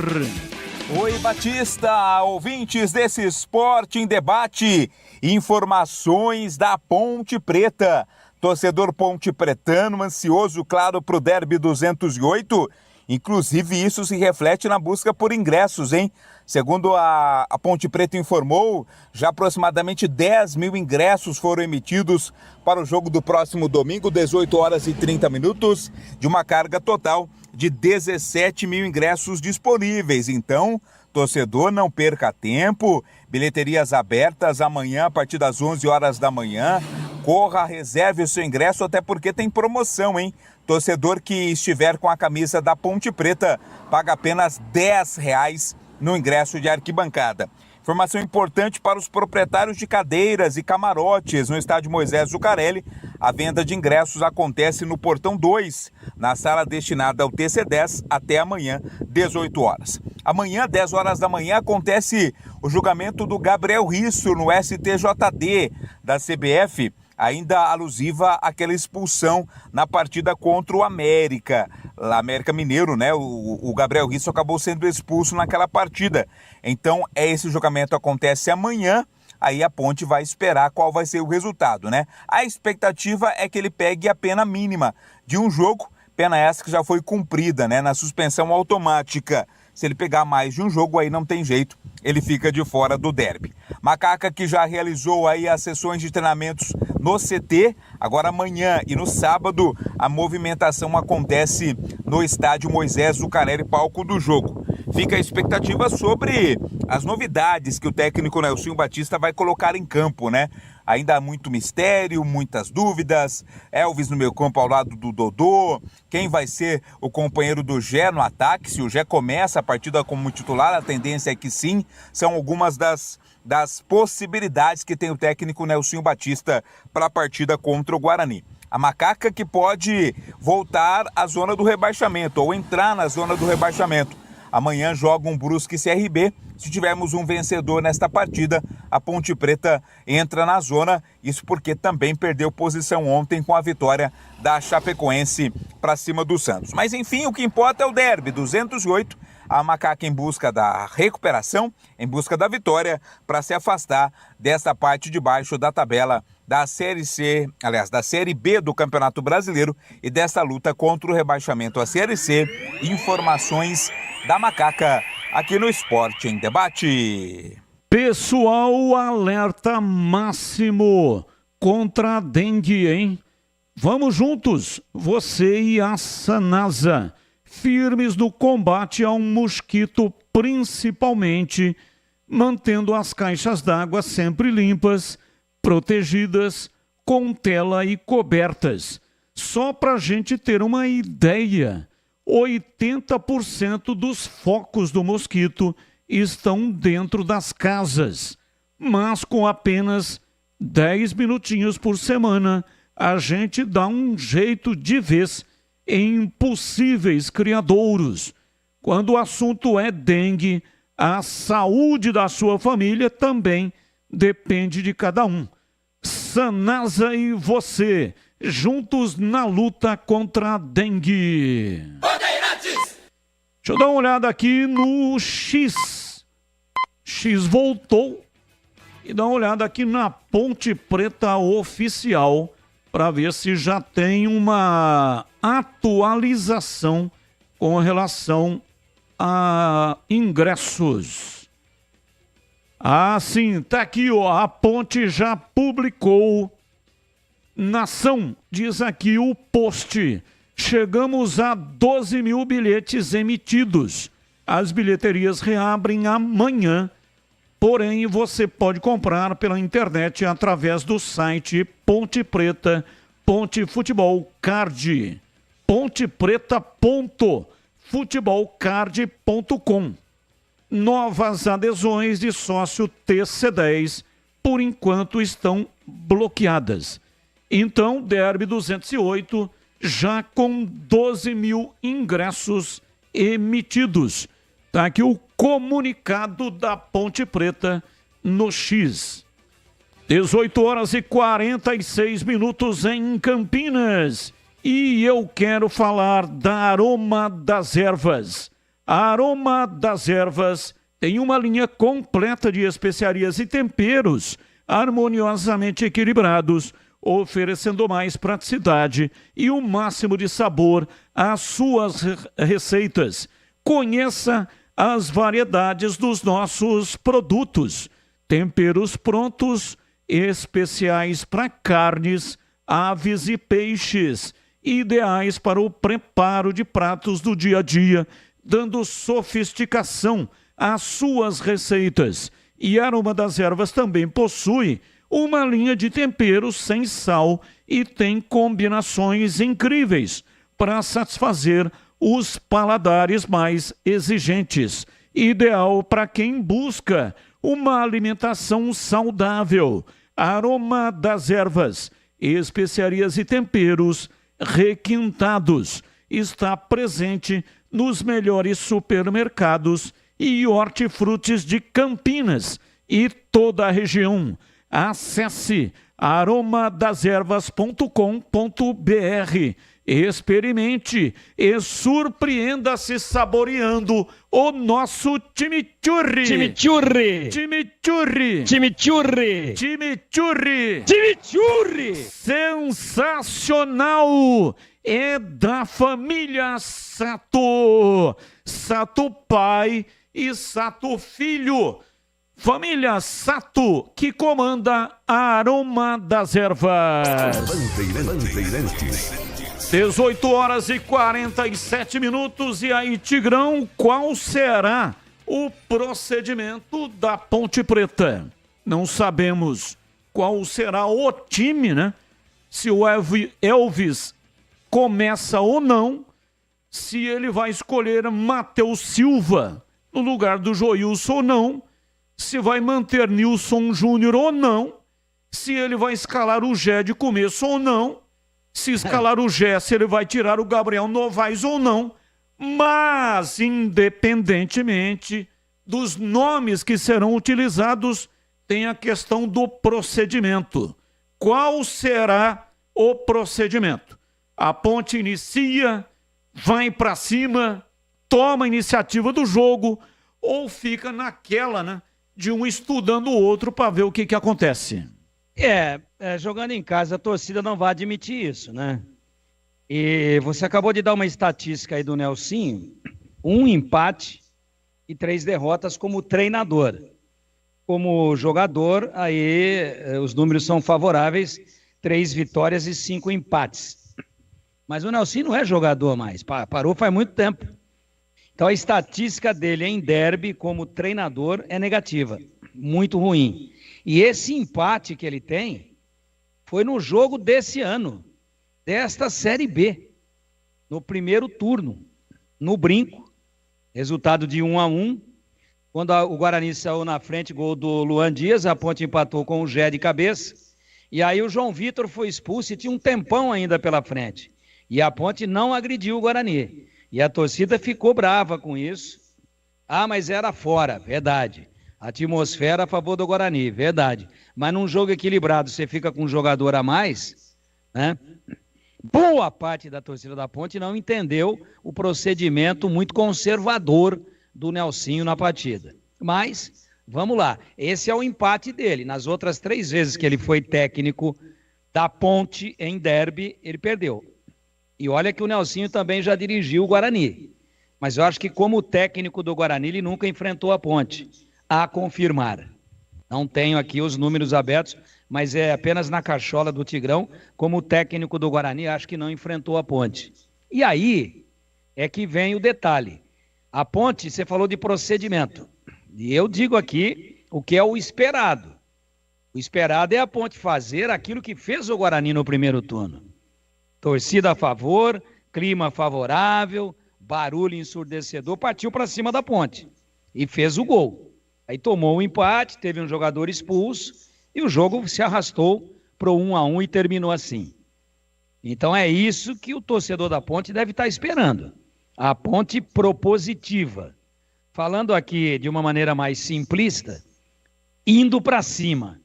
[SPEAKER 21] Oi, Batista, ouvintes desse Esporte em Debate. Informações da Ponte Preta. Torcedor ponte pretano, ansioso, claro, para o Derby 208. Inclusive, isso se reflete na busca por ingressos, hein? Segundo a Ponte Preta informou, já aproximadamente 10 mil ingressos foram emitidos para o jogo do próximo domingo, 18 horas e 30 minutos, de uma carga total de 17 mil ingressos disponíveis. Então, torcedor, não perca tempo, bilheterias abertas amanhã a partir das 11 horas da manhã. Corra, reserve o seu ingresso, até porque tem promoção, hein? Torcedor que estiver com a camisa da Ponte Preta paga apenas R$10 no ingresso de arquibancada. Informação importante para os proprietários de cadeiras e camarotes no estádio Moisés Zucarelli. A venda de ingressos acontece no Portão 2, na sala destinada ao TC10, até amanhã, 18 horas. Amanhã, 10 horas da manhã, acontece o julgamento do Gabriel Risso no STJD da CBF, ainda alusiva àquela expulsão na partida contra o América Mineiro, né? O Gabriel Risso acabou sendo expulso naquela partida. Então, esse julgamento acontece amanhã, aí a Ponte vai esperar qual vai ser o resultado, né? A expectativa é que ele pegue a pena mínima de um jogo, pena essa que já foi cumprida, né? Na suspensão automática. Se ele pegar mais de um jogo, aí não tem jeito, ele fica de fora do derby. Macaca que já realizou aí as sessões de treinamentos no CT, agora amanhã e no sábado a movimentação acontece no estádio Moisés Zucarelli, palco do jogo. Fica a expectativa sobre as novidades que o técnico Nelson Batista vai colocar em campo, né? Ainda há muito mistério, muitas dúvidas. Elvis no meio campo ao lado do Dodô. Quem vai ser o companheiro do Gé no ataque? Se o Gé começa a partida como titular, a tendência é que sim. São algumas das possibilidades que tem o técnico Nelson Batista para a partida contra o Guarani. A Macaca que pode voltar à zona do rebaixamento ou entrar na zona do rebaixamento. Amanhã joga um Brusque CRB. Se tivermos um vencedor nesta partida, a Ponte Preta entra na zona. Isso porque também perdeu posição ontem com a vitória da Chapecoense para cima do Santos. Mas enfim, o que importa é o derby 208. A Macaca em busca da recuperação, em busca da vitória, para se afastar desta parte de baixo da tabela da Série C, aliás, da Série B do Campeonato Brasileiro e desta luta contra o rebaixamento à Série C. Informações da Macaca aqui no Esporte em Debate.
[SPEAKER 7] Pessoal, alerta máximo contra a dengue, hein? Vamos juntos, você e a Sanasa, firmes no combate ao mosquito, principalmente mantendo as caixas d'água sempre limpas, protegidas, com tela e cobertas. Só para a gente ter uma ideia, 80% dos focos do mosquito estão dentro das casas, mas com apenas 10 minutinhos por semana, a gente dá um jeito de vez em possíveis criadouros. Quando o assunto é dengue, a saúde da sua família também depende de cada um. Sanasa e você, juntos na luta contra a dengue. Bandeirantes! Deixa eu dar uma olhada aqui no X. X voltou. E dá uma olhada aqui na Ponte Preta Oficial para ver se já tem uma atualização com relação a ingressos. Ah, sim, tá aqui, ó, a Ponte já publicou. Nação, diz aqui o post. Chegamos a 12 mil bilhetes emitidos. As bilheterias reabrem amanhã. Porém, você pode comprar pela internet através do site Ponte Preta, Ponte Futebol Card, pontepreta.futebolcard.com. Novas adesões de sócio TC10, por enquanto, estão bloqueadas. Então, Derby 208, já com 12 mil ingressos emitidos. Está aqui o comunicado da Ponte Preta no X. 18 horas e 46 minutos em Campinas. E eu quero falar da Aroma das Ervas. A Aroma das Ervas tem uma linha completa de especiarias e temperos harmoniosamente equilibrados, oferecendo mais praticidade e o máximo de sabor às suas receitas. Conheça as variedades dos nossos produtos. Temperos prontos, especiais para carnes, aves e peixes, ideais para o preparo de pratos do dia a dia, dando sofisticação às suas receitas. E a Aroma das Ervas também possui uma linha de temperos sem sal e tem combinações incríveis para satisfazer os paladares mais exigentes. Ideal para quem busca uma alimentação saudável. Aroma das Ervas, especiarias e temperos requintados. Está presente nos melhores supermercados e hortifrutis de Campinas e toda a região. Acesse aromadazervas.com.br. Experimente e surpreenda-se saboreando o nosso chimichurri.
[SPEAKER 20] Chimichurri.
[SPEAKER 7] Chimichurri.
[SPEAKER 20] Chimichurri.
[SPEAKER 7] Chimichurri.
[SPEAKER 20] Chimichurri.
[SPEAKER 7] Sensacional! É da família Sato. Sato pai e Sato filho. Família Sato, que comanda a Aroma das Ervas. 18 horas e 47 minutos. E aí, Tigrão, qual será o procedimento da Ponte Preta? Não sabemos qual será o time, né? Se o Elvis começa ou não, se ele vai escolher Matheus Silva no lugar do Joilson ou não, se vai manter Nilson Júnior ou não, se ele vai escalar o Gé de começo ou não, se escalar o Gé, se ele vai tirar o Gabriel Novaes ou não. Mas, independentemente dos nomes que serão utilizados, tem a questão do procedimento. Qual será o procedimento? A Ponte inicia, vai para cima, toma a iniciativa do jogo, ou fica naquela, né, de um estudando o outro para ver o que acontece?
[SPEAKER 20] Jogando em casa, a torcida não vai admitir isso, né? E você acabou de dar uma estatística aí do Nelsinho, 1 empate e 3 derrotas como treinador. Como jogador, aí os números são favoráveis, 3 vitórias e 5 empates. Mas o Nelsinho não é jogador mais, parou faz muito tempo. Então a estatística dele em derby como treinador é negativa, muito ruim. E esse empate que ele tem foi no jogo desse ano, desta Série B, no primeiro turno, no Brinco, resultado de 1-1, quando o Guarani saiu na frente, gol do Luan Dias, a Ponte empatou com o Gé de cabeça, e aí o João Vitor foi expulso e tinha um tempão ainda pela frente. E a Ponte não agrediu o Guarani. E a torcida ficou brava com isso. Ah, mas era fora, verdade. A atmosfera a favor do Guarani, verdade. Mas num jogo equilibrado, você fica com um jogador a mais, né? Boa parte da torcida da Ponte não entendeu o procedimento muito conservador do Nelsinho na partida. Mas, vamos lá, esse é o empate dele. Nas outras 3 vezes que ele foi técnico da Ponte em derby, ele perdeu. E olha que o Nelsinho também já dirigiu o Guarani. Mas eu acho que como técnico do Guarani, ele nunca enfrentou a Ponte. A confirmar. Não tenho aqui os números abertos, mas é apenas na cachola do Tigrão. Como técnico do Guarani, acho que não enfrentou a Ponte. E aí é que vem o detalhe. A Ponte, você falou de procedimento. E eu digo aqui o que é o esperado. O esperado é a Ponte fazer aquilo que fez o Guarani no primeiro turno. Torcida a favor, clima favorável, barulho ensurdecedor, partiu para cima da Ponte e fez o gol. Aí tomou um empate, teve um jogador expulso e o jogo se arrastou para o 1-1 e terminou assim. Então é isso que o torcedor da Ponte deve estar esperando. A Ponte propositiva. Falando aqui de uma maneira mais simplista, indo para cima,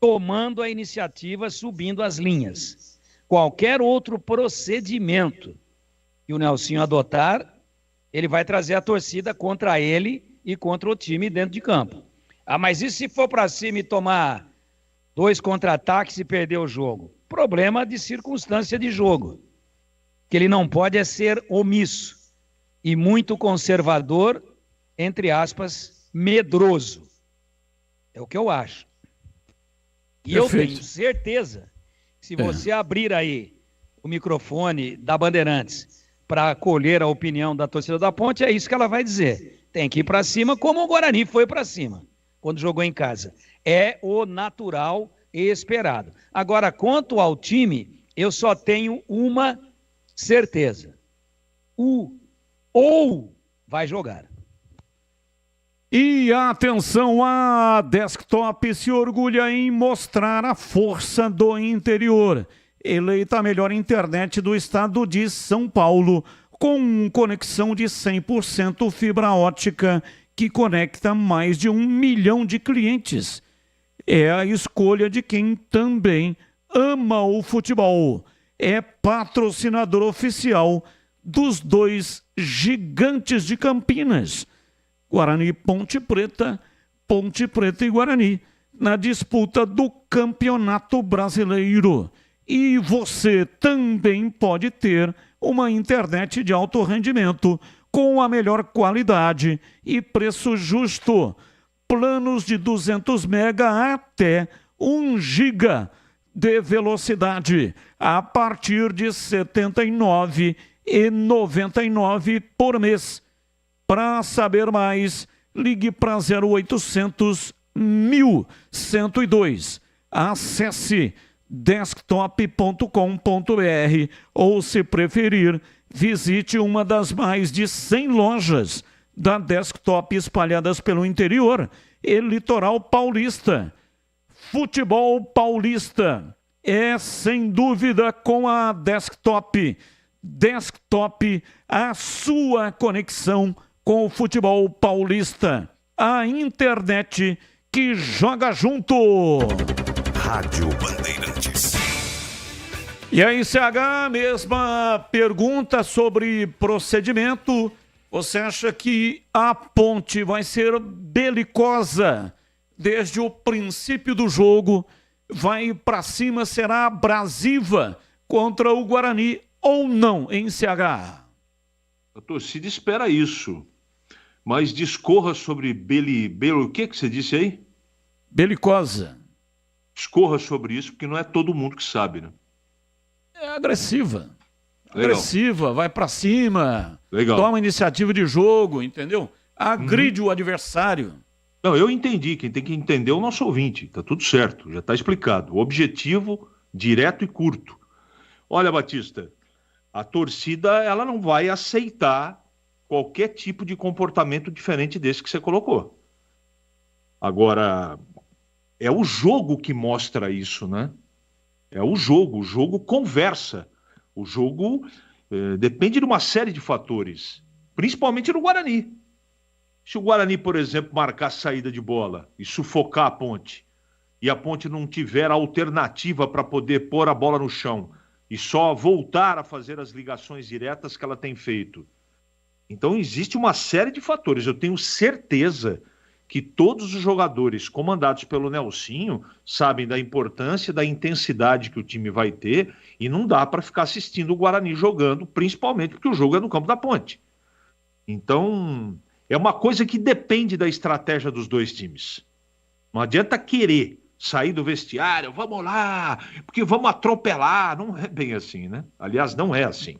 [SPEAKER 20] tomando a iniciativa, subindo as linhas. Qualquer outro procedimento que o Nelsinho adotar, ele vai trazer a torcida contra ele e contra o time dentro de campo. Ah, mas e se for para cima e tomar 2 contra-ataques e perder o jogo? Problema de circunstância de jogo. Que ele não pode é ser omisso e muito conservador, entre aspas, medroso. É o que eu acho. E
[SPEAKER 7] Perfeito.
[SPEAKER 20] eu tenho certeza que se você abrir aí o microfone da Bandeirantes para acolher a opinião da torcida da Ponte, é isso que ela vai dizer. Tem que ir para cima, como o Guarani foi para cima, quando jogou em casa. É o natural e esperado. Agora, quanto ao time, eu só tenho uma certeza. Ou vai jogar.
[SPEAKER 7] E atenção, a Desktop se orgulha em mostrar a força do interior. Eleita a melhor internet do estado de São Paulo, com conexão de 100% fibra ótica, que conecta mais de 1 milhão de clientes. É a escolha de quem também ama o futebol. É patrocinador oficial dos 2 gigantes de Campinas, Guarani e Ponte Preta e Guarani, na disputa do Campeonato Brasileiro. E você também pode ter uma internet de alto rendimento com a melhor qualidade e preço justo. Planos de 200 mega até 1 giga de velocidade a partir de R$ 79,99 por mês. Para saber mais, ligue para 0800 1102. Acesse desktop.com.br ou, se preferir, visite uma das mais de 100 lojas da Desktop espalhadas pelo interior e litoral paulista. Futebol paulista é, sem dúvida, com a Desktop. Desktop, a sua conexão com o futebol paulista. A internet que joga junto.
[SPEAKER 14] Rádio Bandeirantes.
[SPEAKER 7] E aí, CH, mesma pergunta sobre procedimento. Você acha que a Ponte vai ser belicosa desde o princípio do jogo? Vai para cima, será abrasiva contra o Guarani ou não, em CH?
[SPEAKER 4] A torcida espera isso. Mas discorra sobre o que você disse aí?
[SPEAKER 7] Belicosa.
[SPEAKER 4] Discorra sobre isso, porque não é todo mundo que sabe, né?
[SPEAKER 7] É agressiva.
[SPEAKER 4] Legal.
[SPEAKER 7] Agressiva, vai pra cima.
[SPEAKER 4] Legal.
[SPEAKER 7] Toma iniciativa de jogo, entendeu? Agride o adversário.
[SPEAKER 4] Não, eu entendi. Quem tem que entender é o nosso ouvinte. Tá tudo certo, já tá explicado. Objetivo, direto e curto. Olha, Batista, a torcida ela não vai aceitar qualquer tipo de comportamento diferente desse que você colocou. Agora, é o jogo que mostra isso, né? É o jogo conversa. O jogo depende de uma série de fatores, principalmente no Guarani. Se o Guarani, por exemplo, marcar saída de bola e sufocar a Ponte, e a Ponte não tiver alternativa para poder pôr a bola no chão e só voltar a fazer as ligações diretas que ela tem feito. Então existe uma série de fatores. Eu tenho certeza que todos os jogadores comandados pelo Nelsinho sabem da importância, da intensidade que o time vai ter, e não dá para ficar assistindo o Guarani jogando, principalmente porque o jogo é no campo da Ponte. Então, é uma coisa que depende da estratégia dos 2 times. Não adianta querer sair do vestiário, vamos lá, porque vamos atropelar. Não é bem assim, né? Aliás, não é assim.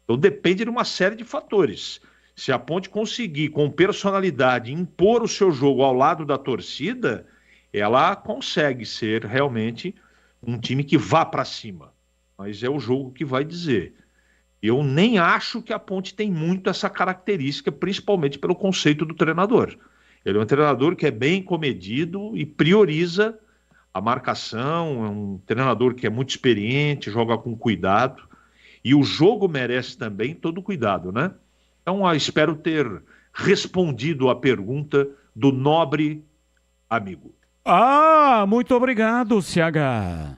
[SPEAKER 4] Então depende de uma série de fatores. Se a Ponte conseguir, com personalidade, impor o seu jogo ao lado da torcida, ela consegue ser realmente um time que vá para cima. Mas é o jogo que vai dizer. Eu nem acho que a Ponte tem muito essa característica, principalmente pelo conceito do treinador. Ele é um treinador que é bem comedido e prioriza a marcação, é um treinador que é muito experiente, joga com cuidado. E o jogo merece também todo cuidado, né? Então, espero ter respondido a pergunta do nobre amigo.
[SPEAKER 7] Ah, muito obrigado, CH.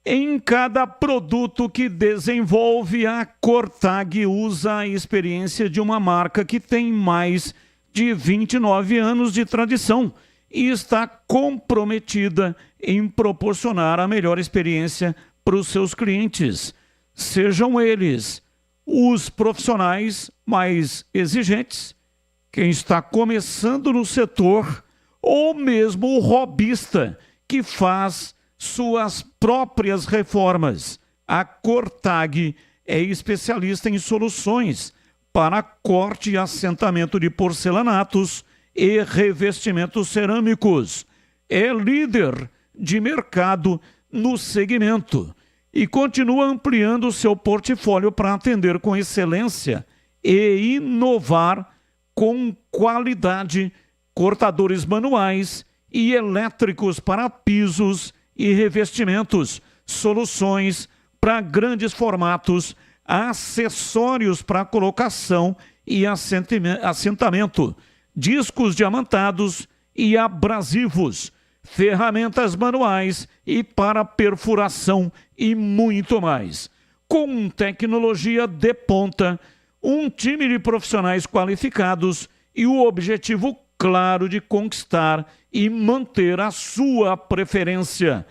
[SPEAKER 7] Em cada produto que desenvolve, a Cortag usa a experiência de uma marca que tem mais de 29 anos de tradição e está comprometida em proporcionar a melhor experiência para os seus clientes. Sejam eles os profissionais mais exigentes, quem está começando no setor, ou mesmo o hobbyista que faz suas próprias reformas. A Cortag é especialista em soluções para corte e assentamento de porcelanatos e revestimentos cerâmicos. É líder de mercado no segmento e continua ampliando seu portfólio para atender com excelência e inovar com qualidade cortadores manuais e elétricos para pisos e revestimentos, soluções para grandes formatos, acessórios para colocação e assentamento, discos diamantados e abrasivos, ferramentas manuais e para perfuração e muito mais. Com tecnologia de ponta, um time de profissionais qualificados e o objetivo claro de conquistar e manter a sua preferência.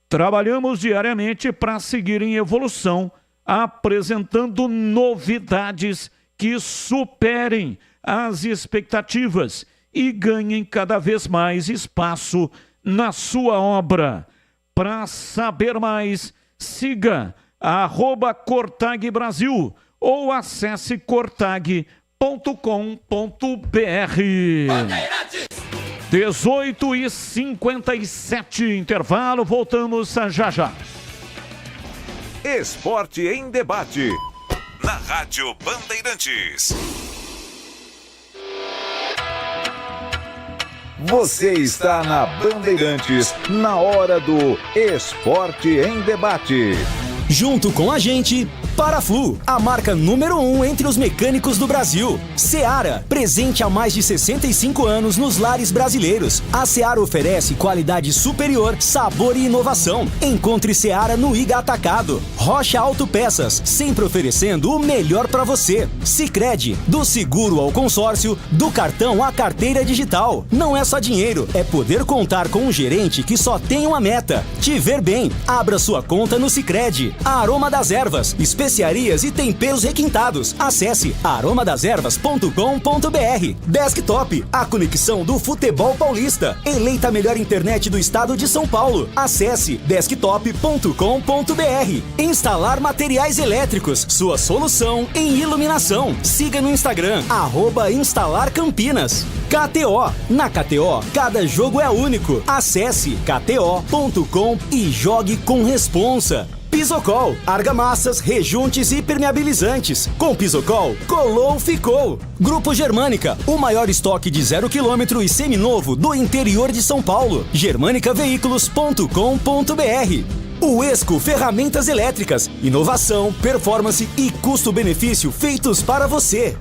[SPEAKER 7] Trabalhamos diariamente para seguir em evolução, apresentando novidades que superem as expectativas e ganhem cada vez mais espaço na sua obra. Para saber mais, siga @Cortag Brasil ou acesse cortag.com.br. 18h57, intervalo, voltamos já já.
[SPEAKER 3] Esporte em debate, na Rádio Bandeirantes. Você está na Bandeirantes, na hora do Esporte em Debate.
[SPEAKER 5] Junto com a gente, Paraflu, a marca número 1 entre os mecânicos do Brasil. Seara, presente há mais de 65 anos nos lares brasileiros. A Seara oferece qualidade superior, sabor e inovação. Encontre Seara no Iga Atacado. Rocha Autopeças, sempre oferecendo o melhor para você. Sicredi, do seguro ao consórcio, do cartão à carteira digital. Não é só dinheiro, é poder contar com um gerente que só tem uma meta: te ver bem. Abra sua conta no Sicredi. A Aroma das Ervas, especiarias e temperos requintados. Acesse aromadeservas.com.br. Desktop, a conexão do futebol paulista. Eleita a melhor internet do estado de São Paulo. Acesse desktop.com.br. Instalar materiais elétricos, sua solução em iluminação. Siga no Instagram, @instalarcampinas. KTO, na KTO, cada jogo é único. Acesse kto.com e jogue com responsa. Pisocol, argamassas, rejuntes e permeabilizantes. Com Pisocol, colou, ficou. Grupo Germânica, o maior estoque de 0 km e seminovo do interior de São Paulo. germanicaveículos.com.br. O Esco Ferramentas Elétricas, inovação, performance e custo-benefício feitos para você.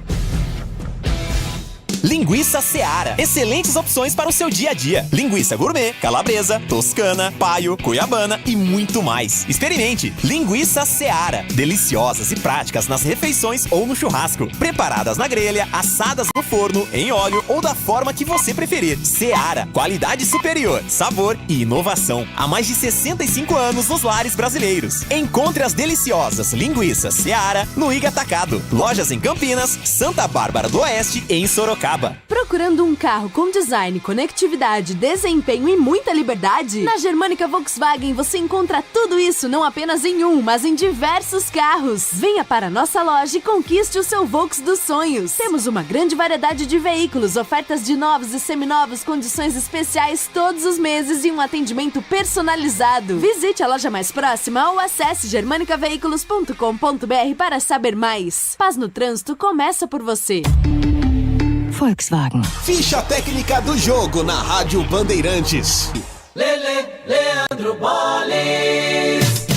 [SPEAKER 9] Linguiça Seara. Excelentes opções para o seu dia a dia. Linguiça gourmet, calabresa, toscana, paio, cuiabana e muito mais. Experimente. Linguiça Seara. Deliciosas e práticas nas refeições ou no churrasco. Preparadas na grelha, assadas no forno, em óleo ou da forma que você preferir. Seara. Qualidade superior, sabor e inovação. Há mais de 65 anos nos lares brasileiros. Encontre as deliciosas linguiças Seara no Iga Atacado. Lojas em Campinas, Santa Bárbara do Oeste e em Sorocaba.
[SPEAKER 6] Procurando um carro com design, conectividade, desempenho e muita liberdade? Na Germânica Volkswagen você encontra tudo isso não apenas em um, mas em diversos carros. Venha para a nossa loja e conquiste o seu Volks dos sonhos. Temos uma grande variedade de veículos, ofertas de novos e seminovos, condições especiais todos os meses e um atendimento personalizado. Visite a loja mais próxima ou acesse germanicaveículos.com.br para saber mais. Paz no trânsito começa por você.
[SPEAKER 2] Volkswagen. Ficha técnica do jogo na Rádio Bandeirantes.
[SPEAKER 8] Leandro Boles.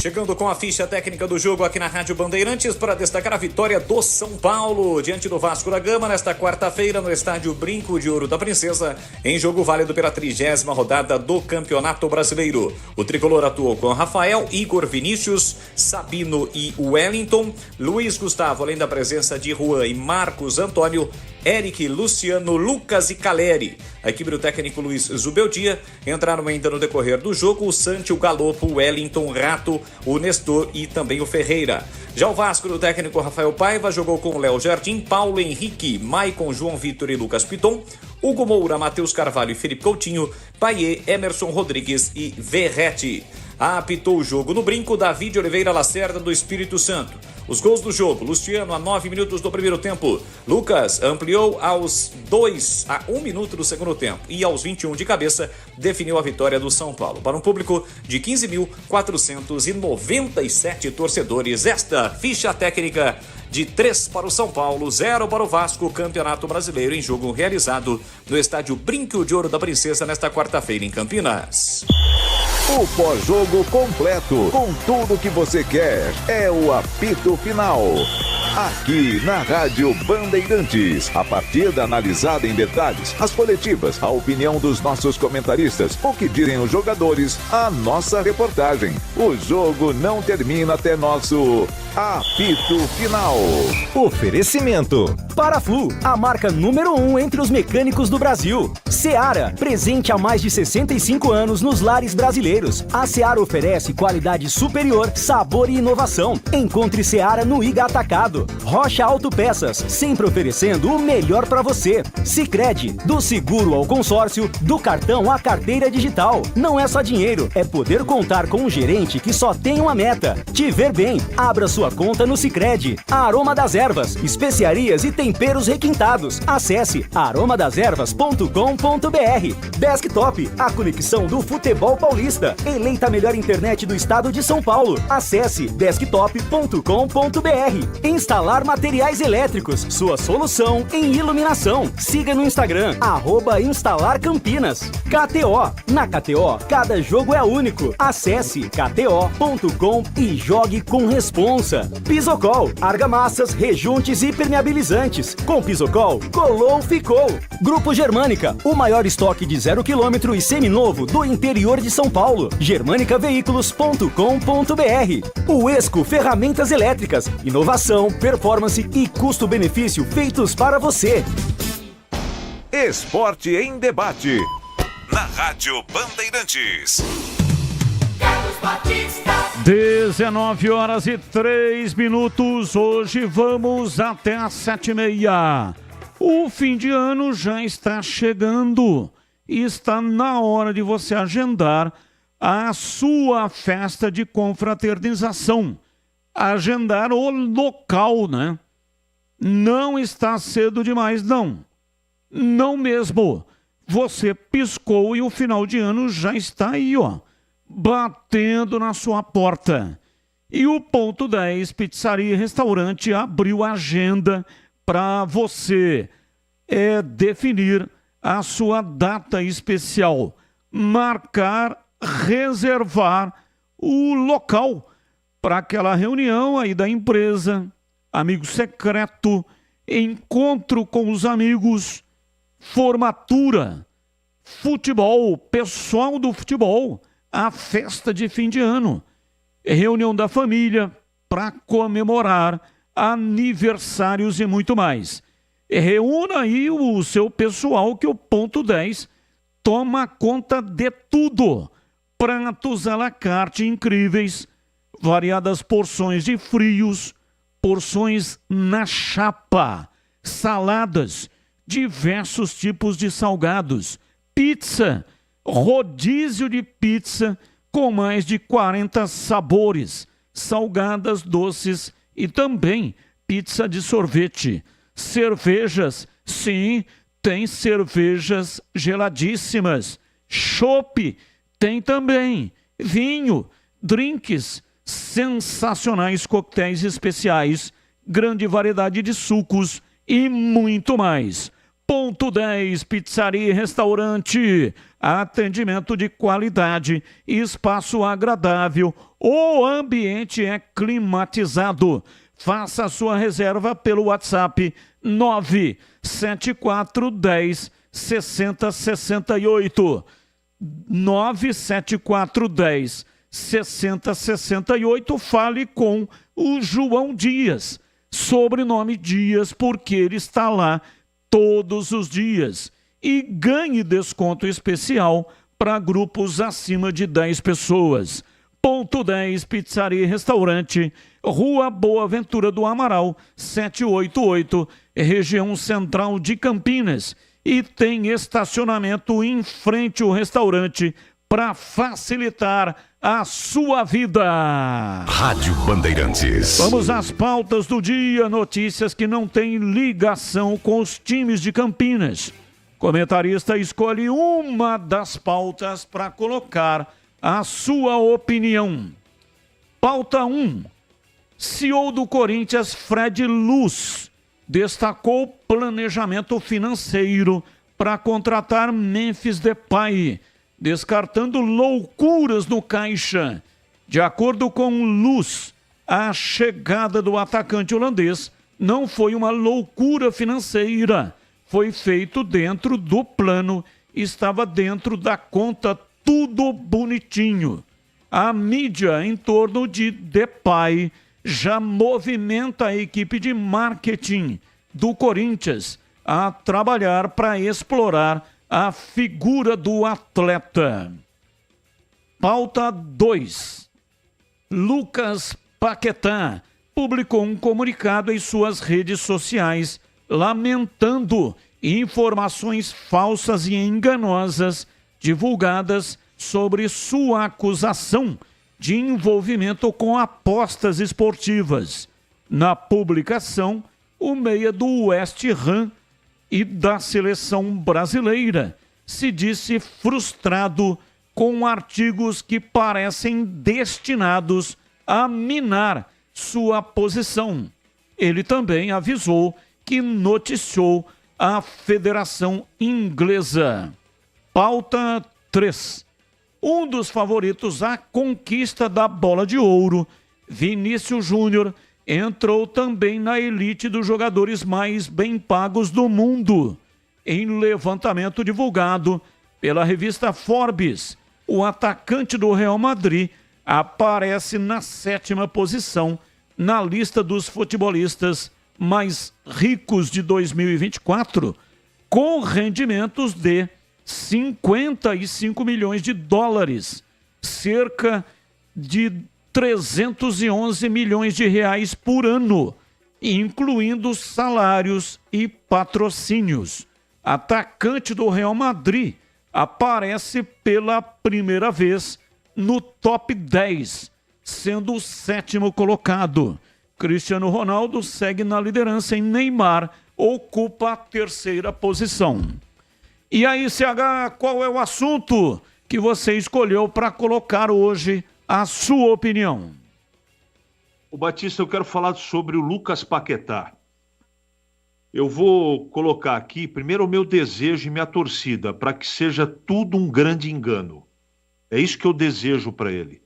[SPEAKER 10] Chegando com a ficha técnica do jogo aqui na Rádio Bandeirantes para destacar a vitória do São Paulo diante do Vasco da Gama nesta quarta-feira no estádio Brinco de Ouro da Princesa, em jogo válido pela 30ª rodada do Campeonato Brasileiro. O tricolor atuou com Rafael, Igor, Vinícius, Sabino e Wellington, Luiz Gustavo, além da presença de Juan e Marcos Antônio, Eric, Luciano, Lucas e Caleri. A equipe do técnico Luiz Zubeldia entraram ainda no decorrer do jogo o Santi, o Galopo, o Wellington, Rato, o Nestor e também o Ferreira. Já o Vasco do técnico Rafael Paiva jogou com o Léo Jardim, Paulo Henrique, Maicon, João Vitor e Lucas Piton, Hugo Moura, Matheus Carvalho e Felipe Coutinho, Paier, Emerson Rodrigues e Verrete. Apitou o jogo no Brinco, David Oliveira Lacerda do Espírito Santo. Os gols do jogo: Luciano a 9 minutos do primeiro tempo, Lucas ampliou aos 1 minuto do segundo tempo e aos 21 de cabeça definiu a vitória do São Paulo. Para um público de 15.497 torcedores, esta ficha técnica de 3 para o São Paulo, 0 para o Vasco, Campeonato Brasileiro, em jogo realizado no estádio Brinco de Ouro da Princesa nesta quarta-feira em Campinas.
[SPEAKER 3] O pós-jogo completo, com tudo que você quer, é o apito final. Aqui na Rádio Bandeirantes, a partida analisada em detalhes, as coletivas, a opinião dos nossos comentaristas, o que dizem os jogadores, a nossa reportagem. O jogo não termina até nosso apito final.
[SPEAKER 5] Oferecimento: Paraflu, a marca número 1 entre os mecânicos do Brasil. Seara, presente há mais de 65 anos nos lares brasileiros. A Seara oferece qualidade superior, sabor e inovação. Encontre Seara no Iga Atacado. Rocha Autopeças, sempre oferecendo o melhor para você. Sicredi, do seguro ao consórcio, do cartão à carteira digital. Não é só dinheiro, é poder contar com um gerente que só tem uma meta: te ver bem. Abra sua conta no Sicredi. A Aroma das Ervas, especiarias e temperos requintados. Acesse aromadeservas.com.br. Desktop, a conexão do futebol paulista. Eleita a melhor internet do estado de São Paulo. Acesse desktop.com.br. Instalar materiais elétricos, sua solução em iluminação. Siga no Instagram, @instalarcampinas. KTO, na KTO, cada jogo é único. Acesse kto.com e jogue com responsa. Pisocol, argamassas, rejuntes e impermeabilizantes. Com Pisocol, colou, ficou. Grupo Germânica, o maior estoque de 0 km e seminovo do interior de São Paulo. germanicaveículos.com.br. O Esco Ferramentas Elétricas, inovação, performance e custo-benefício feitos para você.
[SPEAKER 3] Esporte em debate. Na Rádio Bandeirantes.
[SPEAKER 7] 19h03. Hoje vamos até às 7h30. O fim de ano já está chegando e está na hora de você agendar a sua festa de confraternização. Agendar o local, né? Não está cedo demais, não. Não mesmo. Você piscou e o final de ano já está aí, ó, batendo na sua porta. E o Ponto 10 Pizzaria e Restaurante abriu a agenda para você definir a sua data especial, marcar, reservar o local para aquela reunião aí da empresa, amigo secreto, encontro com os amigos, formatura, futebol, pessoal do futebol, a festa de fim de ano, reunião da família para comemorar aniversários e muito mais. Reúna aí o seu pessoal que o Ponto 10 toma conta de tudo. Pratos à la carte incríveis, variadas porções de frios, porções na chapa, saladas, diversos tipos de salgados, pizza, rodízio de pizza com mais de 40 sabores, salgadas, doces e também pizza de sorvete. Cervejas, sim, tem cervejas geladíssimas. Chopp, tem também. Vinho, drinks, sensacionais coquetéis especiais, grande variedade de sucos e muito mais. Ponto 10, pizzaria e restaurante, atendimento de qualidade, espaço agradável, o ambiente é climatizado. Faça a sua reserva pelo WhatsApp 97410 6068. 97410 6068. Fale com o João Dias, sobrenome Dias, porque ele está lá todos os dias, e ganhe desconto especial para grupos acima de 10 pessoas. Ponto 10, pizzaria e restaurante, Rua Boa Ventura do Amaral, 788, região central de Campinas, e tem estacionamento em frente ao restaurante para facilitar a sua vida.
[SPEAKER 14] Rádio Bandeirantes.
[SPEAKER 7] Vamos às pautas do dia, notícias que não têm ligação com os times de Campinas. Comentarista escolhe uma das pautas para colocar a sua opinião. Pauta 1. CEO do Corinthians, Fred Luz, destacou planejamento financeiro para contratar Memphis Depay, descartando loucuras no caixa. De acordo com Luz, a chegada do atacante holandês não foi uma loucura financeira. Foi feito dentro do plano, estava dentro da conta, tudo bonitinho. A mídia em torno de Depay já movimenta a equipe de marketing do Corinthians a trabalhar para explorar a figura do atleta. Pauta 2. Lucas Paquetá publicou um comunicado em suas redes sociais lamentando informações falsas e enganosas divulgadas sobre sua acusação de envolvimento com apostas esportivas. Na publicação, o meia do West Ham e da seleção brasileira se disse frustrado com artigos que parecem destinados a minar sua posição. Ele também avisou que noticiou a Federação Inglesa. Pauta 3. Um dos favoritos à conquista da Bola de Ouro, Vinícius Júnior, entrou também na elite dos jogadores mais bem pagos do mundo. Em levantamento divulgado pela revista Forbes, o atacante do Real Madrid aparece na 7ª posição na lista dos futebolistas mais ricos de 2024, com rendimentos de 55 milhões de dólares, cerca de 311 milhões de reais por ano, incluindo salários e patrocínios. Atacante do Real Madrid aparece pela primeira vez no top 10, sendo o 7º colocado. Cristiano Ronaldo segue na liderança e Neymar ocupa a 3ª posição. E aí, CH, qual é o assunto que você escolheu para colocar hoje a sua opinião?
[SPEAKER 4] O Batista, eu quero falar sobre o Lucas Paquetá. Eu vou colocar aqui, primeiro, o meu desejo e minha torcida, para que seja tudo um grande engano. É isso que eu desejo para ele.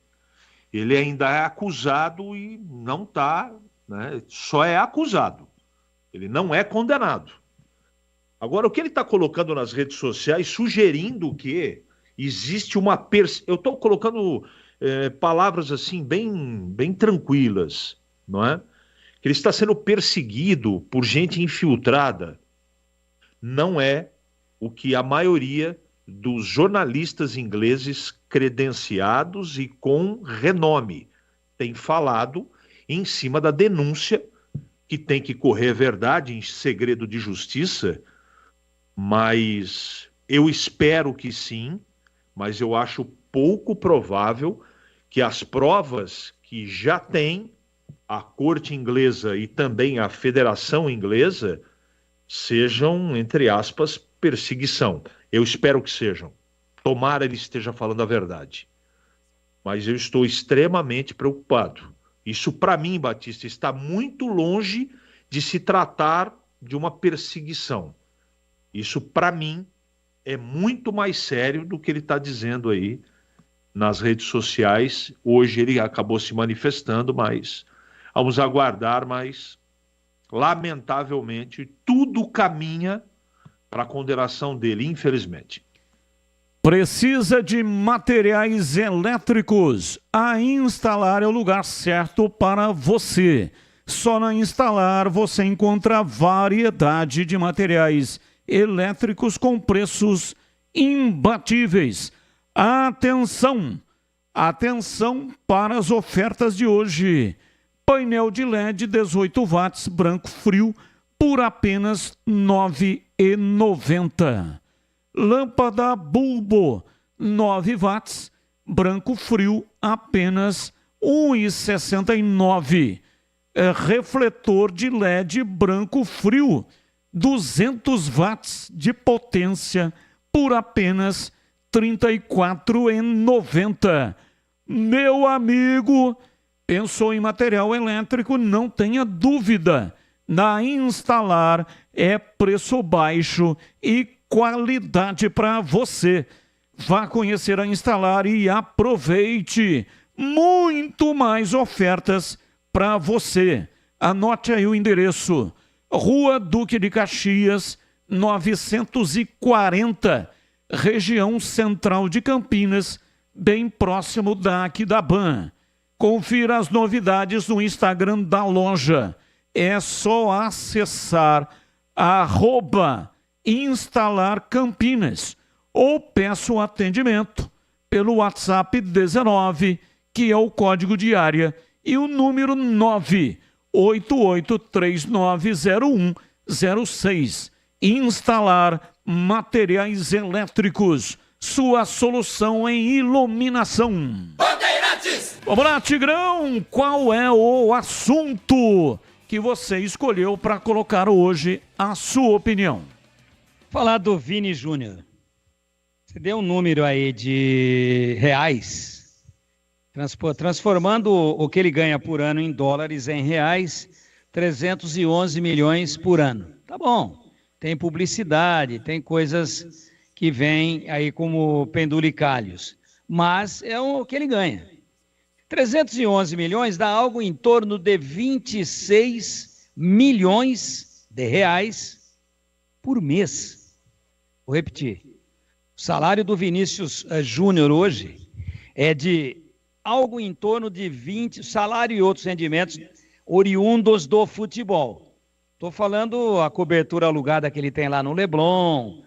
[SPEAKER 4] Ele ainda é acusado e não está, né? Só é acusado. Ele não é condenado. Agora, o que ele está colocando nas redes sociais, sugerindo que existe uma... Eu estou colocando palavras assim, bem tranquilas, não é? Que ele está sendo perseguido por gente infiltrada. Não é o que a maioria dos jornalistas ingleses credenciados e com renome tem falado em cima da denúncia, que tem que correr verdade em segredo de justiça, mas eu espero que sim, mas eu acho pouco provável que as provas que já tem a corte inglesa e também a federação inglesa sejam, entre aspas, perseguição. Eu espero que sejam. Tomara ele esteja falando a verdade. Mas eu estou extremamente preocupado. Isso, para mim, Batista, está muito longe de se tratar de uma perseguição. Isso, para mim, é muito mais sério do que ele está dizendo aí nas redes sociais. Hoje ele acabou se manifestando, mas vamos aguardar, mas lamentavelmente tudo caminha para a condenação dele, infelizmente.
[SPEAKER 7] Precisa de materiais elétricos? A Instalar é o lugar certo para você. Só na Instalar você encontra variedade de materiais elétricos com preços imbatíveis. Atenção! Atenção para as ofertas de hoje. Painel de LED 18 watts branco frio por apenas R$ 9,90. Lâmpada bulbo 9 watts branco frio apenas R$ 1,69. Refletor de LED branco frio 200 watts de potência por apenas R$ 34,90. Meu amigo, pensou em material elétrico? Não tenha dúvida. Na Instalar é preço baixo e qualidade para você. Vá conhecer a Instalar e aproveite muito mais ofertas para você. Anote aí o endereço: Rua Duque de Caxias, 940, região central de Campinas, bem próximo da Aquidaban. Confira as novidades no Instagram da loja. É só acessar @Instalar Campinas ou peça o atendimento pelo WhatsApp 19, que é o código de área, e o número 988390106. Instalar materiais elétricos, sua solução em iluminação.
[SPEAKER 8] Bandeirantes!
[SPEAKER 7] Vamos lá, Tigrão, qual é o assunto que você escolheu para colocar hoje a sua opinião?
[SPEAKER 20] Falar do Vini Júnior. Você deu um número aí de reais, transformando o que ele ganha por ano em dólares em reais, 311 milhões por ano. Tá bom, tem publicidade, tem coisas que vêm aí como penduricalhos, mas é o que ele ganha. 311 milhões dá algo em torno de 26 milhões de reais por mês. Vou repetir. O salário do Vinícius Júnior hoje é de algo em torno de 20, salário e outros rendimentos oriundos do futebol. Estou falando a cobertura alugada que ele tem lá no Leblon,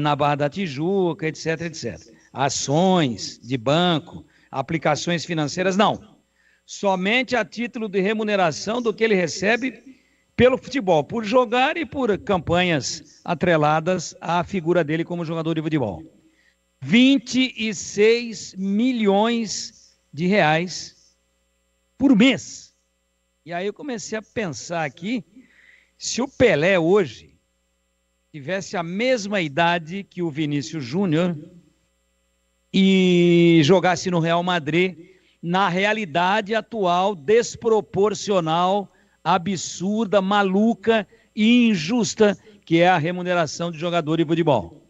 [SPEAKER 20] na Barra da Tijuca, etc, etc. Ações de banco, aplicações financeiras, não. Somente a título de remuneração do que ele recebe pelo futebol, por jogar e por campanhas atreladas à figura dele como jogador de futebol. 26 milhões de reais por mês. E aí eu comecei a pensar aqui, se o Pelé hoje tivesse a mesma idade que o Vinícius Júnior e jogasse no Real Madrid, na realidade atual, desproporcional, absurda, maluca e injusta, que é a remuneração de jogador de futebol.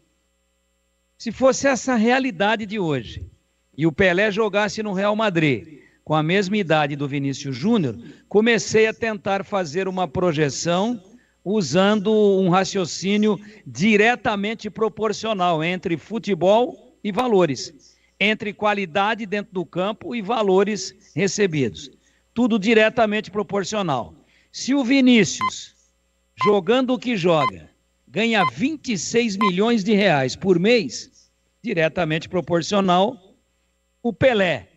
[SPEAKER 20] Se fosse essa a realidade de hoje, e o Pelé jogasse no Real Madrid, com a mesma idade do Vinícius Júnior, comecei a tentar fazer uma projeção usando um raciocínio diretamente proporcional entre futebol e valores, entre qualidade dentro do campo e valores recebidos. Tudo diretamente proporcional. Se o Vinícius, jogando o que joga, ganha 26 milhões de reais por mês, diretamente proporcional, o Pelé,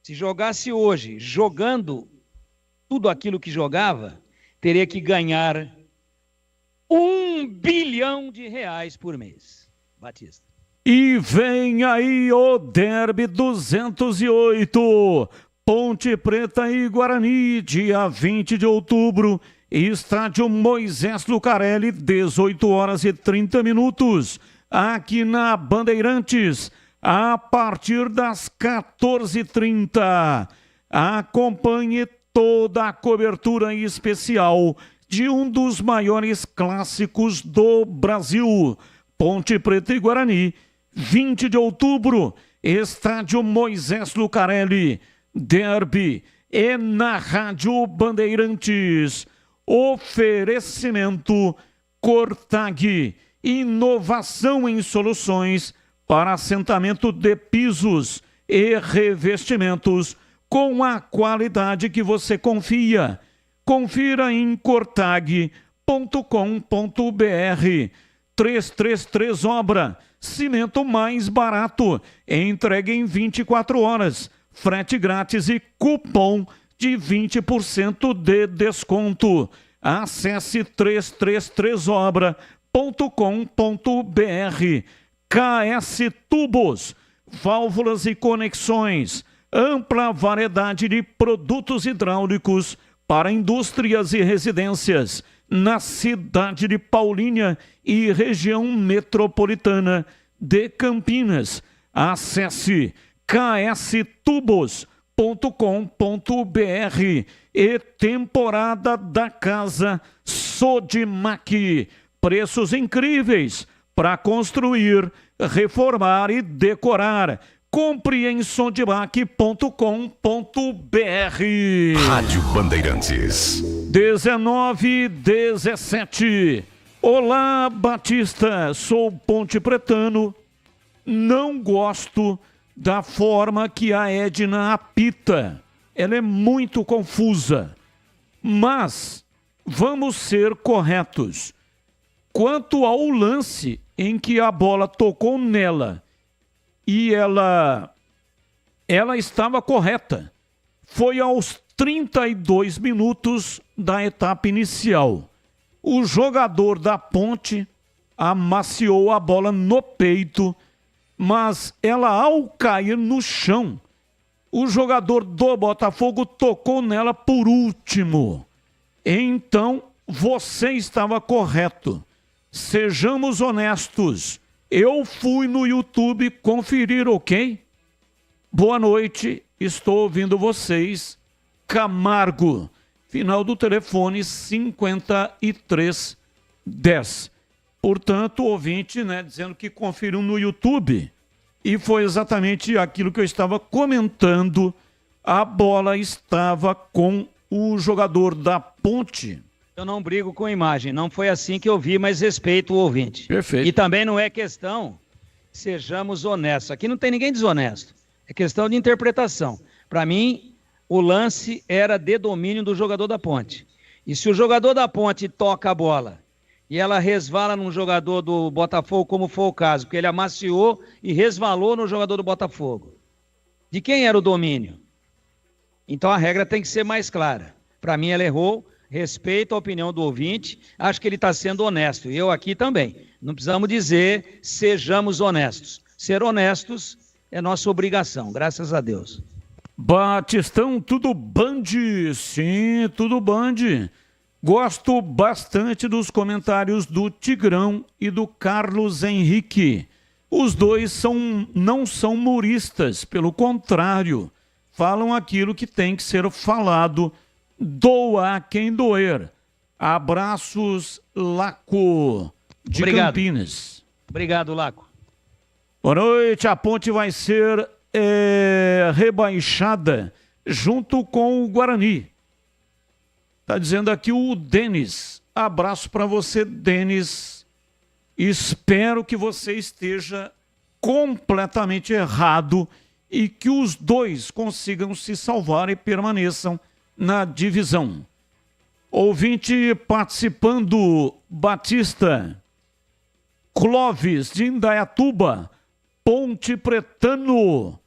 [SPEAKER 20] se jogasse hoje, jogando tudo aquilo que jogava, teria que ganhar 1 bilhão de reais por mês. Batista.
[SPEAKER 7] E vem aí o Derby 208, Ponte Preta e Guarani, dia 20 de outubro, estádio Moisés Lucarelli, 18 horas e 30 minutos, aqui na Bandeirantes, a partir das 14h30. Acompanhe toda a cobertura especial de um dos maiores clássicos do Brasil. Ponte Preta e Guarani, 20 de outubro, Estádio Moisés Lucarelli, derby, é na Rádio Bandeirantes. Oferecimento Cortag, inovação em soluções para assentamento de pisos e revestimentos com a qualidade que você confia. Confira em cortag.com.br. 333 Obra, cimento mais barato, entrega em 24 horas, frete grátis e cupom de 20% de desconto. Acesse 333obra.com.br. KS Tubos, válvulas e conexões, ampla variedade de produtos hidráulicos para indústrias e residências na cidade de Paulínia e região metropolitana de Campinas. Acesse kstubos.com.br e temporada da casa Sodimac. Preços incríveis para construir, reformar e decorar. Compre em sodimac.com.br.
[SPEAKER 14] Rádio Bandeirantes.
[SPEAKER 7] 19:17. Olá, Batista. Sou ponte pretano. Não gosto da forma que a Edna apita. Ela é muito confusa. Mas vamos ser corretos. Quanto ao lance em que a bola tocou nela e ela estava correta, foi aos 32 minutos da etapa inicial. O jogador da Ponte amaciou a bola no peito, mas ela, ao cair no chão, o jogador do Botafogo tocou nela por último. Então, você estava correto. Sejamos honestos. Eu fui no YouTube conferir, ok? Boa noite, estou ouvindo vocês. Camargo, final do telefone 5310. Portanto, ouvinte, né, dizendo que conferiu no YouTube. E foi exatamente aquilo que eu estava comentando. A bola estava com o jogador da Ponte.
[SPEAKER 20] Eu não brigo com imagem, não foi assim que eu vi, mas respeito o ouvinte.
[SPEAKER 7] Perfeito.
[SPEAKER 20] E também não é questão, sejamos honestos. Aqui não tem ninguém desonesto. É questão de interpretação. Para mim, o lance era de domínio do jogador da Ponte. E se o jogador da Ponte toca a bola e ela resvala num jogador do Botafogo, como foi o caso, porque ele amaciou e resvalou no jogador do Botafogo, de quem era o domínio? Então a regra tem que ser mais clara. Para mim ela errou, respeito a opinião do ouvinte, acho que ele está sendo honesto, e eu aqui também. Não precisamos dizer sejamos honestos. Ser honestos é nossa obrigação, graças a Deus.
[SPEAKER 7] Batistão, tudo Band? Sim, tudo Band. Gosto bastante dos comentários do Tigrão e do Carlos Henrique. Os dois não são muristas, pelo contrário, falam aquilo que tem que ser falado. Doa quem doer. Abraços, Laco, de
[SPEAKER 20] Obrigado.
[SPEAKER 7] Campinas.
[SPEAKER 20] Obrigado, Laco.
[SPEAKER 7] Boa noite. A Ponte vai ser rebaixada junto com o Guarani. Tá dizendo aqui o Denis. Abraço para você, Denis. Espero que você esteja completamente errado e que os dois consigam se salvar e permaneçam na divisão. Ouvinte participando, Batista. Clóvis de Indaiatuba, Ponte Pretano.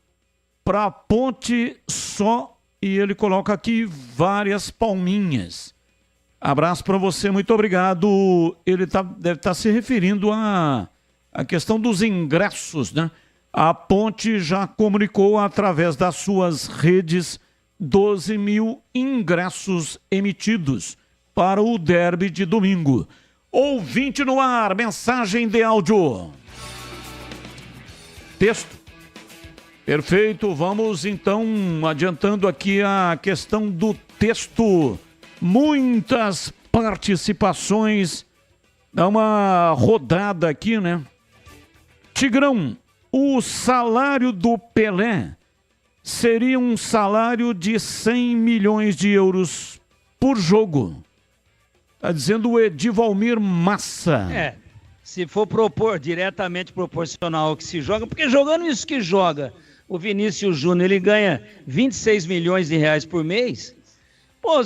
[SPEAKER 7] Para Ponte só. E ele coloca aqui várias palminhas. Abraço para você, muito obrigado. Ele deve estar se referindo à questão dos ingressos, né? A Ponte já comunicou através das suas redes 12 mil ingressos emitidos para o derby de domingo. Ouvinte no ar, mensagem de áudio. Texto. Perfeito, vamos então adiantando aqui a questão do texto. Muitas participações. Dá uma rodada aqui, né? Tigrão, o salário do Pelé seria um salário de 100 milhões de euros por jogo. Tá dizendo o Edivalmir Massa.
[SPEAKER 20] Se for diretamente proporcional ao que se joga, porque jogando isso que joga, o Vinícius Júnior, ele ganha 26 milhões de reais por mês. Pô,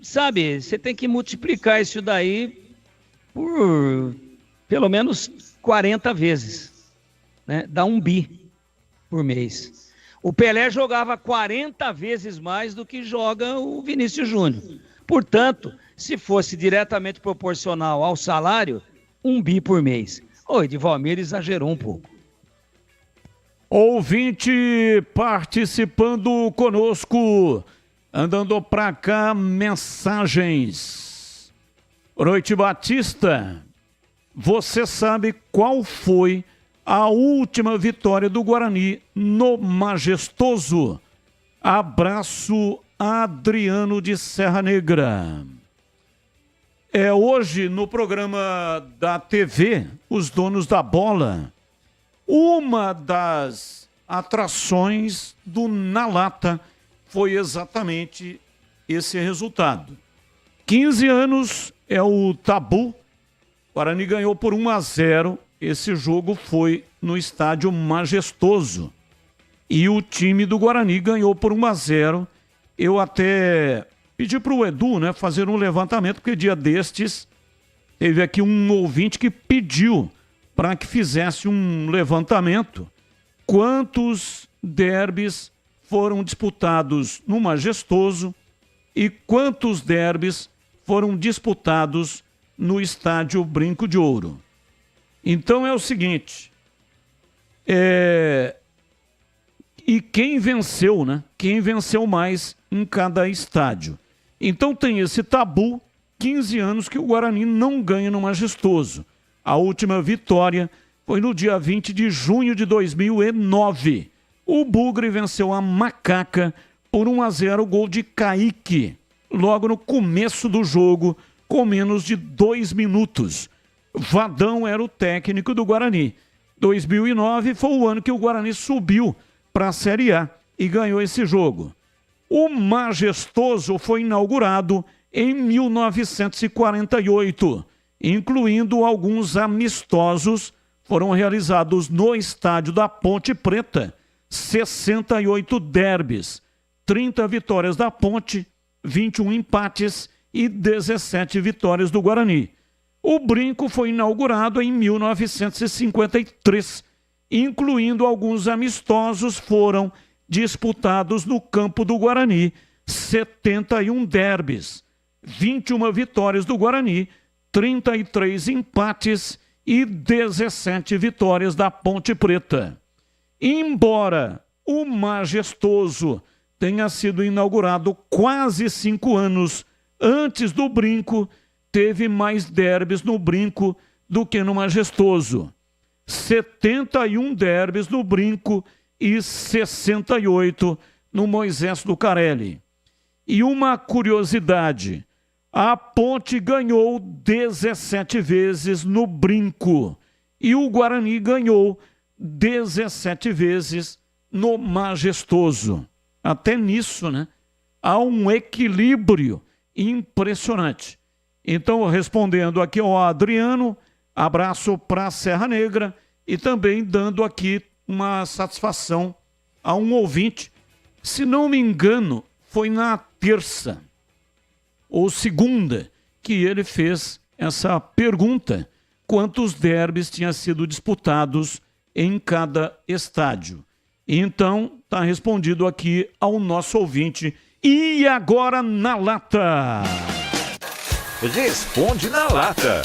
[SPEAKER 20] sabe, você tem que multiplicar isso daí por pelo menos 40 vezes, né? Dá 1 bi por mês. O Pelé jogava 40 vezes mais do que joga o Vinícius Júnior. Portanto, se fosse diretamente proporcional ao salário, 1 bi por mês. O Edivalmir exagerou um pouco.
[SPEAKER 7] Ouvinte participando conosco, andando pra cá, mensagens. Boa noite, Batista. Você sabe qual foi a última vitória do Guarani no Majestoso? Abraço, Adriano de Serra Negra. Hoje, no programa da TV, Os Donos da Bola, uma das atrações do Na Lata foi exatamente esse resultado. 15 anos é o tabu. O Guarani ganhou por 1-0. Esse jogo foi no estádio Majestoso. E o time do Guarani ganhou por 1-0. Eu até pedi para o Edu, né, fazer um levantamento, porque dia destes teve aqui um ouvinte que pediu para que fizesse um levantamento. Quantos derbys foram disputados no Majestoso e quantos derbys foram disputados no estádio Brinco de Ouro? Então é o seguinte, e quem venceu, né? Quem venceu mais em cada estádio. Então tem esse tabu, 15 anos que o Guarani não ganha no Majestoso. A última vitória foi no dia 20 de junho de 2009. O Bugre venceu a Macaca por 1-0, gol de Kaique, logo no começo do jogo, com menos de 2 minutos. Vadão era o técnico do Guarani. 2009 foi o ano que o Guarani subiu para a Série A e ganhou esse jogo. O Majestoso foi inaugurado em 1948, incluindo alguns amistosos, foram realizados no estádio da Ponte Preta, 68 derbys, 30 vitórias da Ponte, 21 empates e 17 vitórias do Guarani. O Brinco foi inaugurado em 1953, incluindo alguns amistosos, foram disputados no campo do Guarani, 71 derbys, 21 vitórias do Guarani, 33 empates e 17 vitórias da Ponte Preta. Embora o Majestoso tenha sido inaugurado quase 5 anos antes do Brinco, teve mais derbys no Brinco do que no Majestoso. 71 derbys no Brinco e 68 no Moisés Lucarelli. E uma curiosidade, a Ponte ganhou 17 vezes no Brinco e o Guarani ganhou 17 vezes no Majestoso. Até nisso, né? Há um equilíbrio impressionante. Então, respondendo aqui ao Adriano, abraço para a Serra Negra e também dando aqui uma satisfação a um ouvinte. Se não me engano, foi na terça ou segunda que ele fez essa pergunta: quantos derbys tinham sido disputados em cada estádio. Então, está respondido aqui ao nosso ouvinte. E agora na lata.
[SPEAKER 3] Responde na lata.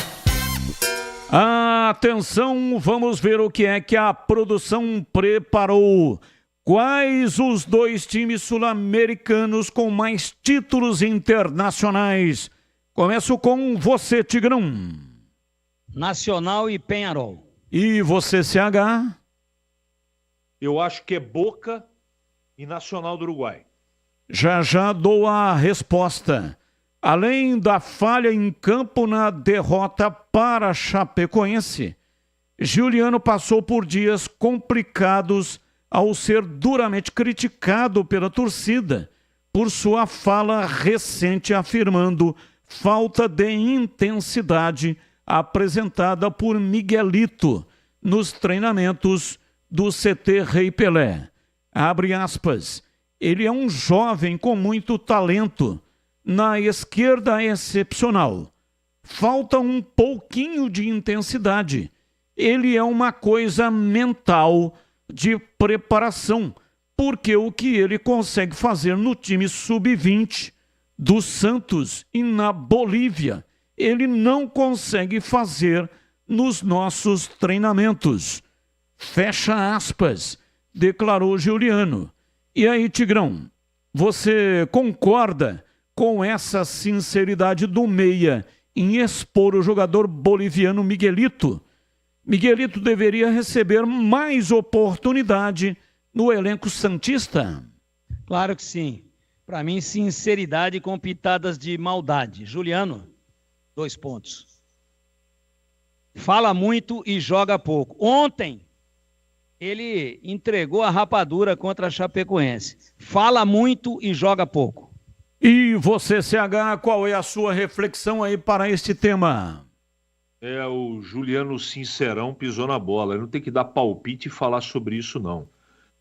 [SPEAKER 7] Atenção, vamos ver o que é que a produção preparou. Quais os 2 times sul-americanos com mais títulos internacionais? Começo com você, Tigrão.
[SPEAKER 20] Nacional e Peñarol.
[SPEAKER 7] E você, CH?
[SPEAKER 4] Eu acho que é Boca e Nacional do Uruguai.
[SPEAKER 7] Já dou a resposta. Além da falha em campo na derrota para a Chapecoense, Giuliano passou por dias complicados ao ser duramente criticado pela torcida por sua fala recente afirmando falta de intensidade apresentada por Miguelito nos treinamentos do CT Rei Pelé. Abre aspas, ele é um jovem com muito talento, na esquerda excepcional. Falta um pouquinho de intensidade. Ele é uma coisa mental de preparação, porque o que ele consegue fazer no time sub-20 do Santos e na Bolívia, ele não consegue fazer nos nossos treinamentos. Fecha aspas, declarou Giuliano. E aí, Tigrão, você concorda com essa sinceridade do meia em expor o jogador boliviano Miguelito? Miguelito deveria receber mais oportunidade no elenco santista?
[SPEAKER 20] Claro que sim. Para mim, sinceridade com pitadas de maldade. Giuliano, 2 pontos. Fala muito e joga pouco. Ontem, ele entregou a rapadura contra a Chapecoense. Fala muito e joga pouco.
[SPEAKER 7] E você, CH, qual é a sua reflexão aí para este tema?
[SPEAKER 4] O Giuliano Sincerão pisou na bola. Ele não tem que dar palpite e falar sobre isso, não.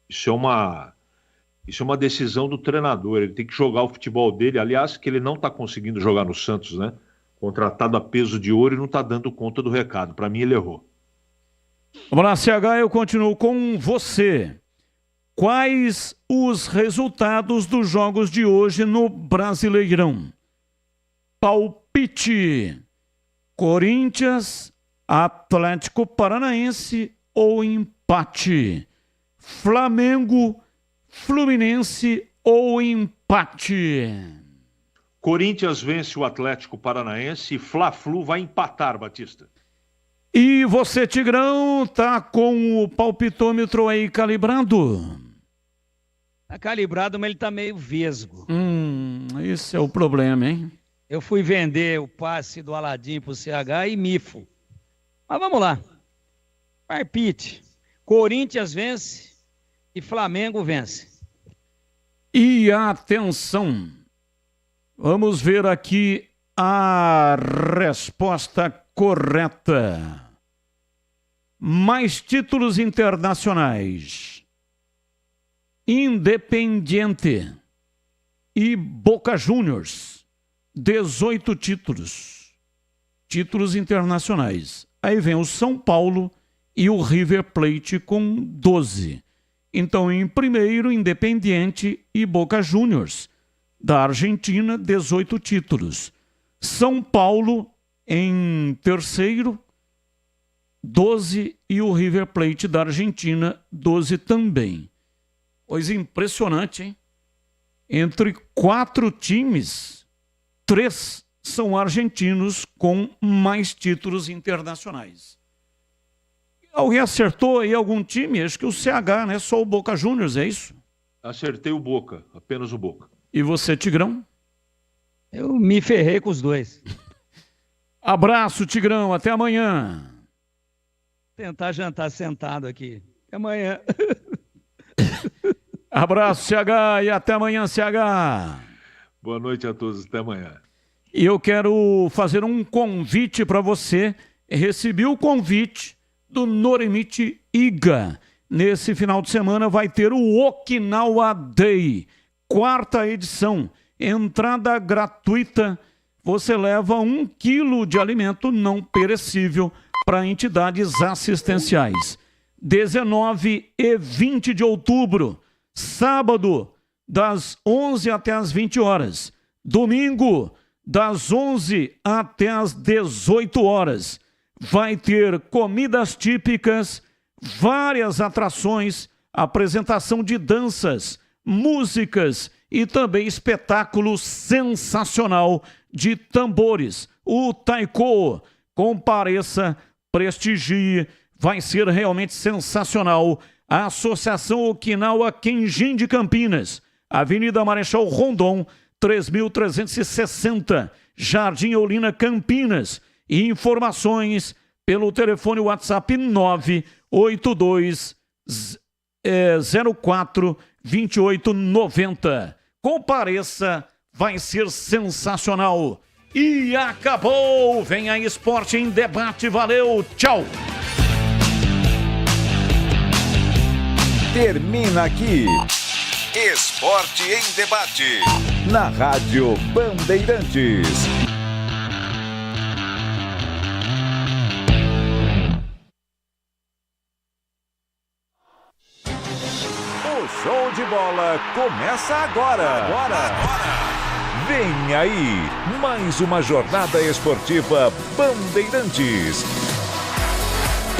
[SPEAKER 4] Isso é uma decisão do treinador. Ele tem que jogar o futebol dele. Aliás, que ele não está conseguindo jogar no Santos, né? Contratado a peso de ouro e não está dando conta do recado. Para mim, ele errou.
[SPEAKER 7] Vamos lá, CH, eu continuo com você. Quais os resultados dos jogos de hoje no Brasileirão? Palpite. Corinthians, Atlético Paranaense ou empate? Flamengo, Fluminense ou empate?
[SPEAKER 4] Corinthians vence o Atlético Paranaense e Fla-Flu vai empatar, Batista.
[SPEAKER 7] E você, Tigrão, tá com o palpitômetro aí calibrado?
[SPEAKER 20] Tá calibrado, mas ele tá meio vesgo.
[SPEAKER 7] Esse é o problema, hein?
[SPEAKER 20] Eu fui vender o passe do Aladim pro CH e mifo. Mas vamos lá. Palpite. Corinthians vence e Flamengo vence.
[SPEAKER 7] E atenção. Vamos ver aqui a resposta correta. Mais títulos internacionais. Independiente e Boca Juniors. 18 títulos. Títulos internacionais. Aí vem o São Paulo e o River Plate com 12. Então, em primeiro, Independiente e Boca Juniors. Da Argentina, 18 títulos. São Paulo em terceiro, 12, e o River Plate da Argentina, 12 também. Coisa impressionante, hein? Entre 4 times, 3 são argentinos com mais títulos internacionais. Alguém acertou aí algum time? Acho que o CH, né? Só o Boca Juniors, é isso?
[SPEAKER 4] Acertei o Boca, apenas o Boca.
[SPEAKER 7] E você, Tigrão?
[SPEAKER 20] Eu me ferrei com os dois.
[SPEAKER 7] Abraço, Tigrão. Até amanhã.
[SPEAKER 20] Tentar jantar sentado aqui. Até amanhã.
[SPEAKER 7] Abraço, CH, e até amanhã, CH.
[SPEAKER 4] Boa noite a todos, até amanhã.
[SPEAKER 7] E eu quero fazer um convite para você. Recebi o convite do Noremite Iga. Nesse final de semana vai ter o Okinawa Day, 4ª edição. Entrada gratuita. Você leva 1 quilo de alimento não perecível para entidades assistenciais. 19 e 20 de outubro, sábado, das 11 até as 20 horas. Domingo, das 11 até as 18 horas. Vai ter comidas típicas, várias atrações, apresentação de danças, músicas e também espetáculo sensacional de tambores. O Taiko, compareça, prestigie, vai ser realmente sensacional. A Associação Okinawa Kenjin de Campinas, Avenida Marechal Rondon, 3360, Jardim Olinda, Campinas. E informações pelo telefone WhatsApp 982042890. Compareça, vai ser sensacional. E acabou! Vem aí Esporte em Debate, valeu, tchau!
[SPEAKER 3] Termina aqui Esporte em Debate, na Rádio Bandeirantes. O show de bola começa agora. Vem aí, mais uma jornada esportiva Bandeirantes.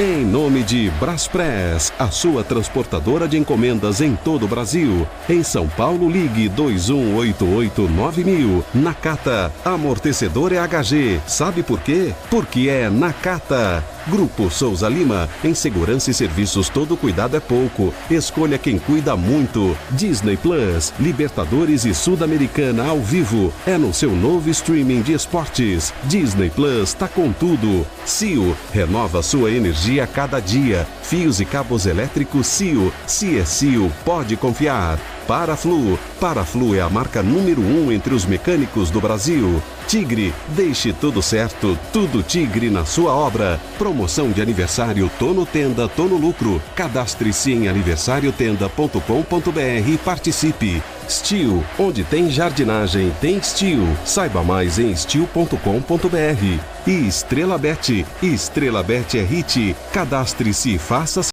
[SPEAKER 11] Em nome de Braspress, a sua transportadora de encomendas em todo o Brasil. Em São Paulo, ligue 21889000. Nakata, amortecedor é HG. Sabe por quê? Porque é Nakata. Grupo Souza Lima, em segurança e serviços todo cuidado é pouco. Escolha quem cuida muito. Disney Plus, Libertadores e Sul-Americana ao vivo. É no seu novo streaming de esportes. Disney Plus tá com tudo. CIO, renova sua energia a cada dia. Fios e cabos elétricos CIO. Se é CIO, pode confiar. Paraflu. Paraflu é a marca número 1 entre os mecânicos do Brasil. Tigre, deixe tudo certo, tudo Tigre na sua obra. Promoção de aniversário Tô no Tenda, Tô no Lucro. Cadastre-se em aniversarioTenda.com.br e participe. Steel, onde tem jardinagem, tem Steel. Saiba mais em steel.com.br. E Estrela Bet. Estrela Bet é hit. Cadastre-se e faça